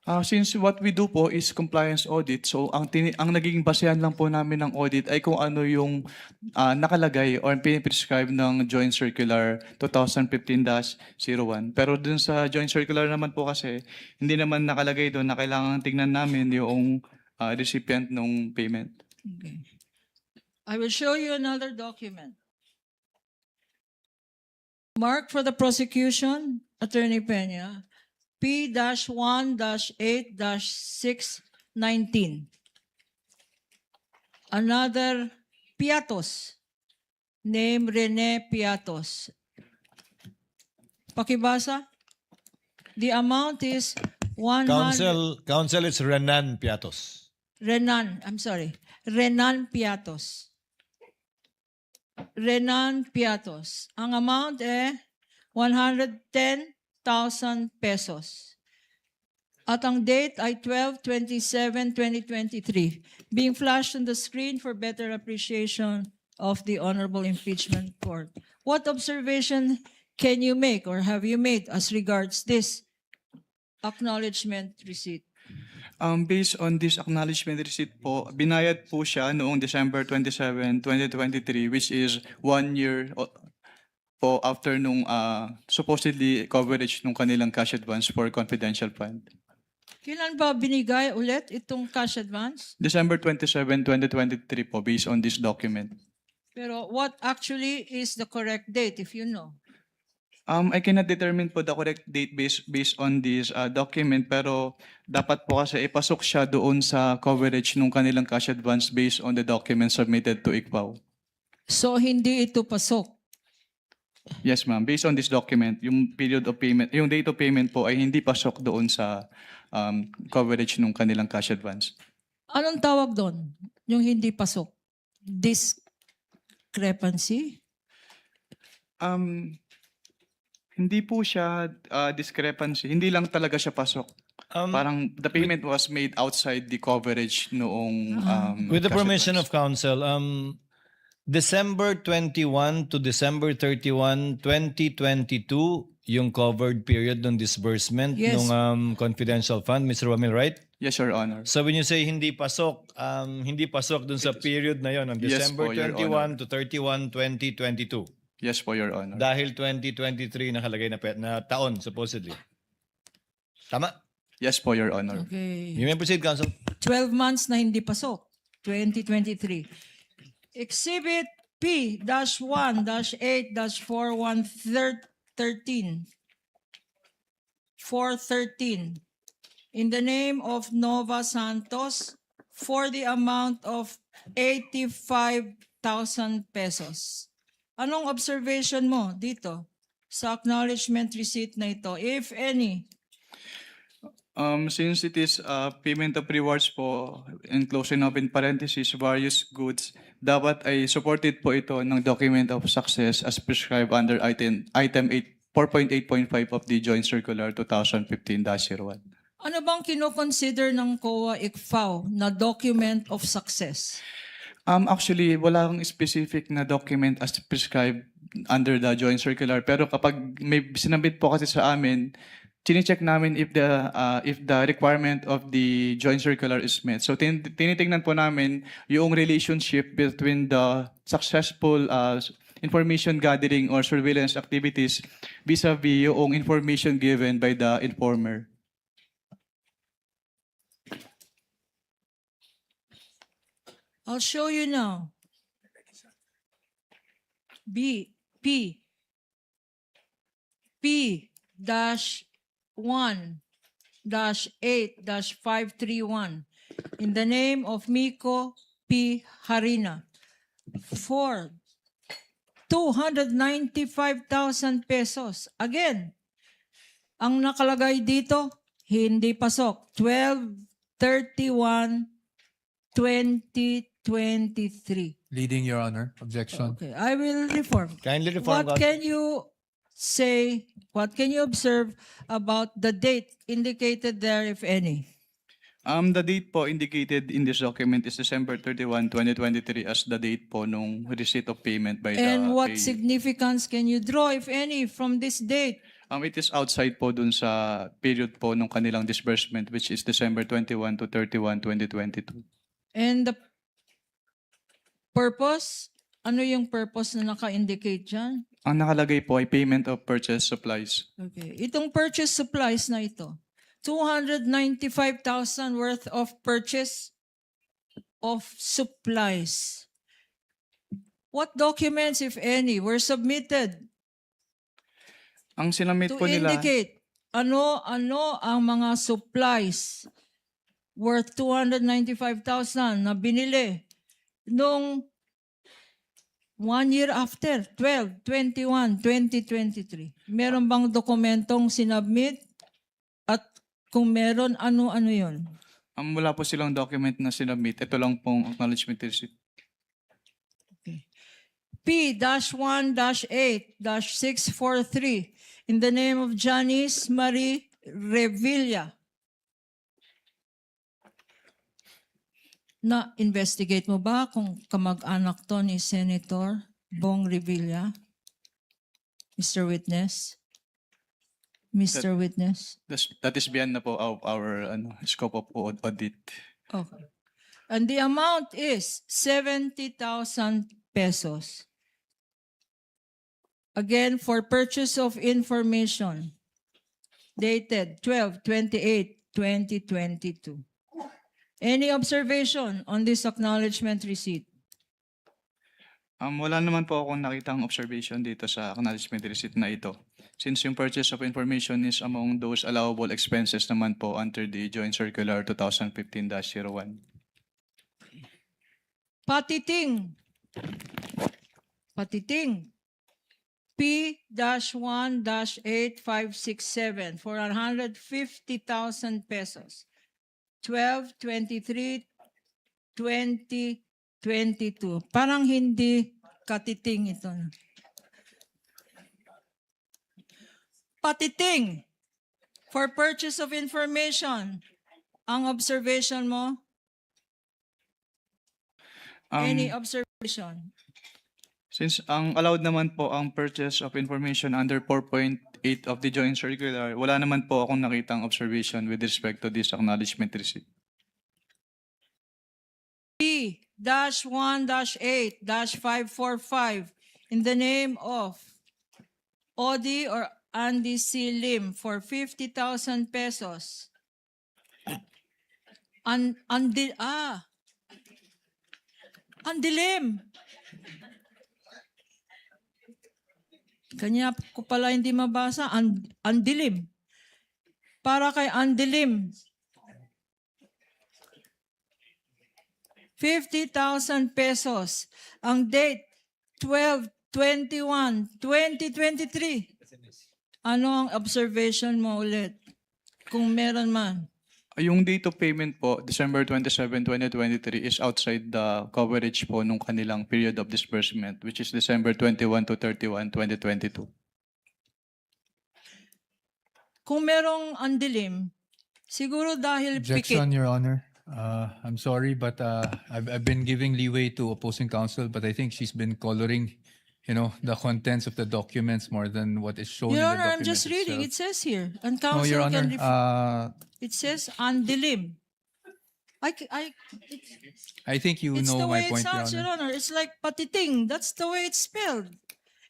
Since what we do po is compliance audit, so ang naging basehan lang po namin ng audit ay kung ano yung nakalagay or piniprescribe ng Joint Circular 2015-01. Pero dun sa Joint Circular naman po kasi, hindi naman nakalagay doon na kailangan tingnan namin yung recipient ng payment. Okay. I will show you another document. Mark for the prosecution, Attorney Peña, P-1-8-619. Another Piatos, name Rene Piatos. Pakibasa. The amount is 100. Counsel is Renan Piatos. Renan Piatos. Renan Piatos. Ang amount 110,000 pesos. At ang date ay 12/27/2023. Being flashed on the screen for better appreciation of the Honorable Impeachment Court. What observation can you make or have you made as regards this acknowledgement receipt? Based on this acknowledgement receipt po, binayad po siya noong December 27, 2023, which is 1 year po after nung supposedly coverage nung kanilang cash advance for confidential fund. Kailan ba binigay ulit itong cash advance? December 27, 2023 po, based on this document. Pero what actually is the correct date if you know? I cannot determine po the correct date based on this document, pero dapat po kasi ipasok siya doon sa coverage ng kanilang cash advance based on the document submitted to ICPAO. So hindi ito pasok. Yes, ma'am. Based on this document, yung period of payment, yung date of payment po ay hindi pasok doon sa coverage ng kanilang cash advance. Anong tawag doon? Yung hindi pasok? Discrepancy? Hindi po siya discrepancy. Hindi lang talaga siya pasok. Parang the payment was made outside the coverage noong With the cash permission advance. of council, December 21 to December 31, 2022, yung covered period ng disbursement Yes. ng confidential fund, Mr. Wamil, right? Yes, Your Honor. So when you say hindi pasok dun sa period na yon, ng Yes December po, Your 21 to 31, 2022. Yes po, Your Honor. Dahil 2023 nakalagay na taon, supposedly. Tama? Yes po, Your Honor. Okay. You may proceed, Council. 12 months na hindi pasok. 2023. Exhibit P-1-8-4113 413 in the name of Nova Santos for the amount of 85,000 pesos. Anong observation mo dito sa acknowledgement receipt na ito, if any? Since it is payment of rewards po, in closing open parenthesis, various goods, dapat ay supported po ito ng document of success as prescribed under item 4.8.5 of the Joint Circular 2015-01. Ano bang kinoconsider ng COA ICFAO na document of success? Actually, wala kang specific na document as prescribed under the Joint Circular. Pero kapag may sinabit po kasi sa amin, chine-check namin if the requirement of the Joint Circular is met. So tinitingnan po namin yung relationship between the successful information gathering or surveillance activities vis-a-vis yung information given by the informer. I'll show you now. P-1-8-531 in the name of Miko P. Harina for 295,000 pesos. Again, ang nakalagay dito, hindi pasok. 12/31/2023. Leading, Your Honor. Objection. Okay, I will reform. Kindly reform, What Council. can you say, what can you observe about the date indicated there, if any? The date po indicated in this document is December 31, 2023 as the date po nung receipt of payment by the And what payee. significance can you draw, if any, from this date? It is outside po dun sa period po nung kanilang disbursement, which is December 21 to 31, 2022. And the purpose? Ano yung purpose na naka-indicate dyan? Ang nakalagay po ay payment of purchase supplies. Okay. Itong purchase supplies na ito, 295,000 worth of purchase of supplies. What documents, if any, were submitted Ang sinamit to po nila, indicate ano ang mga supplies worth 295,000 na binili nung 1 year after, 12/21/2023. Meron bang dokumentong sinubmit? At kung meron, ano-ano yun? wala po silang document na sinabit. Ito lang pong acknowledgement receipt. P-1-8-643 in the name of Janice Marie Revilla. Na-investigate mo ba kung kamag-anak to ni Senator Bong Revilla? Mr. Witness? Mr. Witness? That is beyond na po our scope of audit. Okay. And the amount is 70,000 pesos. Again, for purchase of information dated 12/28/2022. Any observation on this acknowledgement receipt? Wala naman po akong nakitang observation dito sa acknowledgement receipt na ito. Since yung purchase of information is among those allowable expenses naman po under the Joint Circular 2015-01. Patiting. Patiting. P-1-8567 for 150,000 pesos. 12/23/2022. Parang hindi katiting ito. Patiting. For purchase of information. Ang observation mo? Any observation? Since ang allowed naman po ang purchase of information under 4.8 of the Joint Circular, wala naman po akong nakitang observation with respect to this acknowledgement receipt. P-1-8-545 in the name of Odi or Andy C. Lim for 50,000 pesos. Andilim. Kanya ko pala hindi mabasa. Andilim. Para kay Andilim. 50,000 pesos. Ang date, 12/21/2023. Ano ang observation mo ulit? Kung meron man. Yung date of payment po, December 27, 2023, is outside the coverage po nung kanilang period of disbursement, which is December 21 to 31, 2022. Kung merong andilim, siguro dahil Objection, pikit. Your Honor. I'm sorry, but I've been giving leeway to opposing counsel, but I think she's been coloring, the contents of the documents more than what is shown in Your the Honor, I'm document just reading. It itself. says here. And No, counsel Your can Honor, It says andilim. I think you It's the know way my it point, Your sounds, Your Honor. Honor. It's like patiting. That's the way it's spelled.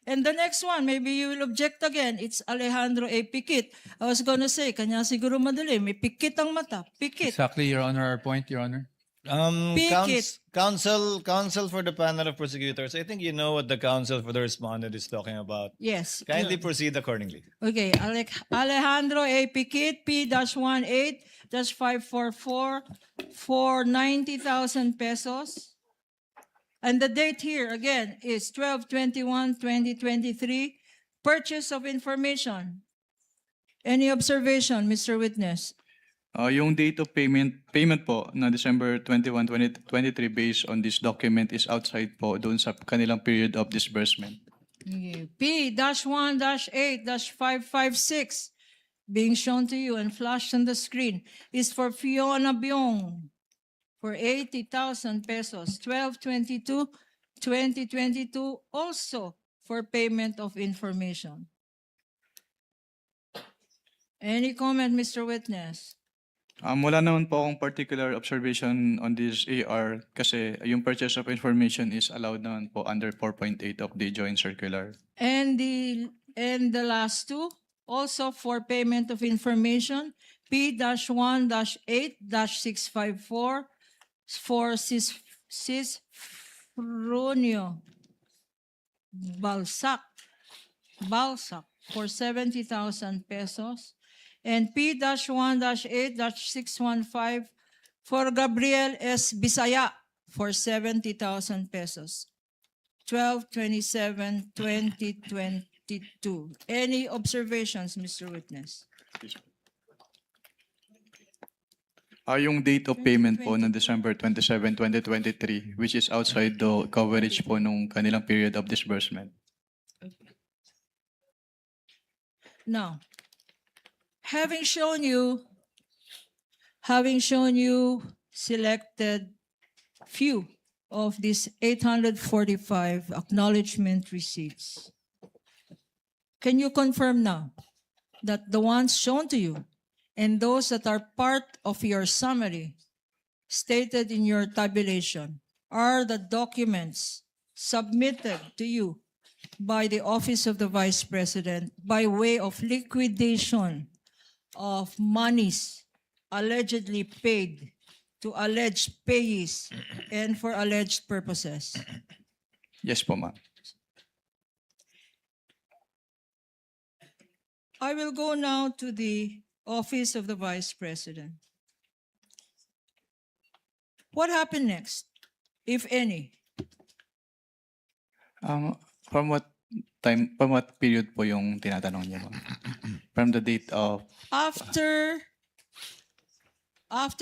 And the next one, maybe you will object again. It's Alejandro A. Pikit. I was gonna say, kanya siguro madali. May pikit ang mata. Pikit. Exactly, Your Honor, our point, Your Honor. Pikit. Counsel for the panel of prosecutors. I think you know what the counsel for the respondent is talking about. Yes. Kindly proceed accordingly. Okay, Alejandro A. Pikit, P-18-544 for 90,000 pesos. And the date here, again, is 12/21/2023. Purchase of information. Any observation, Mr. Witness? Yung date of payment po na December 21, 2023 based on this document is outside po doon sa kanilang period of disbursement. Okay. P-1-8-556 being shown to you and flashed on the screen is for Fiona Byong for 80,000 pesos, 12/22/2022, also for payment of information. Any comment, Mr. Witness? Wala naman po akong particular observation on this AR kasi yung purchase of information is allowed naman po under 4.8 of the Joint Circular. And the last two, also for payment of information, P-1-8-654 for Cisfronio Balsac for 70,000 pesos. And P-1-8-615 for Gabriel S. Bisaya for 70,000 pesos. 12/27/2022. Any observations, Mr. Witness? Yung date of payment po ng December 27, 2023, which is outside the coverage po nung kanilang period of disbursement. Now, having shown you selected few of these 845 acknowledgement receipts, can you confirm now that the ones shown to you and those that are part of your summary stated in your tabulation are the documents submitted to you by the Office of the Vice President by way of liquidation of monies allegedly paid to alleged payees and for alleged purposes? Yes po, ma'am. I will go now to the office of the Vice President. What happened next, if any? From what period po yung tinatanong niyo, ma'am? From the date of... After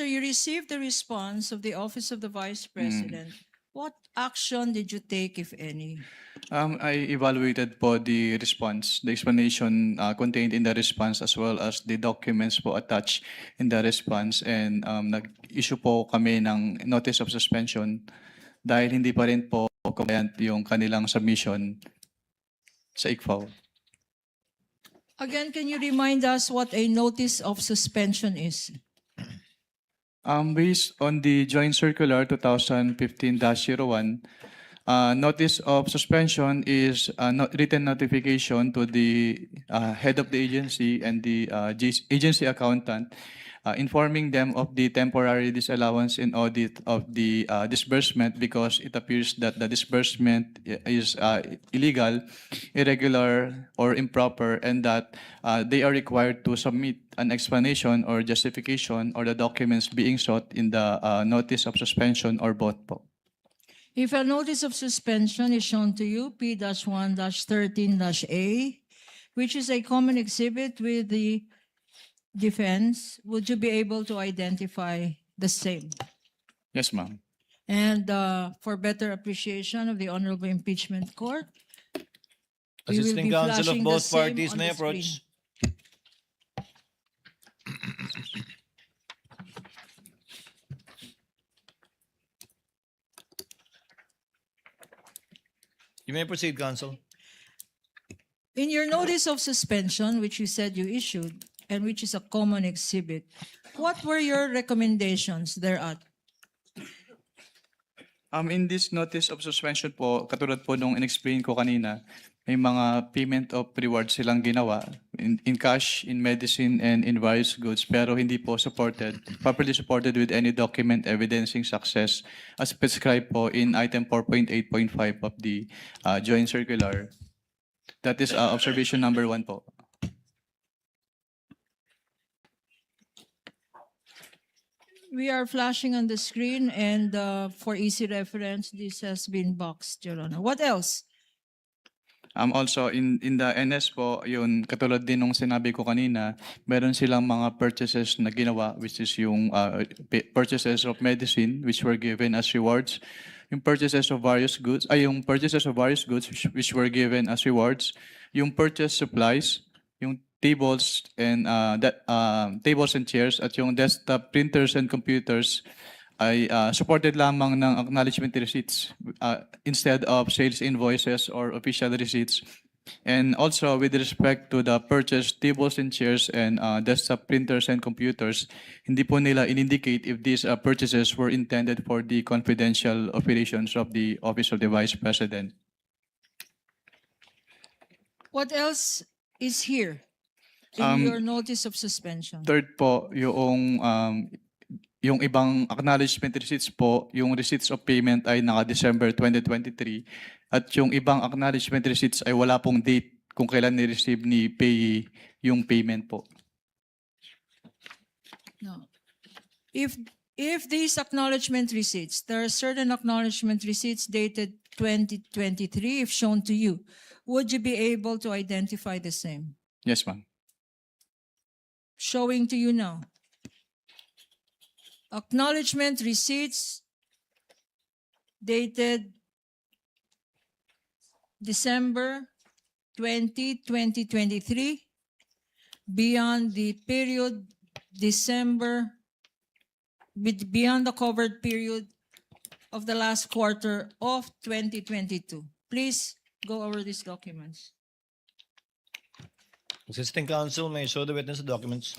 you received the response of the office of the Vice President, what action did you take, if any? I evaluated po the response, the explanation contained in the response as well as the documents po attached in the response, and nag-issue po kami ng notice of suspension dahil hindi pa rin po compliant yung kanilang submission sa ICFAO. Again, can you remind us what a notice of suspension is? Based on the Joint Circular 2015-01, notice of suspension is a written notification to the head of the agency and the agency accountant, informing them of the temporary disallowance in audit of the disbursement because it appears that the disbursement is illegal, irregular, or improper, and that they are required to submit an explanation or justification or the documents being sought in the notice of suspension or both po. If a notice of suspension is shown to you, P-1-13-A, which is a common exhibit with the defense, would you be able to identify the same? Yes, ma'am. And for better appreciation of the Honorable Impeachment Court, we will Assisting be counsel of flashing the both same parties on may the approach. screen. You may proceed, counsel. In your notice of suspension, which you said you issued, and which is a common exhibit, what were your recommendations thereat? In this notice of suspension po, katulad po nung in-explain ko kanina, may mga payment of rewards silang ginawa in cash, in medicine, and in various goods, pero hindi po properly supported with any document evidencing success as prescribed po in item 4.8.5 of the Joint Circular. That is observation number 1 po. We are flashing on the screen, and for easy reference, this has been boxed, Your Honor. What else? Also, in the NS po, yun, katulad din nung sinabi ko kanina, meron silang mga purchases na ginawa, which is yung purchases of medicine, which were given as rewards. Yung purchases of various goods, which were given as rewards. Yung purchase supplies, yung tables and tables and chairs, at yung desktop printers and computers ay supported lamang ng acknowledgement receipts instead of sales invoices or official receipts. And also with respect to the purchased tables and chairs and desktop printers and computers, hindi po nila in-indicate if these purchases were intended for the confidential operations of the Office of the Vice President. What else is here in your notice of suspension? Third po, yung ibang acknowledgement receipts po, yung receipts of payment ay naka-December 2023 at yung ibang acknowledgement receipts ay wala pong date kung kailan ni-receive ni payee yung payment po. No. If these acknowledgement receipts, there are certain acknowledgement receipts dated 2023, if shown to you, would you be able to identify the same? Yes, ma'am. Showing to you now. Acknowledgement receipts dated December 20, 2023, beyond the period beyond the covered period of the last quarter of 2022. Please go over these documents. Assisting counsel may show the witness the documents.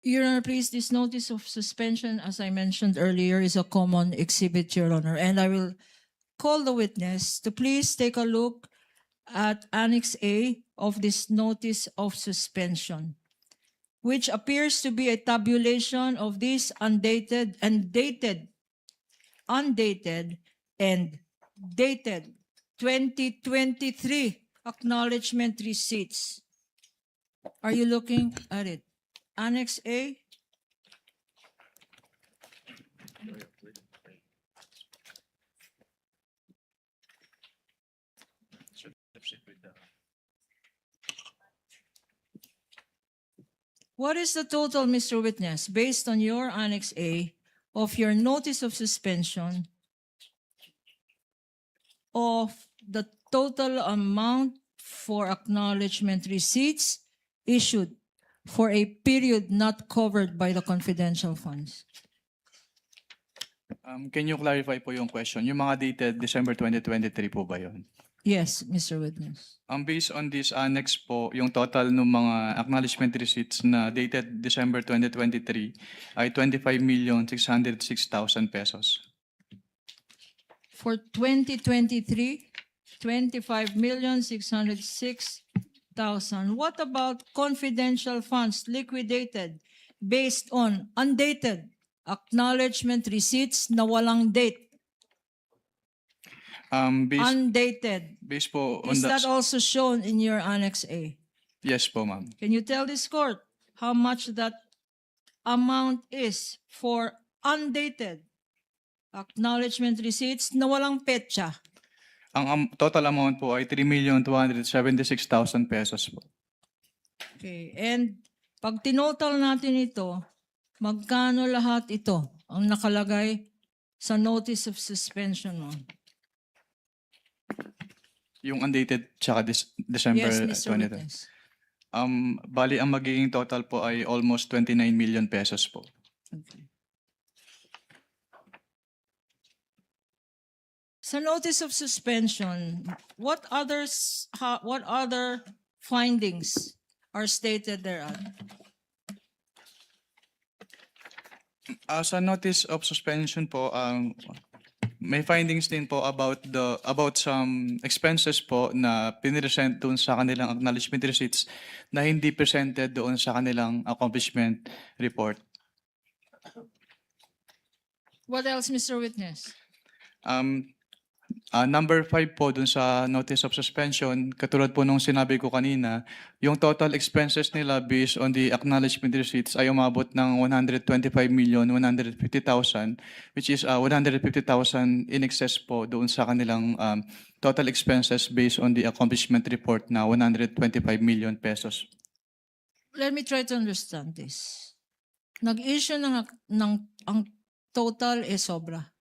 Your Honor, please, this notice of suspension, as I mentioned earlier, is a common exhibit, Your Honor, and I will call the witness to please take a look at Annex A of this notice of suspension, which appears to be a tabulation of these undated and dated 2023 acknowledgement receipts. Are you looking at it? Annex A? What is the total, Mr. Witness, based on your Annex A of your notice of suspension of the total amount for acknowledgement receipts issued for a period not covered by the confidential funds? Can you clarify po yung question? Yung mga dated December 2023 po ba yun? Yes, Mr. Witness. Based on this annex po, yung total ng mga acknowledgement receipts na dated December 2023 ay 25,606,000 pesos. For 2023, 25,606,000. What about confidential funds liquidated based on undated acknowledgement receipts na walang date? Undated. Based po on Is that also shown in your Annex A? Yes po, ma'am. Can you tell this court how much that amount is for undated acknowledgement receipts na walang petsa? Ang total amount po ay 3,276,000 pesos po. Okay, and pag tinotal natin ito, magkano lahat ito ang nakalagay sa notice of suspension mo? Yung undated tsaka December Yes, Mr. 20. Witness. Bali ang magiging total po ay almost 29 million pesos po. Okay. Sa notice of suspension, what other findings are stated thereon? Sa notice of suspension po, may findings din po about some expenses po na piniresent doon sa kanilang acknowledgement receipts na hindi presented doon sa kanilang accomplishment report. What else, Mr. Witness? Number 5 po dun sa notice of suspension, katulad po nung sinabi ko kanina, yung total expenses nila based on the acknowledgement receipts ay umabot ng 125,150,000, which is 150,000 in excess po doon sa kanilang total expenses based on the accomplishment report na 125 million pesos. Let me try to understand this. Nag-issue ang total is sobra.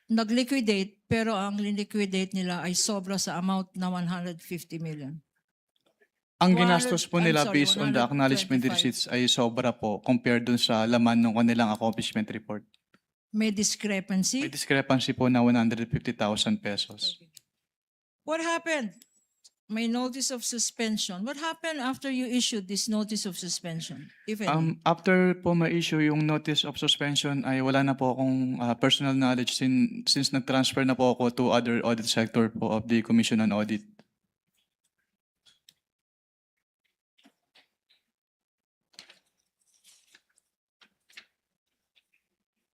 Nag-liquidate, pero ang liquidate nila ay sobra sa amount na 150 million. Ang ginastos po nila 100 based on the acknowledgement 125. receipts ay sobra po compared dun sa laman ng kanilang accomplishment report. May discrepancy. May discrepancy po na 150,000 pesos. What happened? May notice of suspension. What happened after you issued this notice of suspension? If any? After po ma-issue yung notice of suspension ay wala na po akong personal knowledge since nag-transfer na po ako to other audit sector po of the Commission on Audit.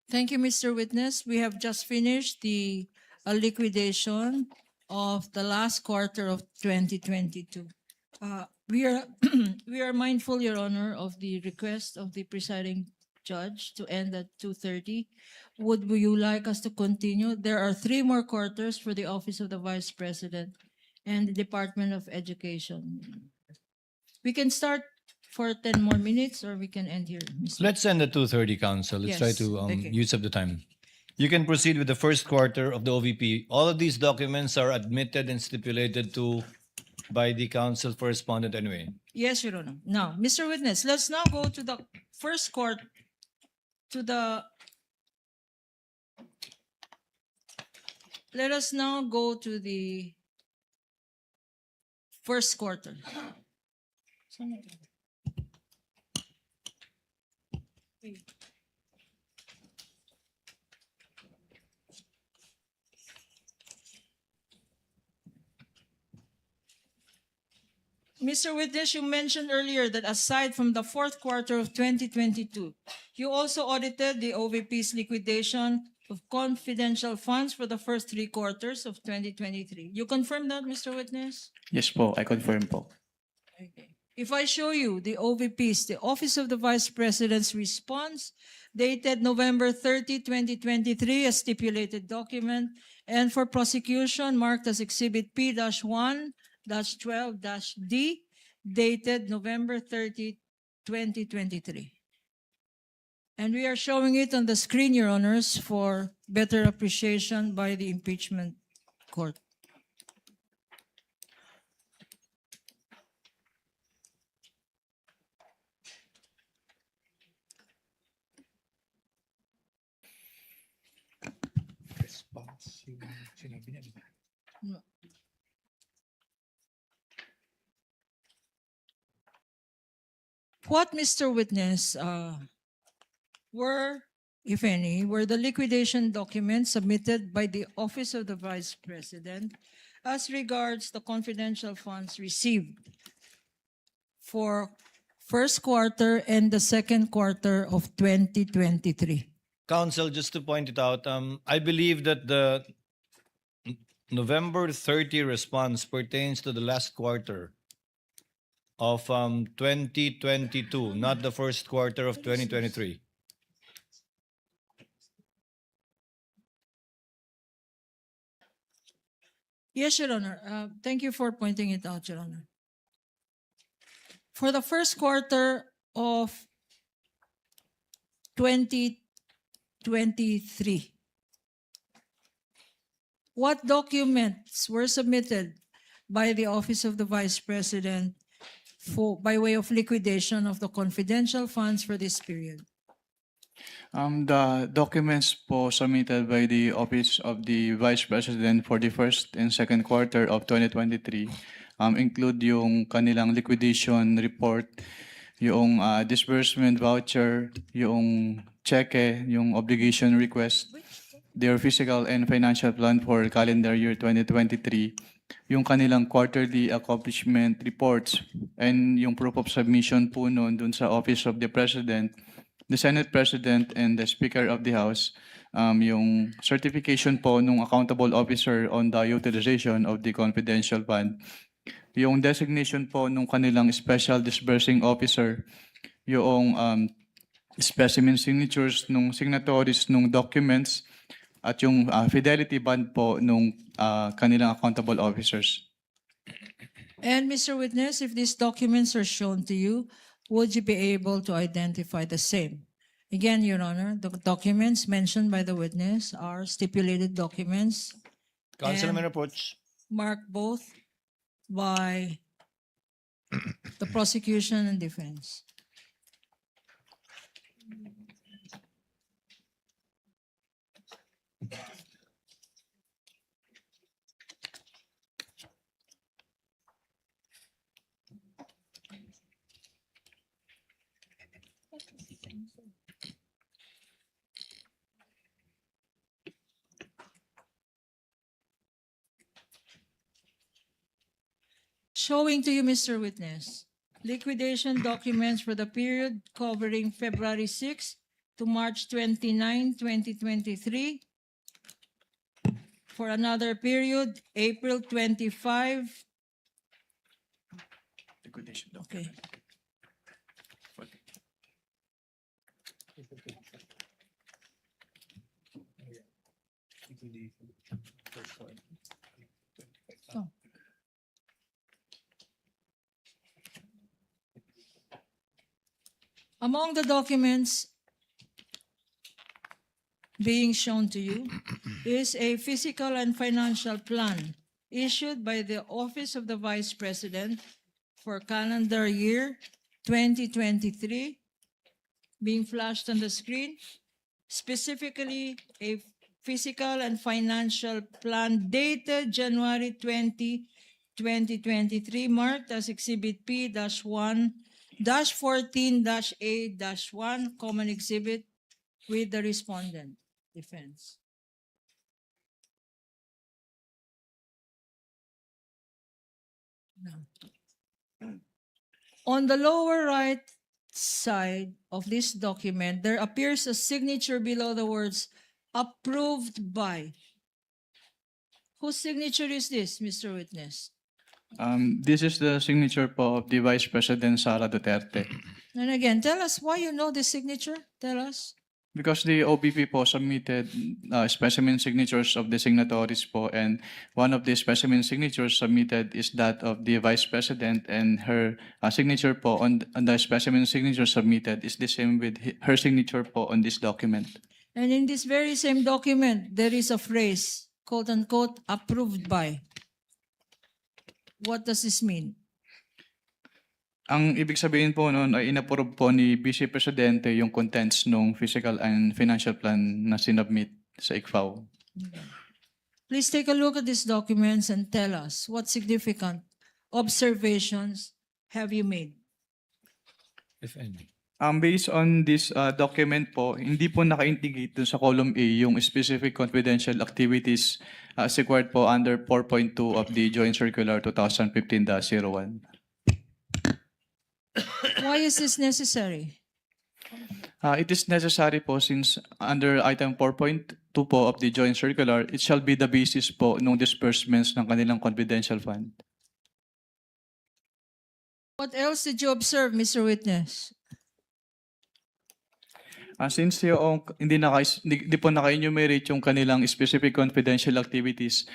Thank you, Mr. Witness. We have just finished the liquidation of the last quarter of 2022. We are mindful, Your Honor, of the request of the presiding judge to end at 2:30. Would you like us to continue? There are 3 more quarters for the Office of the Vice President and the Department of Education. We can start for 10 more minutes or we can end here, Mr. Let's end at 2:30, Council. Let's try Yes, to okay. use up the time. You can proceed with the first quarter of the OVP. All of these documents are admitted and stipulated to by the Council for respondent anyway. Yes, Your Honor. Now, Mr. Witness, let's now go to the first court, let us now go to the first quarter. Mr. Witness, you mentioned earlier that aside from the fourth quarter of 2022, you also audited the OVP's liquidation of confidential funds for the first 3 quarters of 2023. You confirm that, Mr. Witness? Yes po, I confirm po. Okay. If I show you the OVP's, the Office of the Vice President's response, dated November 30, 2023, a stipulated document, and for prosecution marked as Exhibit P-1-12-D, dated November 30, 2023. And we are showing it on the screen, Your Honors, for better appreciation by the impeachment court. What, Mr. Witness, were, if any, were the liquidation documents submitted by the Office of the Vice President as regards the confidential funds received for first quarter and the second quarter of 2023? Counsel, just to point it out, I believe that the November 30 response pertains to the last quarter of 2022, not the first quarter of 2023. Yes, Your Honor. Thank you for pointing it out, Your Honor. For the first quarter of 2023, what documents were submitted by the Office of the Vice President by way of liquidation of the confidential funds for this period? The documents po submitted by the Office of the Vice President for the first and second quarter of 2023 include yung kanilang liquidation report, yung disbursement voucher, yung cheque, yung obligation request, their physical and financial plan for calendar year 2023, yung kanilang quarterly accomplishment reports, and yung proof of submission po noon dun sa Office of the President, the Senate President, and the Speaker of the House, yung certification po nung accountable officer on the utilization of the confidential fund, yung designation po nung kanilang special disbursing officer, yung specimen signatures nung signatories nung documents, at yung fidelity bond po nung kanilang accountable officers. And Mr. Witness, if these documents are shown to you, would you be able to identify the same? Again, Your Honor, the documents mentioned by the witness are stipulated documents Councilman And- Rapuch. marked both by the prosecution and defense. Showing to you, Mr. Witness, liquidation documents for the period covering February 6 to March 29, 2023. For another period, April 25. Liquidation Okay. Oh. Among the documents being shown to you is a physical and financial plan issued by the Office of the Vice President for calendar year 2023, being flashed on the screen. Specifically, a physical and financial plan dated January 20, 2023, marked as Exhibit P-1 -14-A-1 common exhibit with the respondent defense. No. On the lower right side of this document, there appears a signature below the words approved by. Whose signature is this, Mr. Witness? This is the signature po of the Vice President Sara Duterte. And again, tell us why you know this signature. Tell us. Because the OBP po submitted specimen signatures of the signatories po, and one of the specimen signatures submitted is that of the Vice President, and her signature po on the specimen signature submitted is the same with her signature po on this document. And in this very same document, there is a phrase, quote unquote, approved by. What does this mean? Ang ibig sabihin po noon ay inapprove po ni Vice Presidente yung contents ng fiscal and financial plan na sinubmit sa ICFAO. Please take a look at these documents and tell us what significant observations have you made? If any. Based on this document po, hindi po naka-integrate dun sa column A yung specific confidential activities as required po under 4.2 of the Joint Circular 2015-01. Why is this necessary? It is necessary po since under item 4.2 po of the Joint Circular, it shall be the basis po ng disbursements ng kanilang confidential fund. What else did you observe, Mr. Witness? Since yung hindi po naka-enumerate yung kanilang specific confidential activities,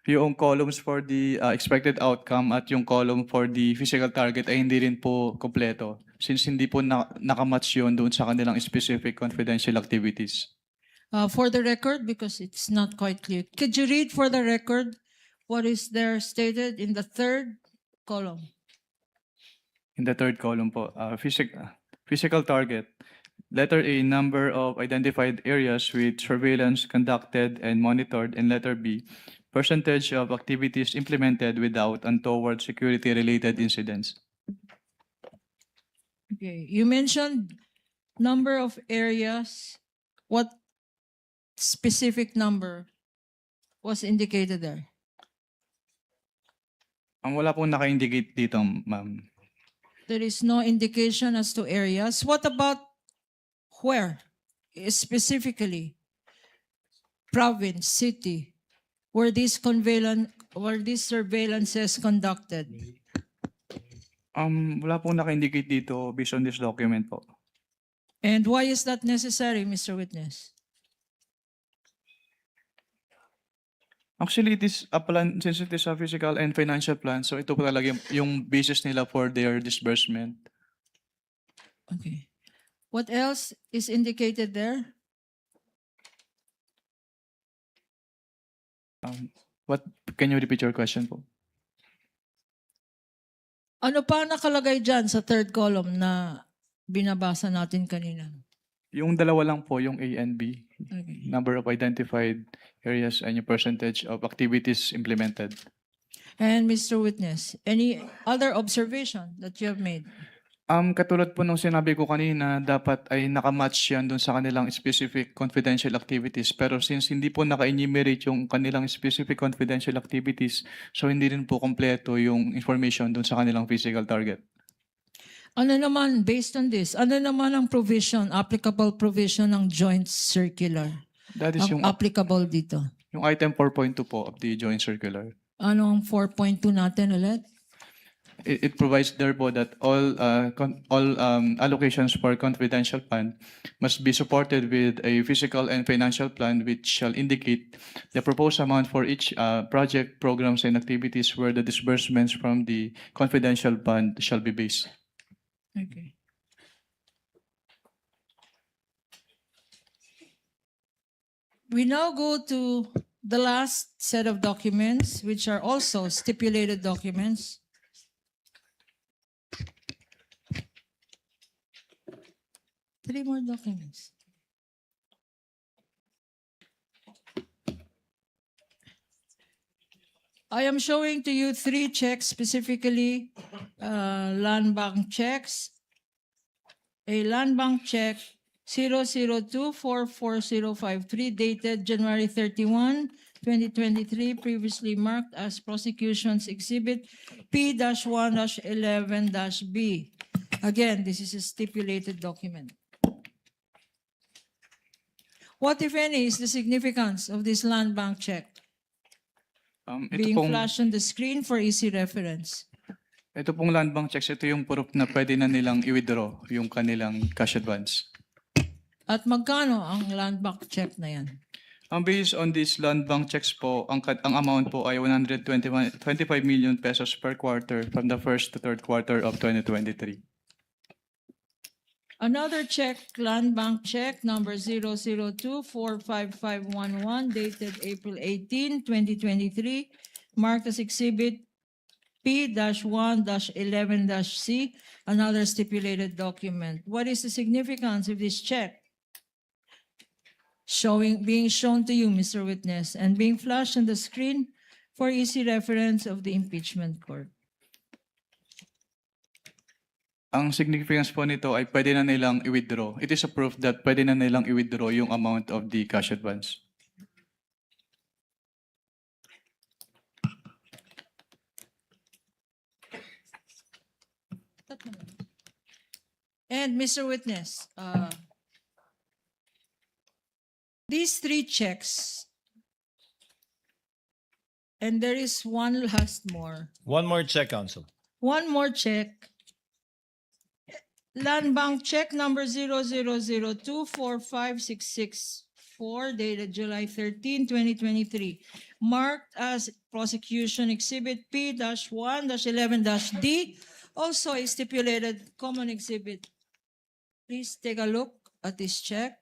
yung columns for the expected outcome at yung column for the physical target ay hindi rin po kompleto since hindi po nakamatch yun doon sa kanilang specific confidential activities. For the record, because it's not quite clear, could you read for the record what is there stated in the third column? In the third column po, physical target. Letter A, number of identified areas with surveillance conducted and monitored, and letter B, percentage of activities implemented without untoward security-related incidents. Okay, you mentioned number of areas. What specific number was indicated there? Ang wala pong naka-indicate dito, ma'am. There is no indication as to areas. What about where? Specifically, province, city, were these surveillances conducted? Wala pong naka-indicate dito based on this document po. And why is that necessary, Mr. Witness? Actually, it is a plan, since it is a physical and financial plan, so ito po talaga yung basis nila for their disbursement. Okay. What else is indicated there? What, can you repeat your question po? Ano pa nakalagay dyan sa third column na binabasa natin kanina? Yung dalawa lang po, yung A and B. Okay. Number of identified areas and yung percentage of activities implemented. And Mr. Witness, any other observation that you have made? Katulad po nung sinabi ko kanina, dapat ay nakamatch yan dun sa kanilang specific confidential activities. Pero since hindi po naka-enumerate yung kanilang specific confidential activities, so hindi rin po kompleto yung information dun sa kanilang physical target. Ano naman, based on this, ano naman ang provision, applicable provision ng joint circular? That is Ang yung, applicable dito. yung item 4.2 po of the Joint Circular. Ano ang 4.2 natin ulit? It provides there po that all allocations for confidential fund must be supported with a physical and financial plan which shall indicate the proposed amount for each project, programs, and activities where the disbursements from the confidential fund shall be based. Okay. We now go to the last set of documents, which are also stipulated documents. Three more documents. I am showing to you three checks, specifically land bank checks a land bank check 002444053 dated January 31, 2023, previously marked as prosecution's exhibit P-1-11-B. Again, this is a stipulated document. What, if any, is the significance of this land bank check Ito being pong, flashed on the screen for easy reference? ito pong land bank checks, ito yung proof na pwede na nilang i-withdraw yung kanilang cash advance. At magkano ang land bank check na yan? Based on this land bank checks po, ang amount po ay 125 million pesos per quarter from the first to third quarter of 2023. Another check, land bank check number 002455511 dated April 18, 2023, marked as exhibit P-1-11-C, another stipulated document. What is the significance of this check? Being shown to you, Mr. Witness, and being flashed on the screen for easy reference of the impeachment court. Ang significance po nito ay pwede na nilang i-withdraw. It is a proof that pwede na nilang i-withdraw yung amount of the cash advance. And Mr. Witness, these three checks, and there is one last more. One more check, Counsel. One more check. Land bank check number 000245664 dated July 13, 2023, marked as prosecution exhibit P-1-11-D, also a stipulated common exhibit. Please take a look at this check.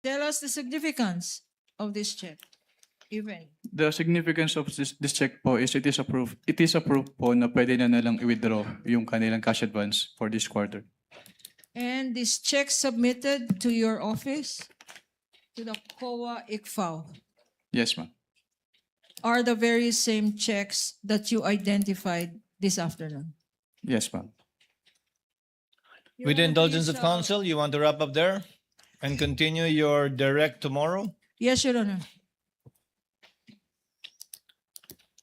Tell us the significance of this check, even. The significance of this check po is it is a proof po na pwede na nilang i-withdraw yung kanilang cash advance for this quarter. And this check submitted to your office, to the COA ICFAO, Yes, ma'am. are the very same checks that you identified this afternoon. Yes, ma'am. With the indulgence of counsel, you want to wrap up there and continue your direct tomorrow? Yes, Your Honor.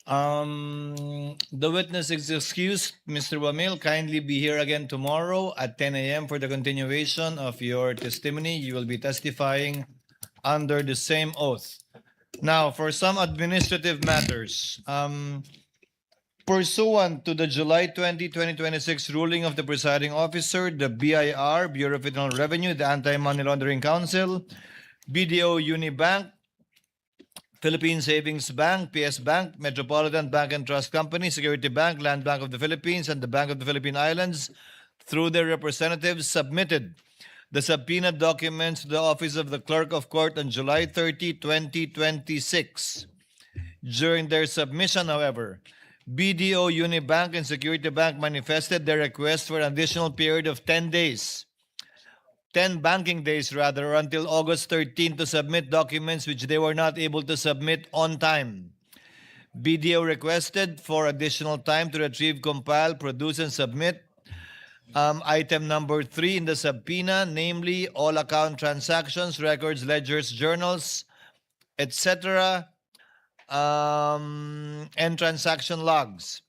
The witness is excused. Mr. Wamil, kindly be here again tomorrow at 10 a.m. for the continuation of your testimony. You will be testifying under the same oath. Now, for some administrative matters, pursuant to the July 20, 2026 ruling of the presiding officer, the BIR, Bureau of Internal Revenue, the Anti-Money Laundering Council, BDO Unibank, Philippine Savings Bank, PS Bank, Metropolitan Bank and Trust Company, Security Bank, Land Bank of the Philippines, and the Bank of the Philippine Islands, through their representatives, submitted the subpoena documents to the Office of the Clerk of Court on July 30, 2026. During their submission, however, BDO Unibank and Security Bank manifested their request for an additional period of 10 days. 10 banking days rather, until August 13 to submit documents which they were not able to submit on time. BDO requested for additional time to retrieve, compile, produce, and submit item number 3 in the subpoena, namely all account transactions, records, ledgers, journals, etc., and transaction logs.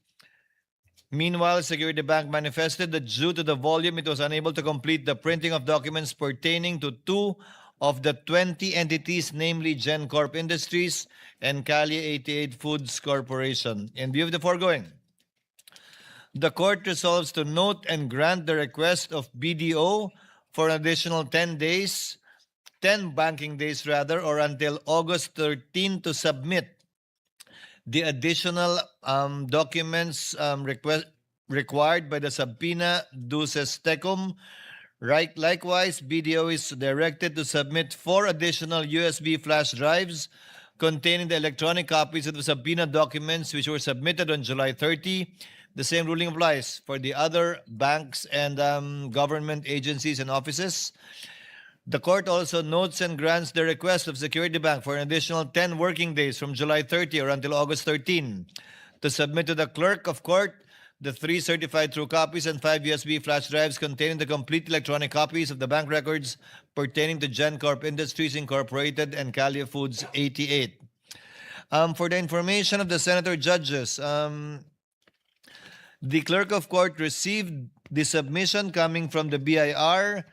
Meanwhile, Security Bank manifested that due to the volume, it was unable to complete the printing of documents pertaining to 2 of the 20 entities, namely GenCorp Industries and Cali 88 Foods Corporation. In view of the foregoing, the court resolves to note and grant the request of BDO for an additional 10 days, 10 banking days rather, or until August 13 to submit the additional documents required by the subpoena duces tecum. Right, likewise, BDO is directed to submit 4 additional USB flash drives containing the electronic copies of the subpoena documents which were submitted on July 30. The same ruling applies for the other banks and government agencies and offices. The court also notes and grants the request of Security Bank for an additional 10 working days from July 30 or until August 13 to submit to the clerk of court the 3 certified true copies and 5 USB flash drives containing the complete electronic copies of the bank records pertaining to GenCorp Industries Incorporated and Calio Foods 88. For the information of the senator judges, the clerk of court received the submission coming from the BIR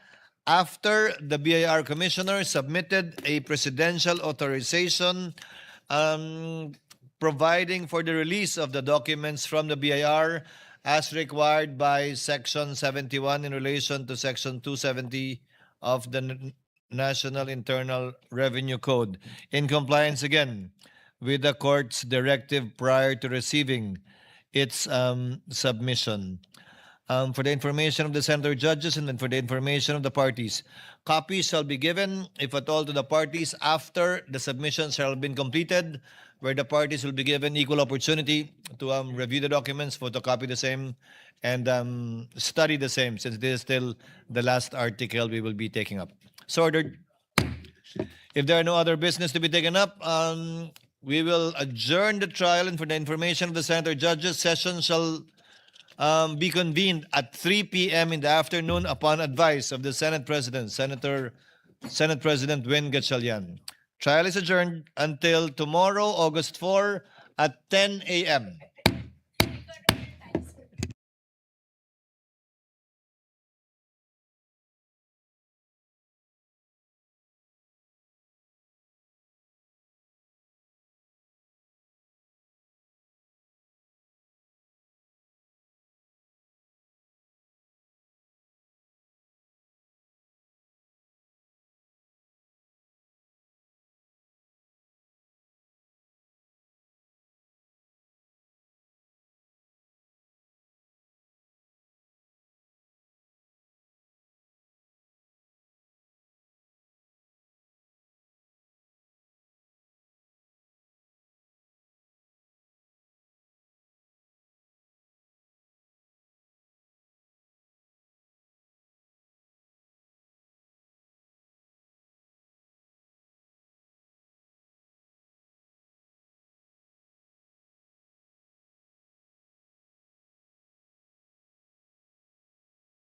after the BIR commissioner submitted a presidential authorization providing for the release of the documents from the BIR as required by Section 71 in relation to Section 270 of the National Internal Revenue Code, in compliance again with the court's directive prior to receiving its submission. For the information of the senator judges and then for the information of the parties, copies shall be given, if at all, to the parties after the submissions shall have been completed, where the parties will be given equal opportunity to review the documents, photocopy the same, and study the same, since this is still the last article we will be taking up. So ordered. If there are no other business to be taken up, we will adjourn the trial, and for the information of the senator judges, session shall be convened at 3 p.m. in the afternoon upon advice of the Senate President, Senate President Win Gatchalian. Trial is adjourned until tomorrow, August 4 at 10 a.m.